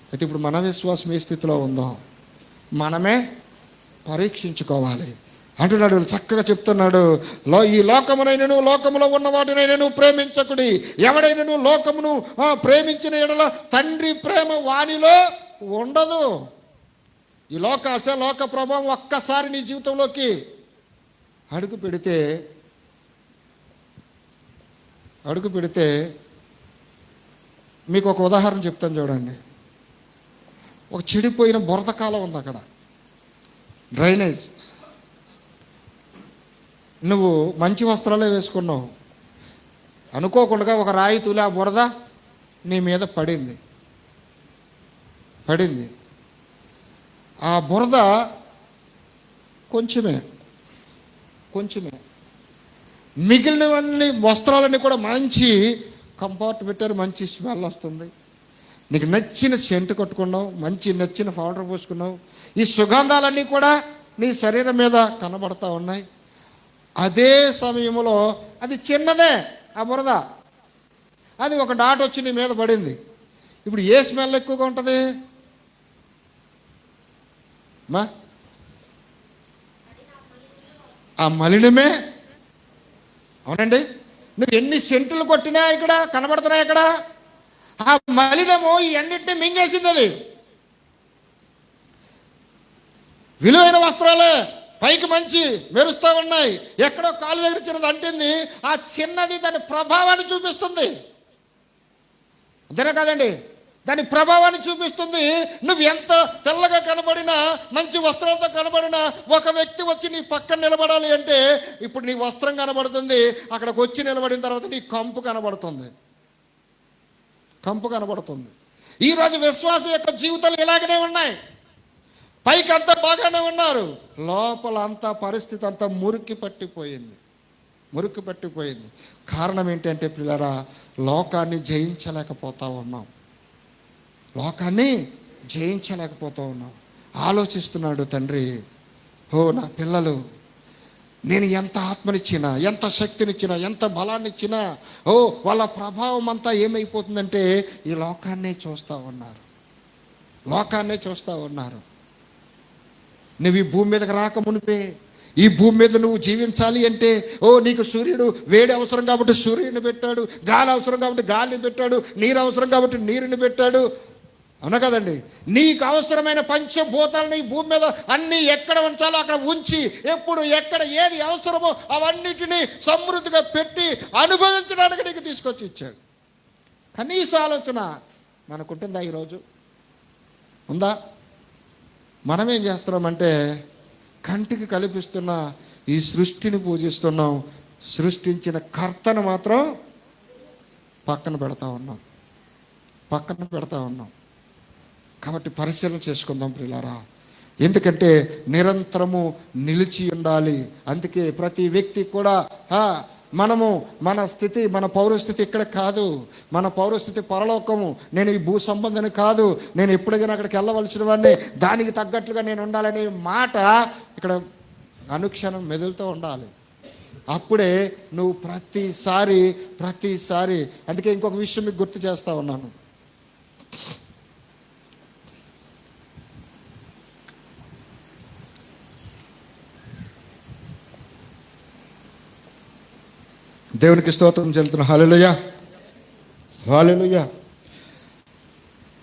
అయితే ఇప్పుడు మన విశ్వాసం ఏ స్థితిలో ఉందో మనమే పరీక్షించుకోవాలి అంటున్నాడు. చక్కగా చెప్తున్నాడు, ఈ లోకమునైనను లోకములో ఉన్న వాటినైనను ప్రేమించకుడి. ఎవడైనను లోకమును ప్రేమించిన ఎడల తండ్రి ప్రేమ వానిలో ఉండదు. ఈ లోకాశ, లోక ప్రభావం ఒక్కసారి నీ జీవితంలోకి అడుగు పెడితే మీకు ఒక ఉదాహరణ చెప్తాను చూడండి. ఒక చెడిపోయిన బురద కాలం ఉంది అక్కడ, డ్రైనేజ్. నువ్వు మంచి వస్త్రాలే వేసుకున్నావు, అనుకోకుండా ఒక రాయి తూలి ఆ బురద నీ మీద పడింది. పడింది. ఆ బురద కొంచెమే, మిగిలినవన్నీ వస్త్రాలన్నీ కూడా మంచి కంఫర్ట్ పెట్టారు, మంచి స్మెల్ వస్తుంది. నీకు నచ్చిన సెంటు కట్టుకున్నావు, మంచి నచ్చిన పౌడర్ పోసుకున్నావు, ఈ సుగంధాలన్నీ కూడా నీ శరీరం మీద కనబడతా ఉన్నాయి. అదే సమయంలో అది చిన్నదే, ఆ బురద అది ఒక డాట్ వచ్చి నీ మీద పడింది. ఇప్పుడు ఏ స్మెల్ ఎక్కువగా ఉంటుంది మా? ఆ మలినమే. అవునండి, నువ్వు ఎన్ని సెంటులు కొట్టినా ఇక్కడ కనబడుతున్నాయి. ఇక్కడ ఆ మలినము ఈ అన్నింటినీ మింగేసింది. అది విలువైన వస్త్రాలే, పైకి మంచి మెరుస్తూ ఉన్నాయి, ఎక్కడో కాలు దగ్గర చిన్నది అంటింది. ఆ చిన్నది దాని ప్రభావాన్ని చూపిస్తుంది, అంతేనా కాదండి? దాని ప్రభావాన్ని చూపిస్తుంది. నువ్వు ఎంత తెల్లగా కనబడినా, మంచి వస్త్రాలతో కనబడినా, ఒక వ్యక్తి వచ్చి నీ పక్కన నిలబడాలి అంటే ఇప్పుడు నీ వస్త్రం కనబడుతుంది, అక్కడికి వచ్చి నిలబడిన తర్వాత నీ కంపు కనబడుతుంది. ఈరోజు విశ్వాసం యొక్క జీవితాలు ఇలాగనే ఉన్నాయి. పైకి అంతా బాగానే ఉన్నారు, లోపల అంతా పరిస్థితి అంతా మురికి పట్టిపోయింది. కారణం ఏంటంటే పిల్లరా, లోకాన్ని జయించలేకపోతా ఉన్నాం. ఆలోచిస్తున్నాడు తండ్రి, ఓ నా పిల్లలు, నేను ఎంత ఆత్మనిచ్చినా, ఎంత శక్తినిచ్చినా, ఎంత బలాన్నిచ్చినా, ఓ వాళ్ళ ప్రభావం అంతా ఏమైపోతుందంటే ఈ లోకాన్నే చూస్తూ ఉన్నారు. నువ్వు ఈ భూమి మీదకి రాక మునిపే, ఈ భూమి మీద నువ్వు జీవించాలి అంటే, ఓ నీకు సూర్యుడు వేడి అవసరం కాబట్టి సూర్యుని పెట్టాడు, గాలి అవసరం కాబట్టి గాలిని పెట్టాడు, నీరు అవసరం కాబట్టి నీరుని పెట్టాడు. అవునా కదండి? నీకు అవసరమైన పంచభూతాలని ఈ భూమి మీద అన్నీ ఎక్కడ ఉంచాలో అక్కడ ఉంచి, ఎప్పుడు ఎక్కడ ఏది అవసరమో అవన్నిటినీ సమృద్ధిగా పెట్టి అనుభవించడానికి నీకు తీసుకొచ్చి ఇచ్చాడు. కనీస ఆలోచన మనకుంటుందా? ఈరోజు ఉందా? మనమేం చేస్తున్నామంటే కంటికి కల్పిస్తున్న ఈ సృష్టిని పూజిస్తున్నాం, సృష్టించిన కర్తను మాత్రం పక్కన పెడతా ఉన్నాం. కాబట్టి పరిశీలన చేసుకుందాం ప్రియులారా. ఎందుకంటే నిరంతరము నిలిచి ఉండాలి. అందుకే ప్రతి వ్యక్తి కూడా మన పౌరస్థితి ఇక్కడ కాదు, మన పౌరస్థితి పరలోకము. నేను ఈ భూ సంబంధిని కాదు, నేను ఎప్పుడైనా అక్కడికి వెళ్ళవలసిన వాడిని, దానికి తగ్గట్లుగా నేను ఉండాలనే మాట ఇక్కడ అనుక్షణం మెదులుతూ ఉండాలి. అప్పుడే నువ్వు ప్రతిసారి అందుకే ఇంకొక విషయం మీకు గుర్తు చేస్తా ఉన్నాను. దేవునికి స్తోత్రం చెల్లుతున్నా. హల్లెలూయా.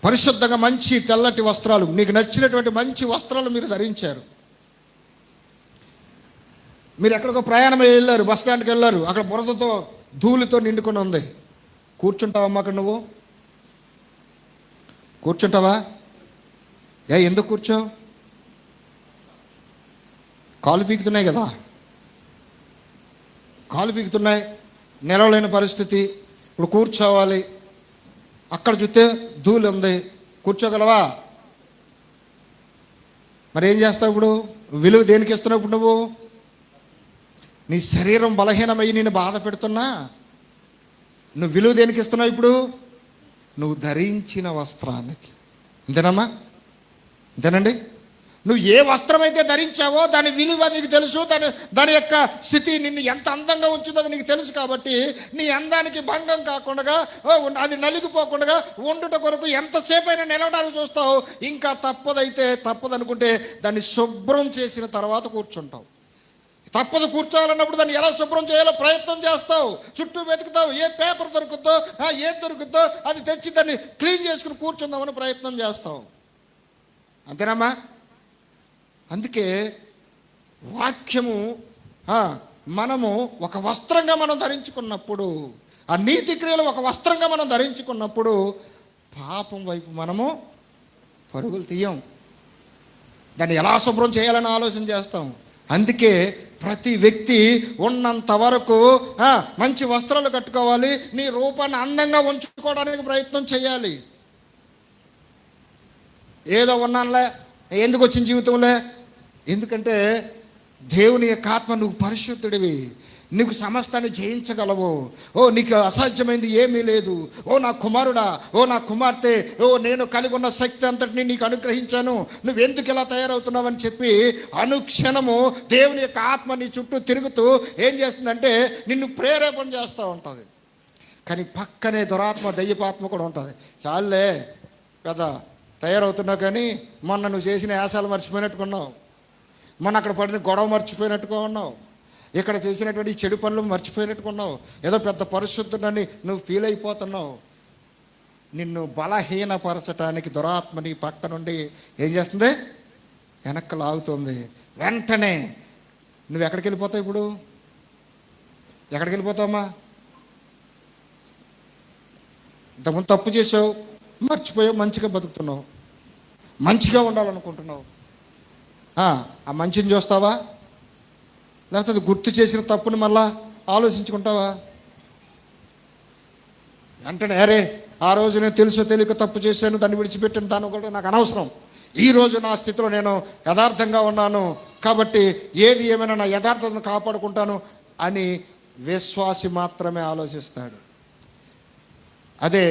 పరిశుద్ధంగా మంచి తెల్లటి వస్త్రాలు, నీకు నచ్చినటువంటి మంచి వస్త్రాలు మీరు ధరించారు. మీరు ఎక్కడికో ప్రయాణం వెళ్ళారు, బస్ స్టాండ్కి వెళ్ళారు, అక్కడ బురదతో ధూళితో నిండుకొని ఉంది. కూర్చుంటావమ్మా? అక్కడ నువ్వు కూర్చుంటావా? ఎందుకు కూర్చోవు? కాలు పీకుతున్నాయి కదా, నిలవలేని పరిస్థితి. ఇప్పుడు కూర్చోవాలి, అక్కడ చూస్తే ధూళి ఉంది, కూర్చోగలవా? మరి ఏం చేస్తావు? ఇప్పుడు విలువ దేనికి ఇస్తున్నావు? ఇప్పుడు నువ్వు నీ శరీరం బలహీనమై నేను బాధ పెడుతున్నా, నువ్వు విలువ దేనికి ఇస్తున్నావు? ఇప్పుడు నువ్వు ధరించిన వస్త్రానికి. అంతేనండి? నువ్వు ఏ వస్త్రం అయితే ధరించావో దాని విలువ నీకు తెలుసు, దాని యొక్క స్థితి నిన్ను ఎంత అందంగా ఉంచుతుందో అది నీకు తెలుసు. కాబట్టి నీ అందానికి భంగం కాకుండా, అది నలిగిపోకుండా ఉండుట కొరకు ఎంతసేపు అయినా నిలవడానికి చూస్తావు. ఇంకా తప్పదనుకుంటే దాన్ని శుభ్రం చేసిన తర్వాత కూర్చుంటావు. తప్పదు కూర్చోవాలన్నప్పుడు దాన్ని ఎలా శుభ్రం చేయాలో ప్రయత్నం చేస్తావు, చుట్టూ వెతుకుతావు, ఏ పేపర్ దొరుకుద్దో, ఏది దొరుకుద్దో అది తెచ్చి దాన్ని క్లీన్ చేసుకుని కూర్చుందామని ప్రయత్నం చేస్తావు. అంతేనమ్మా? అందుకే వాక్యము మనము ఒక వస్త్రంగా మనం ధరించుకున్నప్పుడు, ఆ నీతి క్రియలు ఒక వస్త్రంగా మనం ధరించుకున్నప్పుడు పాపం వైపు మనము పరుగులు తీయం, దాన్ని ఎలా శుభ్రం చేయాలని ఆలోచన చేస్తాం. అందుకే ప్రతి వ్యక్తి ఉన్నంత వరకు మంచి వస్త్రాలు కట్టుకోవాలి, నీ రూపాన్ని అందంగా ఉంచుకోవడానికి ప్రయత్నం చేయాలి. ఏదో ఉన్నానులే, ఎందుకు వచ్చిన జీవితంలే. ఎందుకంటే దేవుని యొక్క ఆత్మ, నువ్వు పరిశుద్ధుడివి, నీకు సమస్తాన్ని జయించగలవు, ఓ నీకు అసాధ్యమైంది ఏమీ లేదు, ఓ నా కుమారుడా, ఓ నా కుమార్తె, ఓ నేను కలిగి ఉన్న శక్తి అంతటిని నీకు అనుగ్రహించాను, నువ్వెందుకు ఇలా తయారవుతున్నావని చెప్పి అనుక్షణము దేవుని యొక్క ఆత్మ నీ చుట్టూ తిరుగుతూ ఏం చేస్తుందంటే నిన్ను ప్రేరేపణ చేస్తూ ఉంటుంది. కానీ పక్కనే దురాత్మ, దయ్యపాత్మ కూడా ఉంటుంది. చాలులే పెద్ద తయారవుతున్నావు, కానీ మొన్న నువ్వు చేసిన యాసాలు మర్చిపోయినట్టుకున్నావు, మొన్న అక్కడ పడిన గొడవ మర్చిపోయినట్టుగా ఉన్నావు, ఇక్కడ చేసినటువంటి చెడు పనులు మర్చిపోయినట్టుకున్నావు, ఏదో పెద్ద పరిశుద్ధుడని నువ్వు ఫీల్ అయిపోతున్నావు. నిన్ను బలహీనపరచటానికి దురాత్మ నీ పక్క నుండి ఏం చేస్తుంది? వెనక్కి లాగుతుంది. వెంటనే నువ్వు ఎక్కడికి వెళ్ళిపోతావు? ఇప్పుడు ఎక్కడికి వెళ్ళిపోతావమ్మా? ఇంతకుముందు తప్పు చేసావు, మర్చిపోయావు, మంచిగా బతుకుతున్నావు, మంచిగా ఉండాలనుకుంటున్నావు. ఆ మంచిని చూస్తావా? లేకపోతే అది గుర్తు చేసిన తప్పుని మళ్ళా ఆలోచించుకుంటావా? వెంటనే అరే ఆ రోజు నేను తెలుసో తెలియక తప్పు చేశాను, దాన్ని విడిచిపెట్టిన దాన్ని కూడా నాకు అనవసరం, ఈరోజు నా స్థితిలో నేను యథార్థంగా ఉన్నాను కాబట్టి ఏది ఏమైనా నా యథార్థతను కాపాడుకుంటాను అని విశ్వాసి మాత్రమే ఆలోచిస్తాడు. అదే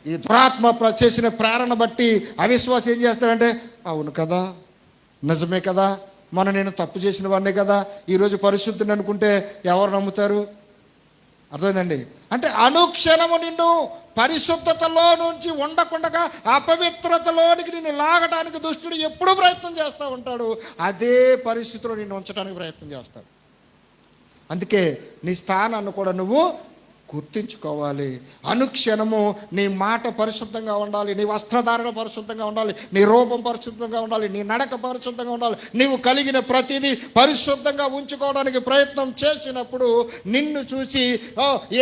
ఈ దురాత్మ చేసిన ప్రేరణ బట్టి అవిశ్వాసి ఏం చేస్తాడంటే, అవును కదా, నిజమే కదా, మొన్న నేను తప్పు చేసిన వాడినే కదా, ఈరోజు పరిశుద్ధిని అనుకుంటే ఎవరు నమ్ముతారు? అర్థమైందండి? అంటే అనుక్షణము నిన్ను పరిశుద్ధతలో నుంచి ఉండకుండా అపవిత్రతలోనికి నిన్ను లాగడానికి దుష్టుడు ఎప్పుడూ ప్రయత్నం చేస్తూ ఉంటాడు. అదే పరిస్థితిలో నిన్ను ఉంచడానికి ప్రయత్నం చేస్తాడు. అందుకే నీ స్థానాన్ని కూడా నువ్వు గుర్తించుకోవాలి. అనుక్షణము నీ మాట పరిశుద్ధంగా ఉండాలి, నీ వస్త్రధారణ పరిశుద్ధంగా ఉండాలి, నీ రూపం పరిశుద్ధంగా ఉండాలి, నీ నడక పరిశుద్ధంగా ఉండాలి. నీవు కలిగిన ప్రతిదీ పరిశుద్ధంగా ఉంచుకోవడానికి ప్రయత్నం చేసినప్పుడు నిన్ను చూసి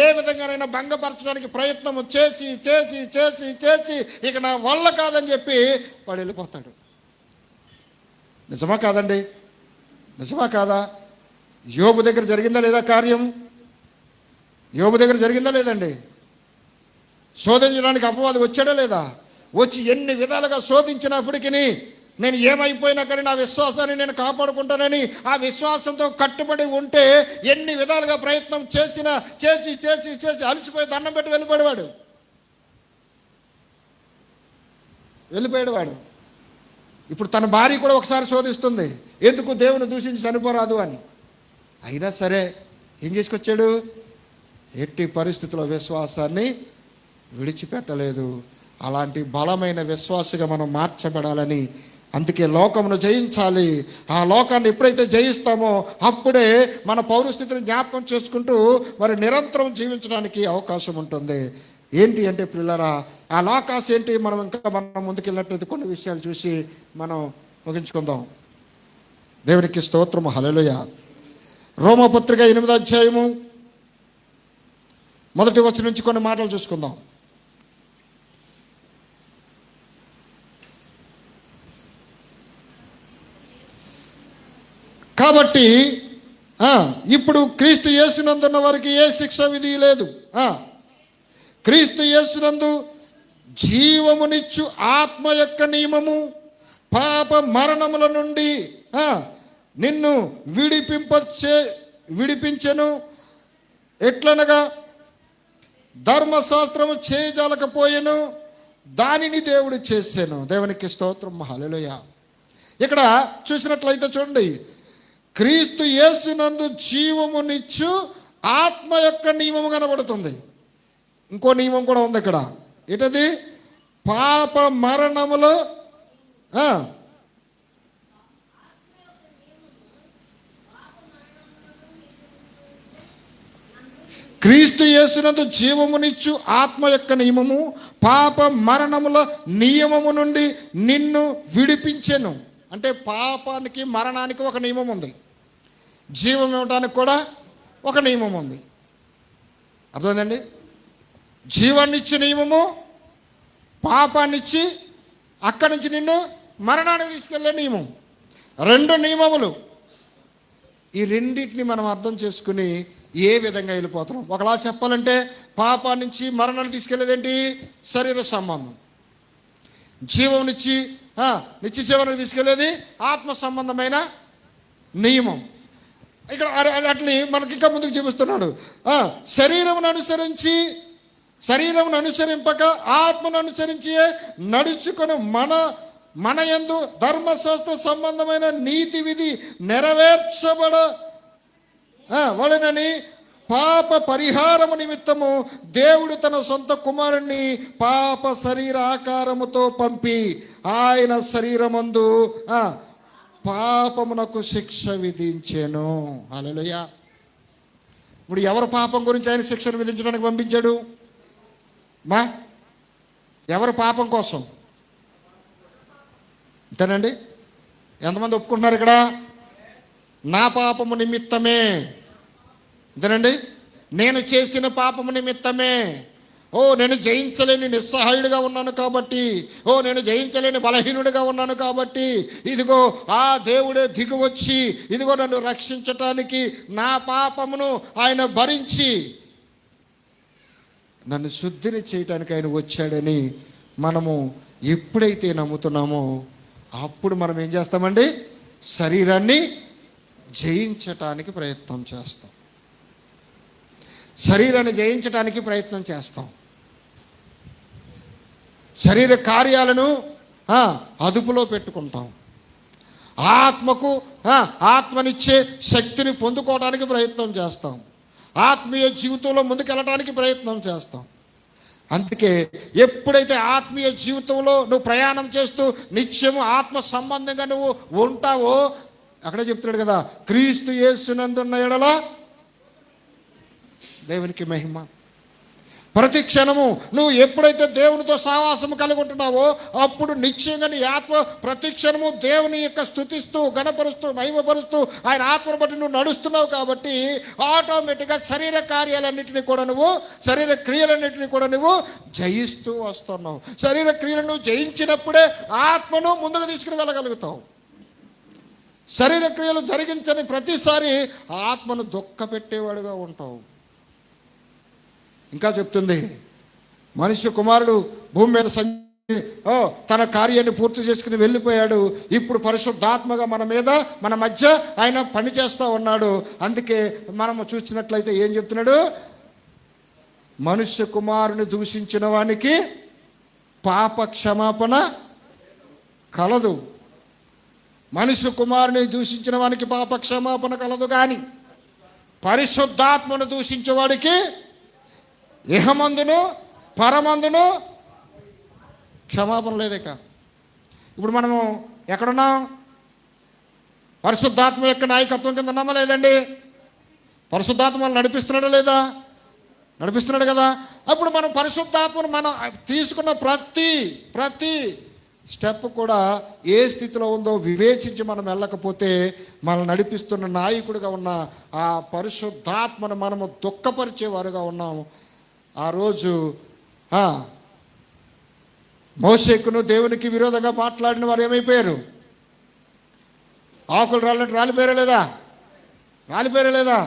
ఏ విధంగానైనా భంగపరచడానికి ప్రయత్నం చేసి చేసి చేసి చేసి ఇక నా వల్ల కాదని చెప్పి వాడు వెళ్ళిపోతాడు. నిజమా కాదండి? నిజమా కాదా? యోబు దగ్గర జరిగిందా లేదా కార్యం? యోబు దగ్గర జరిగిందా లేదండి? శోధించడానికి అపవాది వచ్చాడా లేదా? వచ్చి ఎన్ని విధాలుగా శోధించినప్పటికీ నేను ఏమైపోయినా కానీ నా విశ్వాసాన్ని నేను కాపాడుకుంటానని ఆ విశ్వాసంతో కట్టుబడి ఉంటే ఎన్ని విధాలుగా ప్రయత్నం చేసినా చేసి చేసి చేసి అలసిపోయి దండం పెట్టి వెళ్ళిపోయాడు వాడు. ఇప్పుడు తన భార్య కూడా ఒకసారి శోధిస్తుంది, ఎందుకు దేవుని దూషించి చనిపోరాదు అని. అయినా సరే ఏం చేసుకొచ్చాడు? ఎట్టి పరిస్థితుల్లో విశ్వాసాన్ని విడిచిపెట్టలేదు. అలాంటి బలమైన విశ్వాసగా మనం మార్చబడాలని, అందుకే లోకమును జయించాలి. ఆ లోకాన్ని ఎప్పుడైతే జయిస్తామో అప్పుడే మన పౌరస్థితిని జ్ఞాపకం చేసుకుంటూ మరి నిరంతరం జీవించడానికి అవకాశం ఉంటుంది. ఏంటి అంటే పిల్లరా, ఆ లోకాస్ ఏంటి? మనం ముందుకెళ్ళినట్లయితే కొన్ని విషయాలు చూసి మనం ముగించుకుందాం. దేవునికి స్తోత్రము, హల్లెలూయా. రోమపత్రిక 8వ అధ్యాయము 1వ వచనం నుంచి కొన్ని మాటలు చూసుకుందాం. కాబట్టి ఇప్పుడు క్రీస్తు యేసునందున్న వారికి ఏ శిక్ష విధి లేదు. క్రీస్తు యేసునందు జీవమునిచ్చు ఆత్మ యొక్క నియమము పాప మరణముల నుండి నిన్ను విడిపించెను. ఎట్లనగా ధర్మశాస్త్రము చేయజాలకపోయెను, దానిని దేవుడు చేశాను. దేవునికి స్తోత్రం, హల్లెలూయా. ఇక్కడ చూసినట్లయితే చూడండి, క్రీస్తు యేసునందు జీవమునిచ్చు ఆత్మ యొక్క నియమము కనబడుతుంది. ఇంకో నియమం కూడా ఉంది ఇక్కడ. ఏంటది? పాప మరణములు క్రీస్తు యేసునందు జీవమునిచ్చు ఆత్మ యొక్క నియమము పాప మరణముల నియమము నుండి నిన్ను విడిపించెను. అంటే పాపానికి మరణానికి ఒక నియమం ఉంది, జీవం ఇవ్వడానికి కూడా ఒక నియమం ఉంది. అర్థమైందండి? జీవాన్నిచ్చి నియమము, పాపాన్నిచ్చి అక్కడి నుంచి నిన్ను మరణానికి తీసుకెళ్ళే నియమం. 2 నియమములు. ఈ రెండింటిని మనం అర్థం చేసుకుని ఏ విధంగా వెళ్ళిపోతున్నాం? ఒకలా చెప్పాలంటే పాపా నుంచి మరణాన్ని తీసుకెళ్ళేదేంటి? శరీర సంబంధం. జీవంనిచ్చి నిత్య జీవనానికి తీసుకెళ్ళేది ఆత్మ సంబంధమైన నియమం. ఇక్కడ అట్లా మనకి ఇంకా ముందుకు చూపిస్తున్నాడు. శరీరమును అనుసరింపక ఆత్మను అనుసరించి నడుచుకొని మన యందు ధర్మశాస్త్ర సంబంధమైన నీతి విధి వలనని పాప పరిహారము నిమిత్తము దేవుడు తన సొంత కుమారుణ్ణి పాప శరీర ఆకారముతో పంపి ఆయన శరీరమందు పాపమునకు శిక్ష విధించెను. హల్లెలూయా. ఇప్పుడు ఎవరు పాపం గురించి ఆయన శిక్షను విధించడానికి పంపించాడు? ఎవరు పాపం కోసం? అంతేనండి. ఎంతమంది ఒప్పుకుంటున్నారు ఇక్కడ? నా పాపము నిమిత్తమే. అంతేనండి. నేను చేసిన పాపము నిమిత్తమే. నేను జయించలేని నిస్సహాయుడిగా ఉన్నాను కాబట్టి, నేను జయించలేని బలహీనుడిగా ఉన్నాను కాబట్టి, ఇదిగో ఆ దేవుడే దిగి వచ్చి ఇదిగో నన్ను రక్షించటానికి నా పాపమును ఆయన భరించి నన్ను శుద్ధిని చేయటానికి ఆయన వచ్చాడని మనము ఎప్పుడైతే నమ్ముతున్నామో అప్పుడు మనం ఏం చేస్తామండి? శరీరాన్ని జయించటానికి ప్రయత్నం చేస్తాం. శరీరాన్ని జయించటానికి ప్రయత్నం చేస్తాం. శరీర కార్యాలను అదుపులో పెట్టుకుంటాం. ఆత్మనిచ్చే శక్తిని పొందుకోవడానికి ప్రయత్నం చేస్తాం. ఆత్మీయ జీవితంలో ముందుకెళ్ళడానికి ప్రయత్నం చేస్తాం. అందుకే ఎప్పుడైతే ఆత్మీయ జీవితంలో నువ్వు ప్రయాణం చేస్తూ నిత్యము ఆత్మ సంబంధంగా నువ్వు ఉంటావో, అక్కడే చెప్తున్నాడు కదా, క్రీస్తు యేసునందున్న ఎడల దేవునికి మహిమ. ప్రతి క్షణము నువ్వు ఎప్పుడైతే దేవునితో సహవాసము కలిగి ఉంటున్నావో అప్పుడు నిశ్చయంగా నీ ఆత్మ ప్రతి క్షణము దేవుని యొక్క స్తుతిస్తూ గణపరుస్తూ మహిమపరుస్తూ ఆయన ఆత్మను బట్టి నువ్వు నడుస్తున్నావు. కాబట్టి ఆటోమేటిక్గా శరీర కార్యాలన్నింటినీ కూడా శరీర క్రియలన్నింటినీ కూడా నువ్వు జయిస్తూ వస్తున్నావు. శరీర క్రియలను జయించినప్పుడే ఆత్మను ముందుకు తీసుకుని వెళ్ళగలుగుతావు. శరీర క్రియలు జరిగించని ప్రతిసారి ఆత్మను దుఃఖపెట్టేవాడుగా ఉంటావు. ఇంకా చెప్తుంది, మనుష్య కుమారుడు భూమి మీద తన కార్యాన్ని పూర్తి చేసుకుని వెళ్ళిపోయాడు. ఇప్పుడు పరిశుద్ధాత్మగా మన మధ్య ఆయన పనిచేస్తూ ఉన్నాడు. అందుకే మనము చూసినట్లయితే ఏం చెప్తున్నాడు? మనుష్య కుమారుని దూషించిన వానికి పాప క్షమాపణ కలదు. మనుష్య కుమారుని దూషించిన వానికి పాప క్షమాపణ కలదు, కానీ పరిశుద్ధాత్మను దూషించేవాడికి ఇహమందును పరమందును క్షమాపణ లేదేక. ఇప్పుడు మనము ఎక్కడున్నాం? పరిశుద్ధాత్మ యొక్క నాయకత్వం కింద ఉన్నామా లేదండి? పరిశుద్ధాత్మ నడిపిస్తున్నాడు లేదా? నడిపిస్తున్నాడు కదా. అప్పుడు మనం పరిశుద్ధాత్మను మనం తీసుకున్న ప్రతి స్టెప్ కూడా ఏ స్థితిలో ఉందో వివేచించి మనం వెళ్ళకపోతే మనం నడిపిస్తున్న నాయకుడిగా ఉన్న ఆ పరిశుద్ధాత్మను మనము దుఃఖపరిచేవారుగా ఉన్నాము. ఆ రోజు మోషేకును దేవునికి విరోధంగా మాట్లాడిన వారు ఏమైపోయారు? ఆకులు రాలినట్టు రాలిపోయారా లేదా?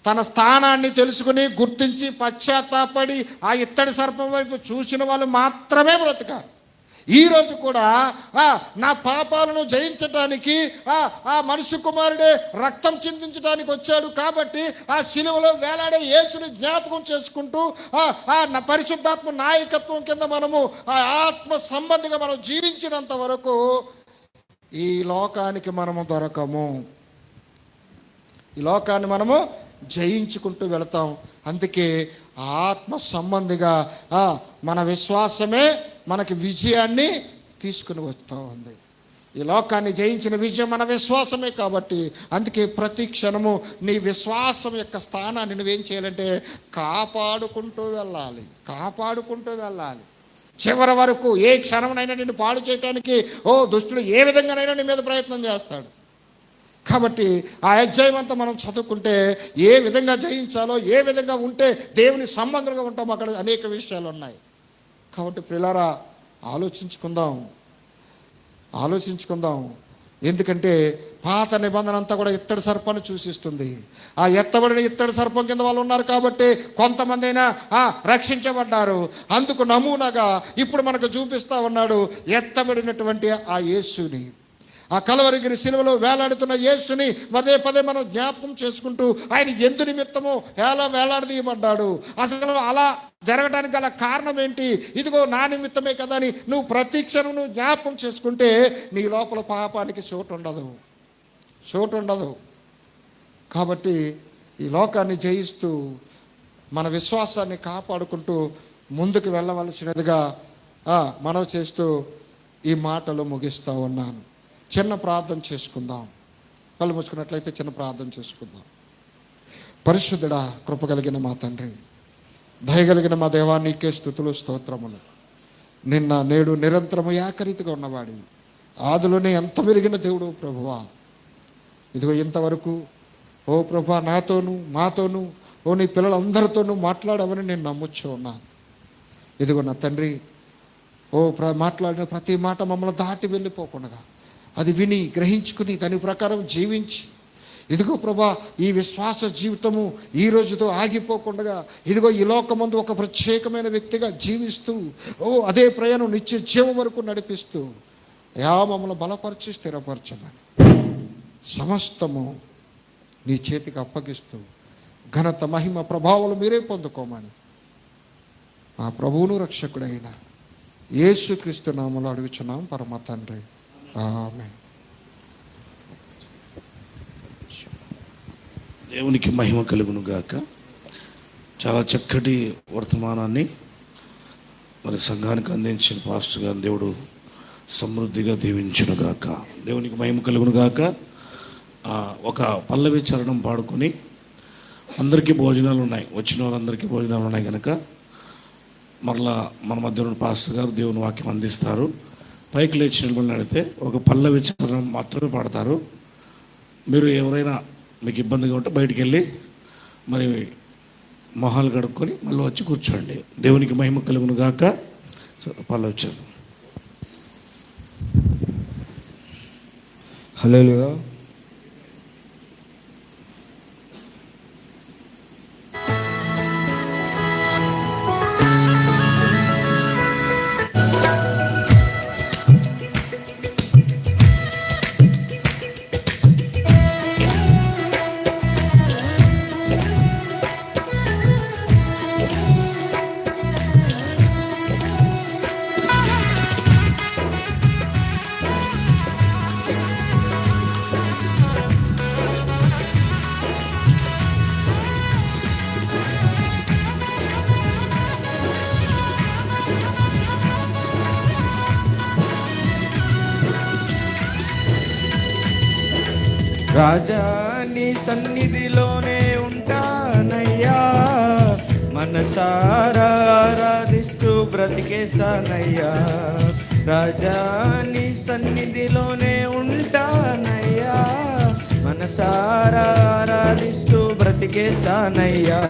తన స్థానాన్ని తెలుసుకుని గుర్తించి పశ్చాత్తాపడి ఆ ఇత్తడి సర్పం వైపు చూసిన వాళ్ళు మాత్రమే బ్రతకారు. ఈరోజు కూడా నా పాపాలను జయించటానికి ఆ మనుష్య కుమారుడే రక్తం చిందించడానికి వచ్చాడు కాబట్టి ఆ శిలువలో వేలాడే యేసుని జ్ఞాపకం చేసుకుంటూ నా పరిశుద్ధాత్మ నాయకత్వం కింద మనము ఆ ఆత్మ సంబంధిగా మనం జీవించినంత వరకు ఈ లోకానికి మనము దొరకము. ఈ లోకాన్ని మనము జయించుకుంటూ వెళతాం. అందుకే ఆత్మ సంబంధిగా మన విశ్వాసమే మనకి విజయాన్ని తీసుకుని వస్తూ ఉంది. ఈ లోకాన్ని జయించిన విజయం మన విశ్వాసమే. కాబట్టి అందుకే ప్రతి క్షణము నీ విశ్వాసం యొక్క స్థానాన్ని నువ్వేం చేయాలంటే కాపాడుకుంటూ వెళ్ళాలి. చివరి వరకు ఏ క్షణంనైనా నిన్ను పాడు చేయడానికి దుష్టుడు ఏ విధంగానైనా నీ మీద ప్రయత్నం చేస్తాడు. కాబట్టి ఆ అధ్యాయం అంతా మనం చదువుకుంటే ఏ విధంగా జయించాలో, ఏ విధంగా ఉంటే దేవుని సంబంధంగా ఉంటామో అక్కడ అనేక విషయాలు ఉన్నాయి. కాబట్టి ప్రియులారా ఆలోచించుకుందాం. ఎందుకంటే పాత నిబంధన అంతా కూడా ఇత్తడి సర్పాన్ని సూచిస్తుంది. ఆ ఎత్తబడిన ఇత్తడి సర్పం కింద వాళ్ళు ఉన్నారు కాబట్టి కొంతమంది అయినా రక్షించబడ్డారు. అందుకు నమూనాగా ఇప్పుడు మనకు చూపిస్తా ఉన్నాడు ఎత్తబడినటువంటి ఆ యేసుని, ఆ కలవరిగిరి సిలువలో వేలాడుతున్న యేసుని పదే పదే మనం జ్ఞాపకం చేసుకుంటూ ఆయన ఎందు నిమిత్తము ఎలా వేలాడదీయబడ్డాడు, అసలు అలా జరగడానికి గల కారణం ఏంటి, ఇదిగో నా నిమిత్తమే కదా అని నువ్వు ప్రతి క్షణం నువ్వు జ్ఞాపకం చేసుకుంటే నీ లోపల పాపానికి చోటు ఉండదు. కాబట్టి ఈ లోకాన్ని జయిస్తూ మన విశ్వాసాన్ని కాపాడుకుంటూ ముందుకు వెళ్ళవలసినదిగా మనవి చేస్తూ ఈ మాటలు ముగిస్తూ ఉన్నాను. చిన్న ప్రార్థన చేసుకుందాం. కళ్ళు మూసుకున్నట్లయితే చిన్న ప్రార్థన చేసుకుందాం. పరిశుద్ధుడా, కృపగలిగిన మా తండ్రి, దయగలిగిన మా దేవా, నీకే స్తుతులు స్తోత్రములు. నిన్న నేడు నిరంతరము ఏకరీతిగా ఉన్నవాడివి, ఆదిలోనే ఎంత మెరిగిన దేవుడు ప్రభువా. ఇదిగో ఇంతవరకు ఓ ప్రభా నాతోనూ మాతోనూ నీ పిల్లలందరితోనూ మాట్లాడవని నేను నమ్ముచ్చు ఉన్నాను. ఇదిగో నా తండ్రి, మాట్లాడిన ప్రతి మాట మమ్మల్ని దాటి వెళ్ళిపోకుండా అది విని గ్రహించుకుని దాని ప్రకారం జీవించి, ఇదిగో ప్రభా ఈ విశ్వాస జీవితము ఈ రోజుతో ఆగిపోకుండా ఇదిగో ఈ లోకమందు ఒక ప్రత్యేకమైన వ్యక్తిగా జీవిస్తూ అదే ప్రయాణం నిత్య జీవం వరకు నడిపిస్తూ మమ్మల్ని బలపరిచి స్థిరపరచమని సమస్తము నీ చేతికి అప్పగిస్తూ ఘనత మహిమ ప్రభావాలు మీరే పొందుకోమని మా ప్రభువును రక్షకుడైన యేసుక్రీస్తు నామములో అడుగుచున్నాం పరమ తండ్రి, ఆమేన్.
దేవునికి మహిమ కలుగును గాక. చాలా చక్కటి వర్తమానాన్ని మరి సంఘానికి అందించిన పాస్టర్ గారిని దేవుడు సమృద్ధిగా దీవించును గాక. దేవునికి మహిమ కలుగును గాక. ఒక పల్లవి చరణం పాడుకొని అందరికీ భోజనాలు ఉన్నాయి, వచ్చిన వాళ్ళందరికీ భోజనాలు ఉన్నాయి కనుక మరలా మన మధ్య ఉన్న పాస్టర్ గారు దేవుని వాక్యం అందిస్తారు. పైకి లేచి నిలబడి అడిగితే ఒక పల్లవి చరణం మాత్రమే పాడతారు. మీరు ఎవరైనా మీకు ఇబ్బందిగా ఉంటే బయటికి వెళ్ళి మరి మొహాలు కడుక్కొని మళ్ళీ వచ్చి కూర్చోండి. దేవునికి మహిమ కలుగును గాక. పల్లవి చరణం.
హల్లెలూయా. రాజా నీ సన్నిధిలోనే ఉంటానయ్యా, మనసారా ఆరాధిస్తూ బ్రతికేస్తానయ్యా. రాజా నీ సన్నిధిలోనే ఉంటానయ్యా, మనసారా ఆరాధిస్తూ బ్రతికేస్తానయ్యా.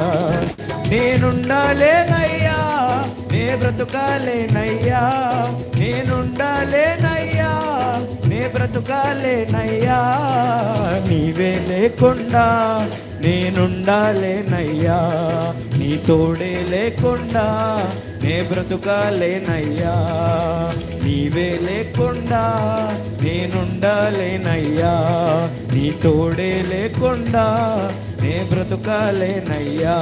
నేనుండాలేనయ్యా, నే బ్రతుకాలేనయ్యా, నేనుండాలేనయ్యా, నే బ్రతుకాలేనయ్యా. నీవే లేకుండా నేనుండాలేనయ్యా, నీ తోడే లేకుండా నే బ్రతుకాలేనయ్యా. నీవే లేకుండా నేనుండాలేనయ్యా, నీ తోడే లేకుండా నే బ్రతుకాలేనయ్యా.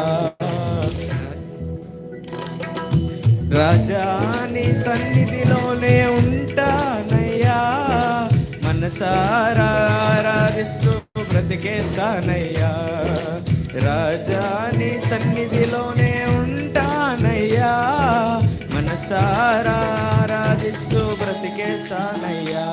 రాజా నీ సన్నిధిలోనే ఉంటానయ్యా, మనసారా ఆరాధిస్తూ బ్రతికేస్తానయ్యా. రాజా నీ సన్నిధిలోనే ఉంటానయ్యా, మనసారా ఆరాధిస్తూ బ్రతికేస్తానయ్యా.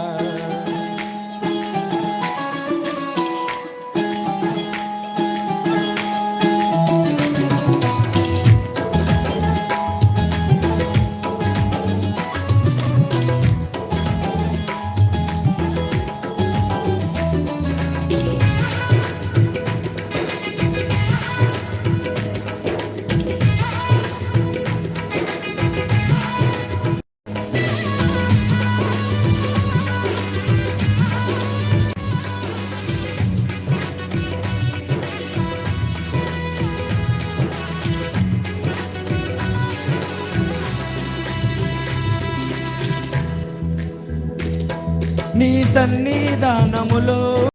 నీ సన్నిధానములో